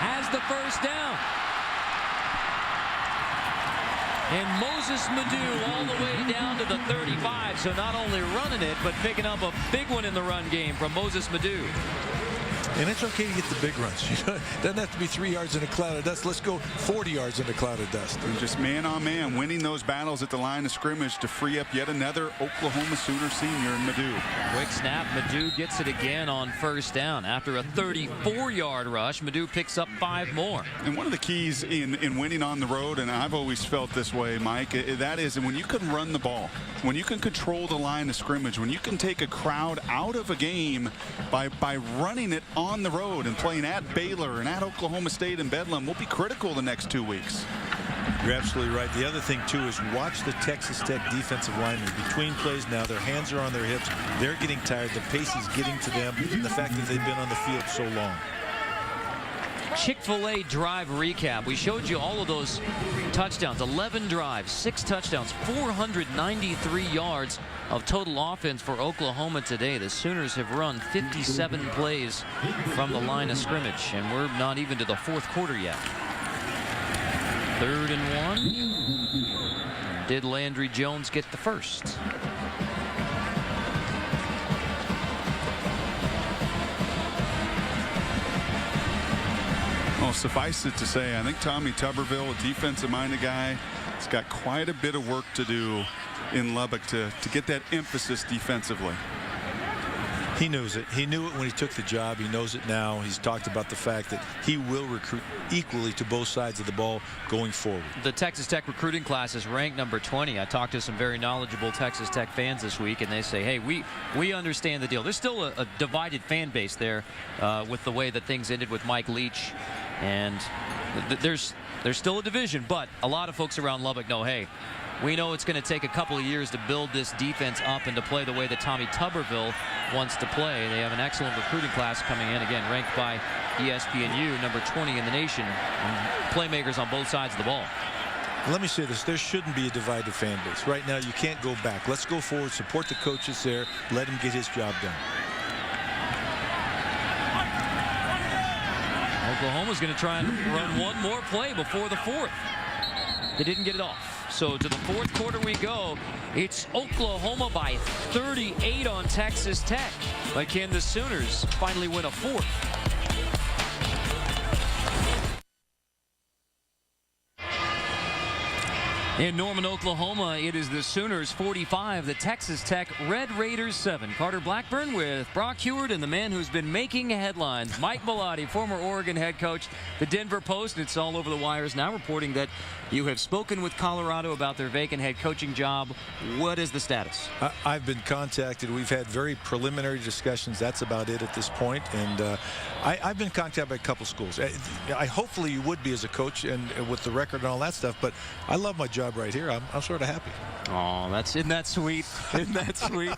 has the first down. And Moses Madu all the way down to the 35. So not only running it, but picking up a big one in the run game from Moses Madu. And it's okay to get the big runs. It doesn't have to be 3 yards in a cloud of dust. Let's go 40 yards in a cloud of dust. And just man on man, winning those battles at the line of scrimmage to free up yet another Oklahoma Sooner senior in Madu. Quick snap. Madu gets it again on first down. After a 34-yard rush, Madu picks up 5 more. And one of the keys in winning on the road, and I've always felt this way, Mike, that is when you can run the ball, when you can control the line of scrimmage, when you can take a crowd out of a game by running it on the road and playing at Baylor and at Oklahoma State and Bedlam, will be critical the next 2 weeks. You're absolutely right. The other thing, too, is watch the Texas Tech defensive linemen. Between plays now, their hands are on their hips. They're getting tired. The pace is getting to them. And the fact that they've been on the field so long. Chick-fil-A drive recap. We showed you all of those touchdowns. 11 drives, 6 touchdowns, 493 yards of total offense for Oklahoma today. The Sooners have run 57 plays from the line of scrimmage, and we're not even to the fourth quarter yet. 3rd and 1. Did Landry Jones get the first? Well, suffice it to say, I think Tommy Tuberville, a defensive-minded guy, has got quite a bit of work to do in Lubbock to get that emphasis defensively. He knows it. He knew it when he took the job. He knows it now. He's talked about the fact that he will recruit equally to both sides of the ball going forward. The Texas Tech recruiting class is ranked number 20. I talked to some very knowledgeable Texas Tech fans this week, and they say, hey, we understand the deal. There's still a divided fan base there with the way that things ended with Mike Leach. And there's still a division, but a lot of folks around Lubbock know, hey, we know it's going to take a couple of years to build this defense up and to play the way that Tommy Tuberville wants to play. They have an excellent recruiting class coming in, again, ranked by ESPNU, number 20 in the nation, and playmakers on both sides of the ball. Let me say this. There shouldn't be a divided fan base. Right now, you can't go back. Let's go forward, support the coaches there, let him get his job done. Oklahoma's going to try and run one more play before the fourth. They didn't get it off. So to the fourth quarter we go. It's Oklahoma by 38 on Texas Tech. But can the Sooners finally win a fourth? In Norman, Oklahoma, it is the Sooners 45, the Texas Tech Red Raiders 7. Carter Blackburn with Brock Heward and the man who's been making headlines, Mike Bellotti, former Oregon head coach. The Denver Post, it's all over the wires now, reporting that you have spoken with Colorado about their vacant head coaching job. What is the status? I've been contacted. We've had very preliminary discussions. That's about it at this point. And I've been contacted by a couple schools. I hopefully you would be as a coach and with the record and all that stuff. But I love my job job right here, I'm sort of happy. Oh, isn't that sweet? Isn't that sweet?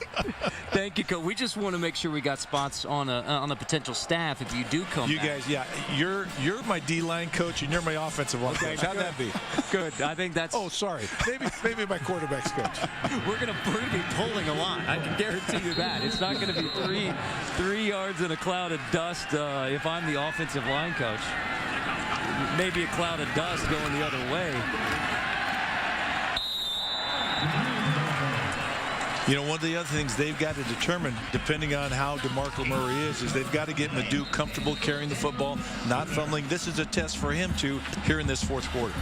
Thank you, Coach. We just want to make sure we got spots on a potential staff if you do come back. Guys, yeah, you're my D-line coach and you're my offensive line coach. How'd that be? Good. I think that's. Oh, sorry. Maybe my quarterback's coach. We're gonna be pulling a lot. I can guarantee you that. It's not gonna be three yards in a cloud of dust if I'm the offensive line coach. Maybe a cloud of dust going the other way. You know, one of the other things they've got to determine, depending on how DeMarco Murray is they've got to get Madu comfortable carrying the football, not fumbling. This is a test for him, too, here in this fourth quarter.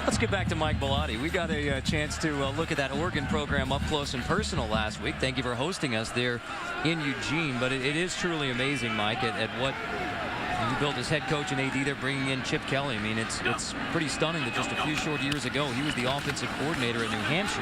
Let's get back to Mike Bellotti. We got a chance to look at that Oregon program up close and personal last week. Thank you for hosting us there in Eugene. But it is truly amazing, Mike, at what you built as head coach and AD. They're bringing in Chip Kelly. I mean, it's pretty stunning that just a few short years ago, he was the offensive coordinator at New Hampshire.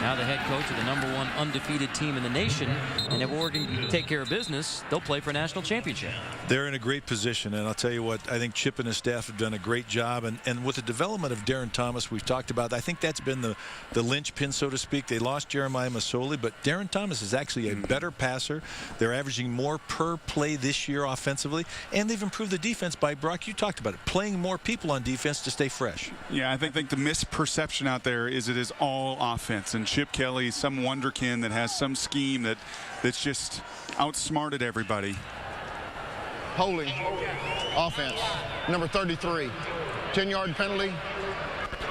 Now the head coach of the #1 undefeated team in the nation. And if Oregon can take care of business, they'll play for a national championship. They're in a great position, and I'll tell you what, I think Chip and his staff have done a great job. And with the development of Darren Thomas, we've talked about, I think that's been the linchpin, so to speak. They lost Jeremiah Masoli, but Darren Thomas is actually a better passer. They're averaging more per play this year offensively, and they've improved the defense by, Brock, you talked about it, playing more people on defense to stay fresh. Yeah, I think the misperception out there is it is all offense, and Chip Kelly, some wonderkin that has some scheme that's just outsmarted everybody. Holding offense, number 33, 10-yard penalty,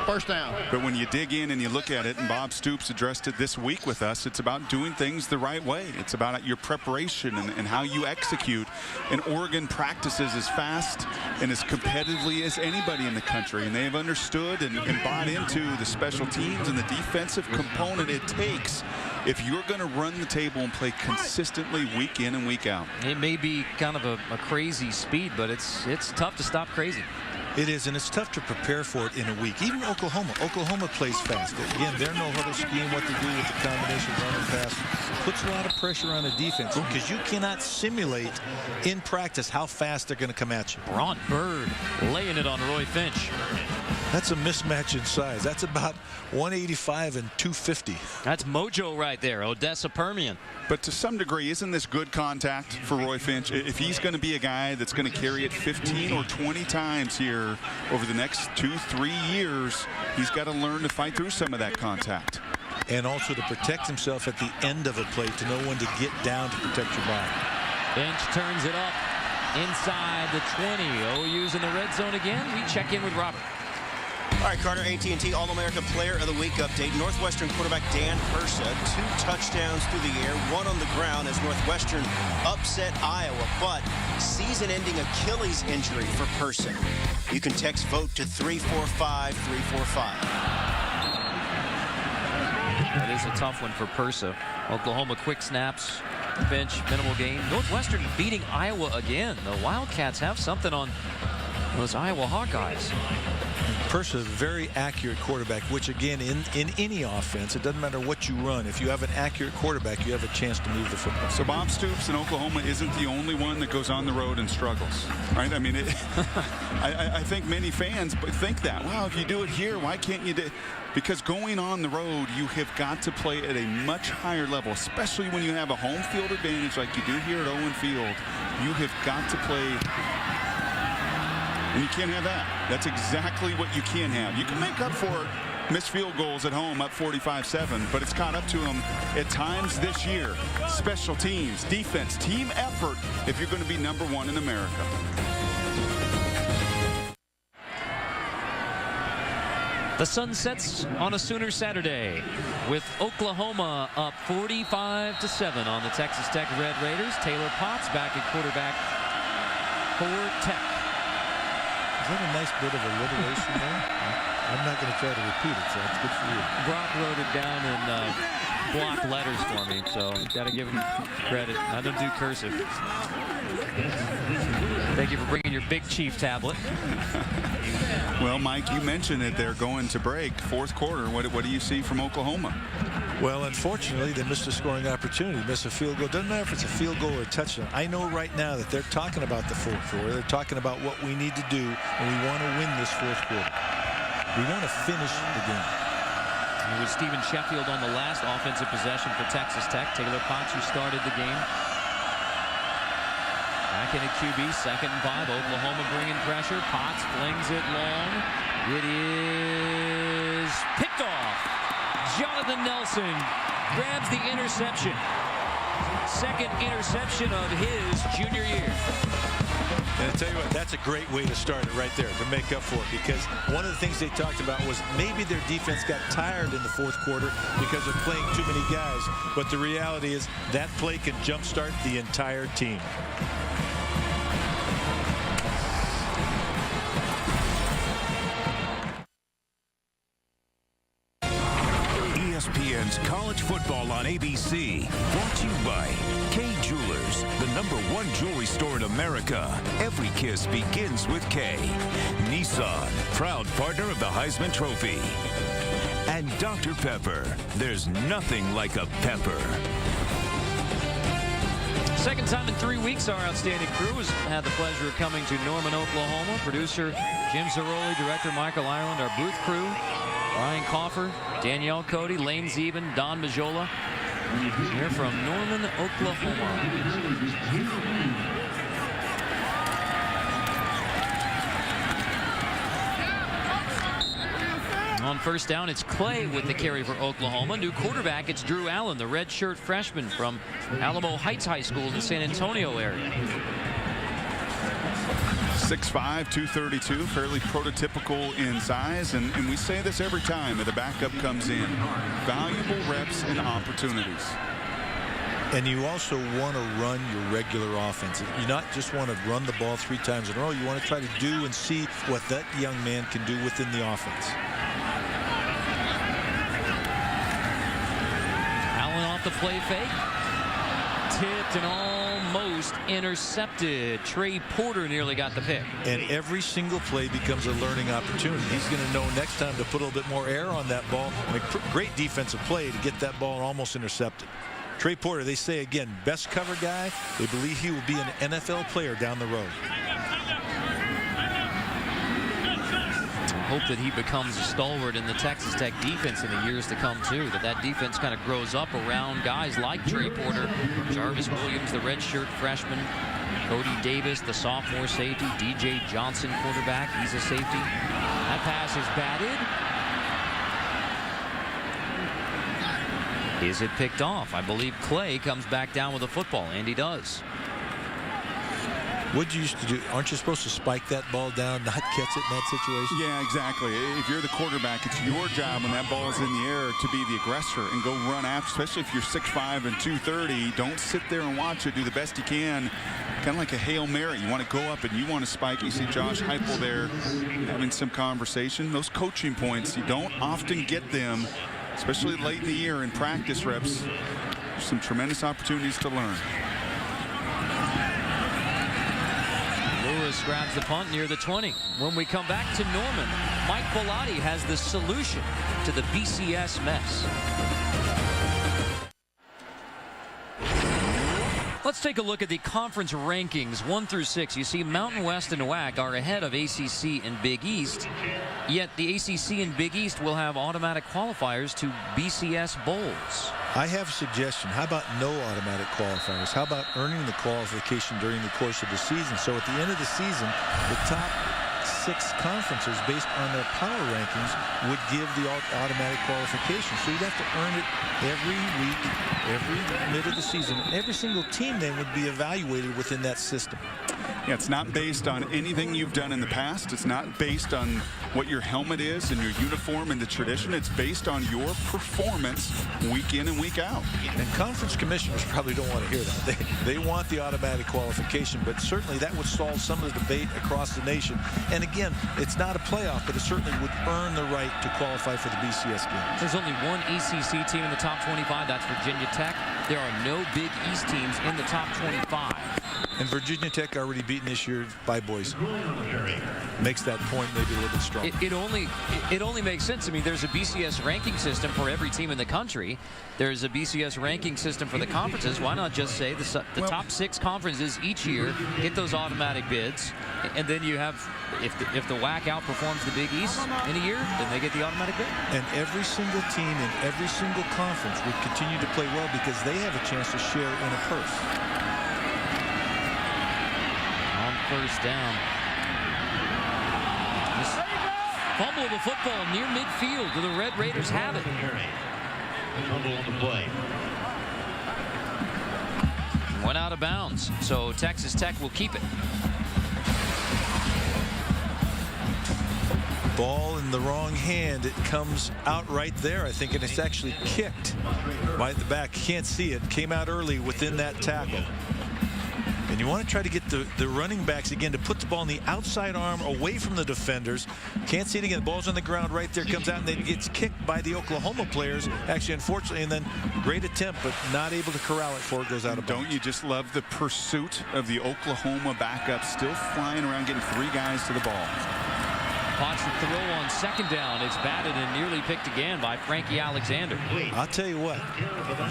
first down. But when you dig in and you look at it, and Bob Stoops addressed it this week with us, it's about doing things the right way. It's about your preparation and how you execute. And Oregon practices as fast and as competitively as anybody in the country. And they have understood and bought into the special teams and the defensive component it takes if you're going to run the table and play consistently week in and week out. It may be kind of a crazy speed, but it's tough to stop crazy. It is, and it's tough to prepare for it in a week. Even Oklahoma plays fast. Again, their no-huddle scheme, what they do with the combination run and pass, puts a lot of pressure on the defense because you cannot simulate in practice how fast they're going to come at you. Ron Bird laying it on Roy Finch. That's a mismatch in size. That's about 185 and 250. That's mojo right there, Odessa Permian. But to some degree, isn't this good contact for Roy Finch? If he's going to be a guy that's going to carry it 15 or 20 times here over the next 2-3 years, he's got to learn to fight through some of that contact. And also to protect himself at the end of a play, to know when to get down to protect your body. Finch turns it up inside the 20. OU's in the red zone again. We check in with Robert. All right, Carter, AT&T All-America Player of the Week update. Northwestern quarterback Dan Persa, 2 touchdowns through the air, 1 on the ground as Northwestern upset Iowa, but season-ending Achilles injury for Persa. You can text VOTE to 345-345. That is a tough one for Persa. Oklahoma quick snaps, bench, minimal gain. Northwestern beating Iowa again. The Wildcats have something on those Iowa Hawkeyes. Persa, a very accurate quarterback, which again, in any offense, it doesn't matter what you run. If you have an accurate quarterback, you have a chance to move the football. So Bob Stoops in Oklahoma isn't the only one that goes on the road and struggles, right? I mean, I think many fans think that. Wow, if you do it here, why can't you do it? Because going on the road, you have got to play at a much higher level, especially when you have a home field advantage like you do here at Owen Field. You have got to play. And you can't have that. That's exactly what you can have. You can make up for missed field goals at home up 45-7, but it's caught up to them at times this year. Special teams, defense, team effort if you're going to be #1 in America. The sun sets on a Sooner Saturday with Oklahoma up 45-7 on the Texas Tech Red Raiders. Taylor Potts back at quarterback for Tech. Is that a nice bit of alliteration there? I'm not going to try to repeat it, so it's good for you. Brock wrote it down in block letters for me, so got to give him credit. I don't do cursive. Thank you for bringing your Big Chief tablet. Well, Mike, you mentioned it. They're going to break. Fourth quarter, what do you see from Oklahoma? Well, unfortunately, they missed a scoring opportunity, missed a field goal. Doesn't matter if it's a field goal or a touchdown. I know right now that they're talking about the fourth quarter. They're talking about what we need to do, and we want to win this fourth quarter. We want to finish the game. It was Stephen Sheffield on the last offensive possession for Texas Tech. Taylor Potts, who started the game. Back in a QB, 2nd and 5. Oklahoma bringing pressure. Potts flings it long. It is picked off. Jonathan Nelson grabs the interception. 2nd interception of his junior year. And I tell you what, that's a great way to start it right there, to make up for it, because one of the things they talked about was maybe their defense got tired in the 4th quarter because of playing too many guys. But the reality is that play can jumpstart the entire team. ESPN's College Football on ABC. Brought to you by K Jewelers, the #1 jewelry store in America. Every kiss begins with K. Nissan, proud partner of the Heisman Trophy. And Dr. Pepper. There's nothing like a pepper. 2nd time in 3 weeks, our outstanding crew has had the pleasure of coming to Norman, Oklahoma. Producer Jim Zaroli, director Michael Ireland, our booth crew, Ryan Coffer, Danielle Cody, Lane Zeben, Don Majola. Here from Norman, Oklahoma. On 1st down, it's Clay with the carry for Oklahoma. New quarterback, it's Drew Allen, the redshirt freshman from Alamo Heights High School in the San Antonio area. 6'5", 232, fairly prototypical in size, and we say this every time that a backup comes in. Valuable reps and opportunities. And you also want to run your regular offense. You not just want to run the ball 3 times in a row. You want to try to do and see what that young man can do within the offense. Allen off the play fake. Tipped and almost intercepted. Trey Porter nearly got the pick. And every single play becomes a learning opportunity. He's going to know next time to put a little bit more air on that ball. And a great defensive play to get that ball almost intercepted. Trey Porter, they say again, best cover guy. They believe he will be an NFL player down the road. Hope that he becomes a stalwart in the Texas Tech defense in the years to come too. That defense kind of grows up around guys like Trey Porter, Jarvis Williams, the redshirt freshman, Cody Davis, the sophomore safety, DJ Johnson, quarterback. He's a safety. That pass is batted. Is it picked off? I believe Clay comes back down with the football, and he does. What you used to do, aren't you supposed to spike that ball down, not catch it in that situation? Yeah, exactly. If you're the quarterback, it's your job when that ball is in the air to be the aggressor and go run after, especially if you're 6'5" and 230. Don't sit there and watch it. Do the best you can. Kind of like a Hail Mary. You want to go up and you want to spike. You see Josh Heupel there having some conversation. Those coaching points, you don't often get them, especially late in the year in practice reps. There's some tremendous opportunities to learn. Lewis grabs the punt near the 20. When we come back to Norman, Mike Bellotti has the solution to the BCS mess. Let's take a look at the conference rankings 1 through 6. You see Mountain West and WAC are ahead of ACC and Big East, yet the ACC and Big East will have automatic qualifiers to BCS bowls. I have a suggestion. How about no automatic qualifiers? How about earning the qualification during the course of the season? So at the end of the season, the top 6 conferences, based on their power rankings, would give the automatic qualification. So you'd have to earn it every week, every mid of the season. Every single team then would be evaluated within that system. Yeah, it's not based on anything you've done in the past. It's not based on what your helmet is and your uniform and the tradition. It's based on your performance week in and week out. And conference commissioners probably don't want to hear that. They want the automatic qualification, but certainly that would solve some of the debate across the nation. And again, it's not a playoff, but it certainly would earn the right to qualify for the BCS games. There's only one ACC team in the top 25. That's Virginia Tech. there are no Big East teams in the top 25. And Virginia Tech already beaten this year by Boise. Makes that point maybe a little bit stronger. It only makes sense. I mean, there's a BCS ranking system for every team in the country. There's a BCS ranking system for the conferences. Why not just say the top 6 conferences each year get those automatic bids, and then you have, if the WAC outperforms the Big East in a year, then they get the automatic bid. And every single team in every single conference would continue to play well because they have a chance to share in a purse. On first down. This fumble of the football near midfield. Do the Red Raiders have it? Fumble on the play. Went out of bounds, so Texas Tech will keep it. Ball in the wrong hand. It comes out right there, I think, and it's actually kicked right at the back. You can't see it. Came out early within that tackle. And you want to try to get the running backs again to put the ball in the outside arm away from the defenders. Can't see it again. The ball's on the ground right there. Comes out and then it gets kicked by the Oklahoma players. Actually, unfortunately, and then great attempt, but not able to corral it before it goes out of bounds. Don't you just love the pursuit of the Oklahoma backup, still flying around, getting 3 guys to the ball. Watch the throw on second down. It's batted and nearly picked again by Frankie Alexander. I'll tell you what,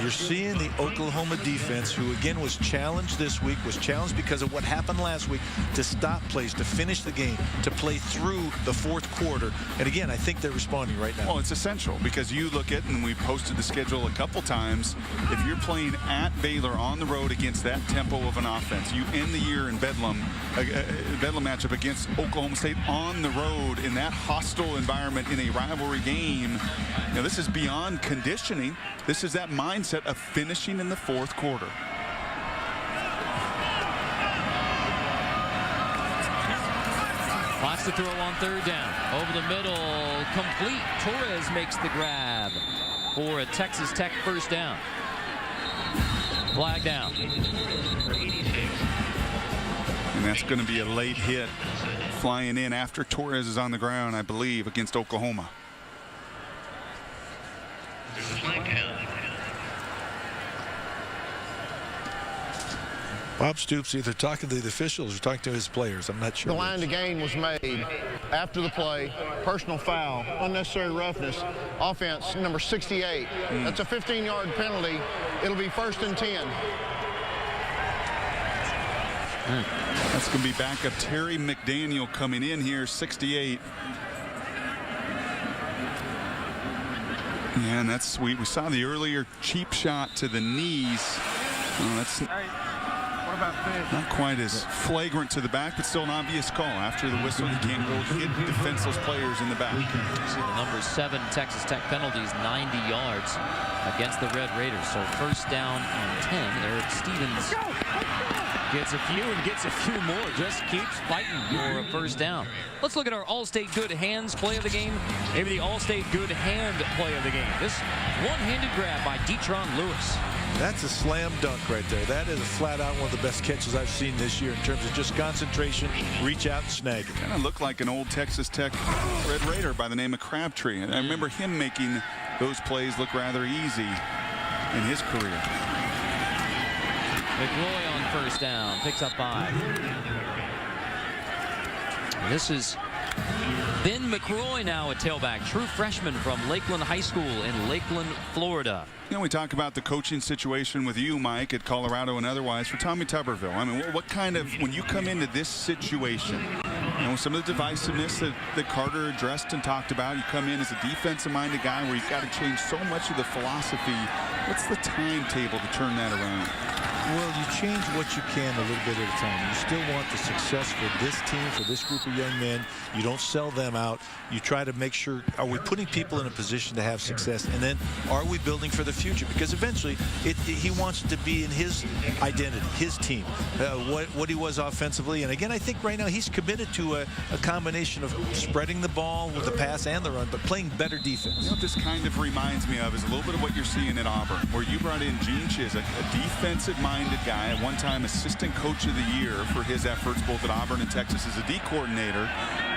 you're seeing the Oklahoma defense, who again was challenged this week, was challenged because of what happened last week, to stop plays, to finish the game, to play through the 4th quarter. And again, I think they're responding right now. Well, it's essential because you look at, and we posted the schedule a couple times, if you're playing at Baylor on the road against that tempo of an offense, you end the year in Bedlam matchup against Oklahoma State on the road in that hostile environment in a rivalry game. Now, this is beyond conditioning. This is that mindset of finishing in the 4th quarter. Watch the throw on third down. Over the middle, complete. Torres makes the grab for a Texas Tech first down. Flag down. And that's going to be a late hit flying in after Torres is on the ground, I believe, against Oklahoma. Bob Stoops either talking to the officials or talking to his players. I'm not sure. The line to gain was made after the play. Personal foul, unnecessary roughness. Offense number 68. That's a 15-yard penalty. It'll be 1st and 10. That's going to be backup Terry McDaniel coming in here, 68. Yeah, and that's sweet. We saw the earlier cheap shot to the knees. Well, that's not quite as flagrant to the back, but still an obvious call. After the whistle, you can't go hit defenseless players in the back. See the number 7 Texas Tech penalties, 90 yards against the Red Raiders. So first down and 10. Eric Stevens gets a few and gets a few more. Just keeps fighting for a first down. Let's look at our All-State Good Hands play of the game. Maybe the All-State Good Hand play of the game. This one-handed grab by Detron Lewis. That's a slam dunk right there. That is flat out one of the best catches I've seen this year in terms of just concentration, reach out and snag it. Kind of looked like an old Texas Tech Red Raider by the name of Crabtree. And I remember him making those plays look rather easy in his career. McRoy on first down, picks up 5. This is Ben McRoy, now a tailback, true freshman from Lakeland High School in Lakeland, Florida. You know, we talk about the coaching situation with you, Mike, at Colorado and otherwise for Tommy Tuberville. I mean, what kind of, when you come into this situation, you know, some of the divisiveness that Carter addressed and talked about, you come in as a defensive-minded guy where you've got to change so much of the philosophy. What's the timetable to turn that around? Well, you change what you can a little bit at a time. You still want the success for this team, for this group of young men. You don't sell them out. You try to make sure, are we putting people in a position to have success? And then are we building for the future? Because eventually he wants to be in his identity, his team, what he was offensively. And again, I think right now he's committed to a combination of spreading the ball with the pass and the run, but playing better defense. You know what this kind of reminds me of is a little bit of what you're seeing at Auburn, where you brought in Gene Chizik, a defensive-minded guy, at one time assistant coach of the year for his efforts both at Auburn and Texas as a D coordinator.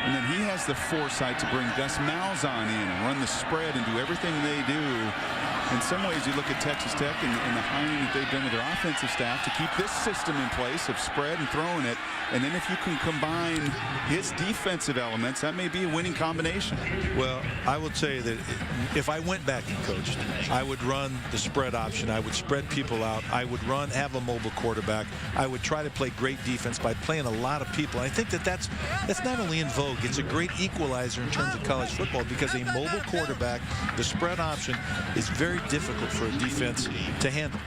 And then he has the foresight to bring Gus Malzahn in and run the spread and do everything they do. in some ways, you look at Texas Tech and the hiring that they've done with their offensive staff to keep this system in place of spread and throwing it. And then if you can combine his defensive elements, that may be a winning combination. Well, I will tell you that if I went back and coached, I would run the spread option. I would spread people out. I would have a mobile quarterback. I would try to play great defense by playing a lot of people. And I think that's not only in vogue, it's a great equalizer in terms of college football, because a mobile quarterback, the spread option, is very difficult for a defense to handle.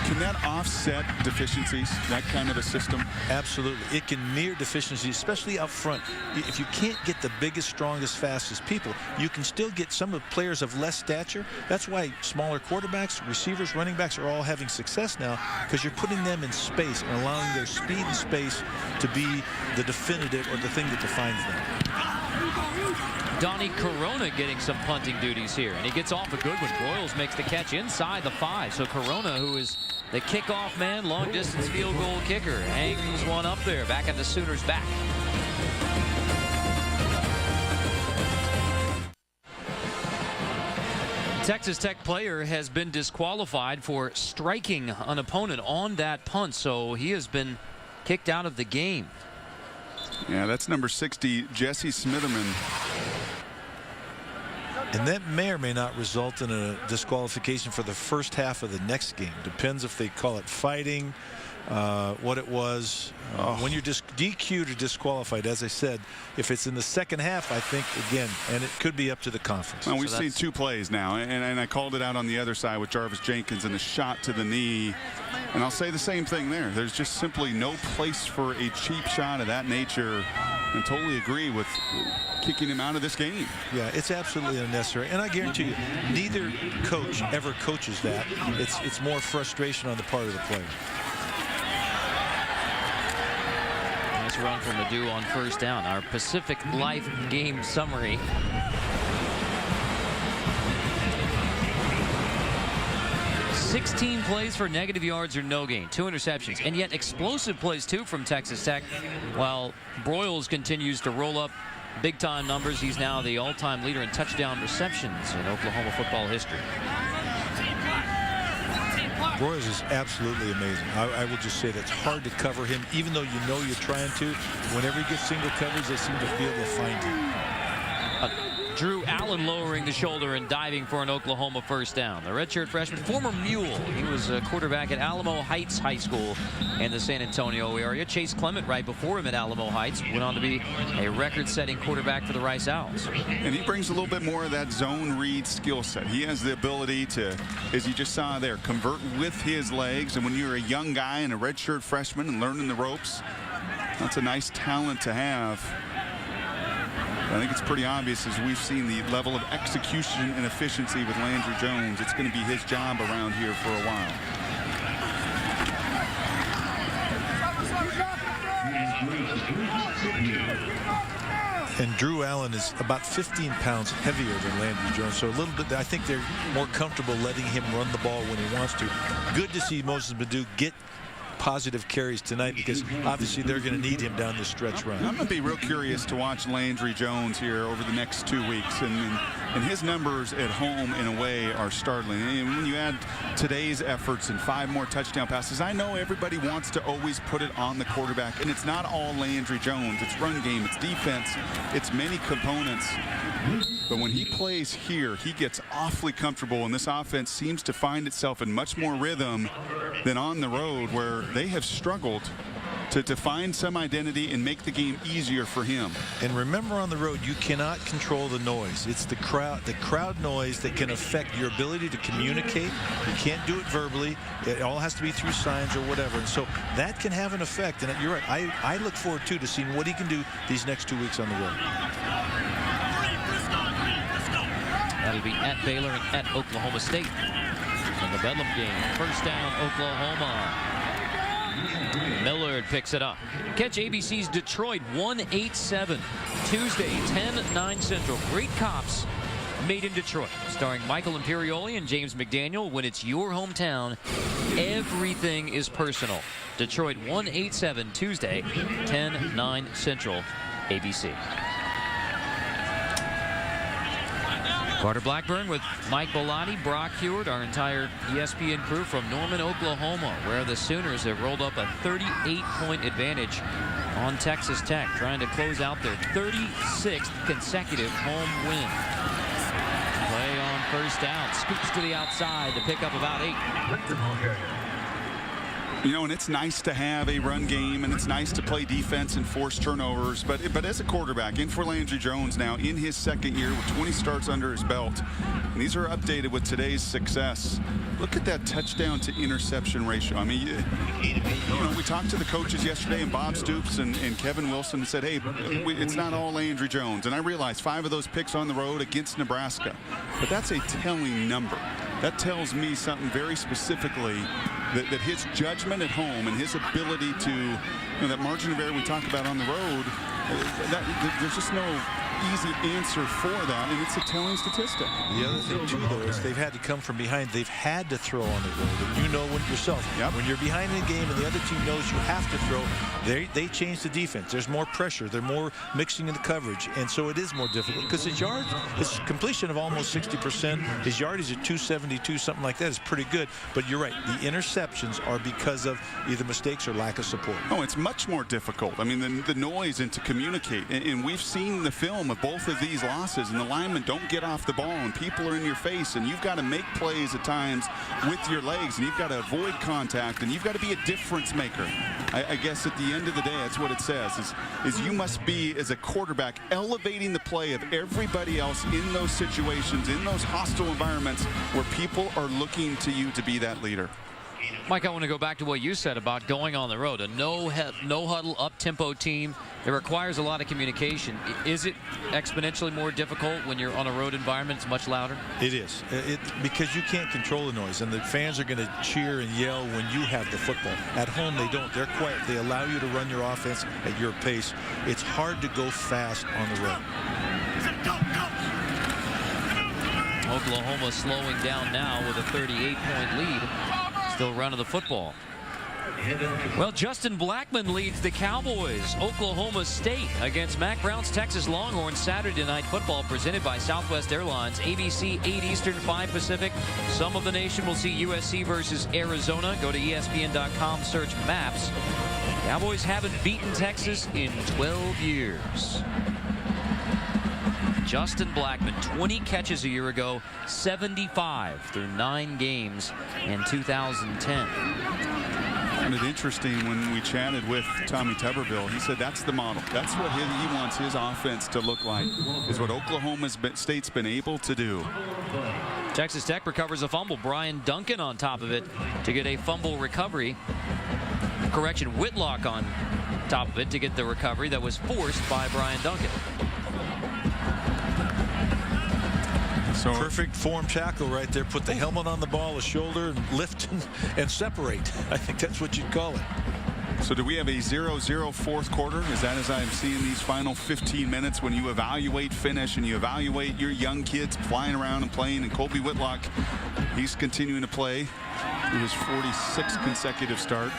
Can that offset deficiencies, that kind of a system? Absolutely. It can mirror deficiencies, especially up front. If you can't get the biggest, strongest, fastest people, you can still get some of the players of less stature. That's why smaller quarterbacks, receivers, running backs are all having success now, because you're putting them in space and allowing their speed and space to be the definitive or the thing that defines them. Donnie Corona getting some punting duties here, and he gets off a good one. Broyles makes the catch inside the 5. So Corona, who is the kickoff man, long distance field goal kicker, hangs one up there back at the Sooners' back. Texas Tech player has been disqualified for striking an opponent on that punt, so he has been kicked out of the game. Yeah, that's number 60, Jesse Smitherman. And that may or may not result in a disqualification for the first half of the next game. Depends if they call it fighting, what it was. When you're DQ'd or disqualified, as I said, if it's in the second half, I think, again, and it could be up to the conference. Well, we've seen 2 plays now, and I called it out on the other side with Jarvis Jenkins and the shot to the knee. And I'll say the same thing there. There's just simply no place for a cheap shot of that nature, and totally agree with kicking him out of this game. Yeah, it's absolutely unnecessary, and I guarantee you, neither coach ever coaches that. It's more frustration on the part of the player. Nice run from Adu on first down. Our Pacific Life game summary. $16 plays for negative yards or no gain, 2 interceptions, and yet explosive plays too from Texas Tech. While Broyles continues to roll up big-time numbers, he's now the all-time leader in touchdown receptions in Oklahoma football history. Broyles is absolutely amazing. I will just say that it's hard to cover him, even though you know you're trying to. Whenever he gets single coverage, they seem to be able to find him. Drew Allen lowering the shoulder and diving for an Oklahoma first down. The redshirt freshman, former Mule. He was a quarterback at Alamo Heights High School in the San Antonio area. Chase Clement right before him at Alamo Heights went on to be a record-setting quarterback for the Rice Owls. And he brings a little bit more of that zone read skill set. He has the ability to, as you just saw there, convert with his legs. And when you're a young guy and a redshirt freshman and learning the ropes, that's a nice talent to have. I think it's pretty obvious as we've seen the level of execution and efficiency with Landry Jones. It's going to be his job around here for a while. And Drew Allen is about 15 pounds heavier than Landry Jones, so a little bit. I think they're more comfortable letting him run the ball when he wants to. Good to see Moses Badu get positive carries tonight, because obviously they're going to need him down the stretch run. I'm going to be real curious to watch Landry Jones here over the next 2 weeks, and his numbers at home and away are startling. And when you add today's efforts and 5 more touchdown passes, I know everybody wants to always put it on the quarterback, and it's not all Landry Jones. It's run game, it's defense, it's many components. But when he plays here, he gets awfully comfortable, and this offense seems to find itself in much more rhythm than on the road, where they have struggled to find some identity and make the game easier for him. And remember, on the road, you cannot control the noise. It's the crowd noise that can affect your ability to communicate. You can't do it verbally. It all has to be through signs or whatever. And so that can have an effect. And you're right. I look forward, too, to seeing what he can do these next 2 weeks on the road. That'll be at Baylor and at Oklahoma State in the Bedlam game. First down, Oklahoma. Millard picks it up. Catch ABC's Detroit 1-8-7 Tuesday, 10-9 Central. Great Cops made in Detroit, starring Michael Imperioli and James McDaniel. When it's your hometown, everything is personal. Detroit 1-8-7 Tuesday, 10-9 Central, ABC. Carter Blackburn with Mike Bellotti, Brock Heward, our entire ESPN crew from Norman, Oklahoma, where the Sooners have rolled up a 38-point advantage on Texas Tech, trying to close out their 36th consecutive home win. Play on first down, scoops to the outside to pick up about 8. You know, and it's nice to have a run game, and it's nice to play defense and force turnovers. But as a quarterback, in for Landry Jones now in his second year with 20 starts under his belt, and these are updated with today's success. Look at that touchdown to interception ratio. I mean, you know, we talked to the coaches yesterday, and Bob Stoops and Kevin Wilson said, hey, it's not all Landry Jones. And I realized 5 of those picks on the road against Nebraska. But that's a telling number. That tells me something very specifically, that his judgment at home and his ability to, you know, that margin of error we talk about on the road, there's just no easy answer for that, and it's a telling statistic. The other thing, too, though, is they've had to come from behind. They've had to throw on the road, and you know when yourself. Yep. When you're behind in the game and the other team knows you have to throw, they change the defense. There's more pressure. They're more mixing in the coverage, and so it is more difficult because his completion of almost 60%, his yardage at 272, something like that, is pretty good. But you're right, the interceptions are because of either mistakes or lack of support. Oh, it's much more difficult. I mean, the noise and to communicate, and we've seen the film of both of these losses, and the linemen don't get off the ball, and people are in your face, and you've got to make plays at times with your legs, and you've got to avoid contact, and you've got to be a difference maker. I guess at the end of the day, that's what it says, is you must be, as a quarterback, elevating the play of everybody else in those situations, in those hostile environments where people are looking to you to be that leader. Mike, I want to go back to what you said about going on the road. A no huddle, up-tempo team. It requires a lot of communication. Is it exponentially more difficult when you're on a road environment? It's much louder? It is. Because you can't control the noise, and the fans are going to cheer and yell when you have the football. At home, they don't. They're quiet. They allow you to run your offense at your pace. It's hard to go fast on the road. Oklahoma slowing down now with a 38-point lead. Still running the football. Well, Justin Blackmon leads the Cowboys. Oklahoma State against Mac Brown's Texas Longhorns. Saturday Night Football presented by Southwest Airlines. ABC 8 Eastern, 5 Pacific. Some of the nation will see USC versus Arizona. Go to ESPN.com, search maps. Cowboys haven't beaten Texas in 12 years. Justin Blackmon, 20 catches a year ago, 75 through 9 games in 2010. And it's interesting, when we chatted with Tommy Tuberville, he said that's the model. That's what he wants his offense to look like, is what Oklahoma State's been able to do. Texas Tech recovers a fumble. Brian Duncan on top of it to get a fumble recovery. Correction, Whitlock on top of it to get the recovery that was forced by Brian Duncan. So perfect form tackle right there. Put the helmet on the ball, a shoulder, and lift and separate. I think that's what you'd call it. So do we have a 0-0 fourth quarter? Is that, as I'm seeing these final 15 minutes, when you evaluate finish and you evaluate your young kids flying around and playing, and Colby Whitlock, he's continuing to play in his 46th consecutive start.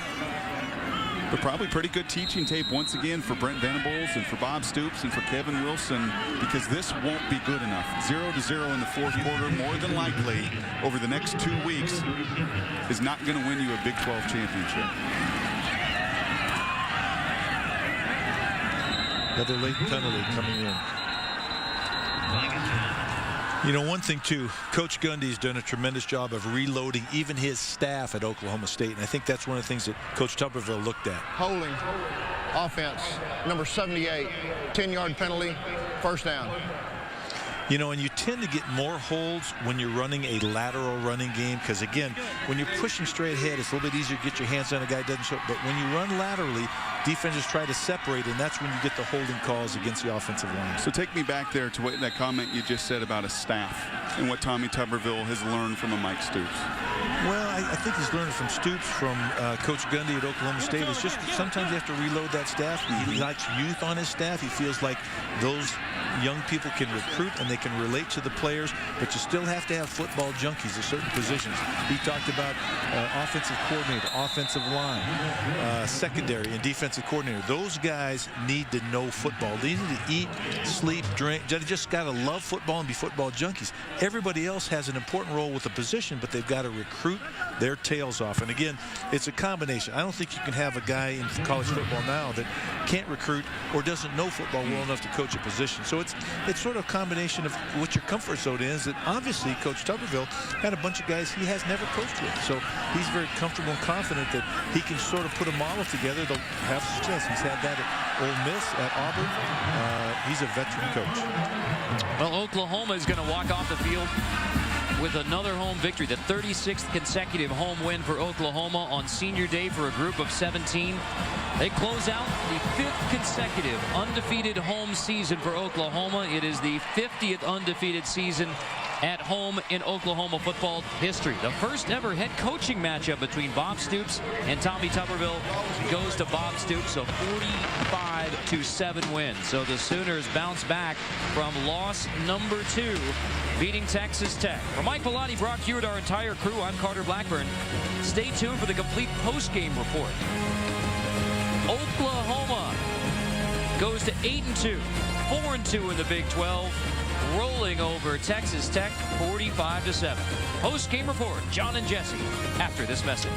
But probably pretty good teaching tape once again for Brent Venables and for Bob Stoops and for Kevin Wilson, because this won't be good enough. 0-0 in the fourth quarter, more than likely, over the next 2 weeks, is not going to win you a Big 12 championship. Another late penalty coming in. You know, one thing, too, Coach Gundy's done a tremendous job of reloading even his staff at Oklahoma State, and I think that's one of the things that Coach Tuberville looked at. Holding offense, number 78, 10-yard penalty, first down. You know, and you tend to get more holds when you're running a lateral running game, because, again, when you're pushing straight ahead, it's a little bit easier to get your hands on a guy who doesn't show. But when you run laterally, defenses try to separate, and that's when you get the holding calls against the offensive line. So take me back there to what, that comment you just said about a staff and what Tommy Tuberville has learned from a Mike Stoops. Well, I think he's learned from Stoops, from Coach Gundy at Oklahoma State. It's just sometimes you have to reload that staff. He likes youth on his staff. He feels like those young people can recruit and they can relate to the players, but you still have to have football junkies at certain positions. He talked about offensive coordinator, offensive line, secondary, and defensive coordinator. Those guys need to know football. They need to eat, sleep, drink. They just got to love football and be football junkies. Everybody else has an important role with the position, but they've got to recruit their tails off. And again, it's a combination. I don't think you can have a guy in college football now that can't recruit or doesn't know football well enough to coach a position. So it's sort of a combination of what your comfort zone is. That obviously Coach Tuberville had a bunch of guys he has never coached with. So he's very comfortable and confident that he can sort of put a model together to have success. He's had that at Ole Miss, at Auburn. He's a veteran coach. Well, Oklahoma is going to walk off the field with another home victory, the 36th consecutive home win for Oklahoma on senior day for a group of 17. They close out the 5th consecutive undefeated home season for Oklahoma. It is the 50th undefeated season at home in Oklahoma football history. The first ever head coaching matchup between Bob Stoops and Tommy Tuberville goes to Bob Stoops, a 45-7 win. So the Sooners bounce back from loss number 2, beating Texas Tech. For Mike Bellotti, Brock Hewitt, our entire crew, I'm Carter Blackburn. Stay tuned for the complete post-game report. Oklahoma goes to 8-2, 4-2 in the Big 12. Rolling over Texas Tech 45-7. Post-game report, John and Jesse, after this message.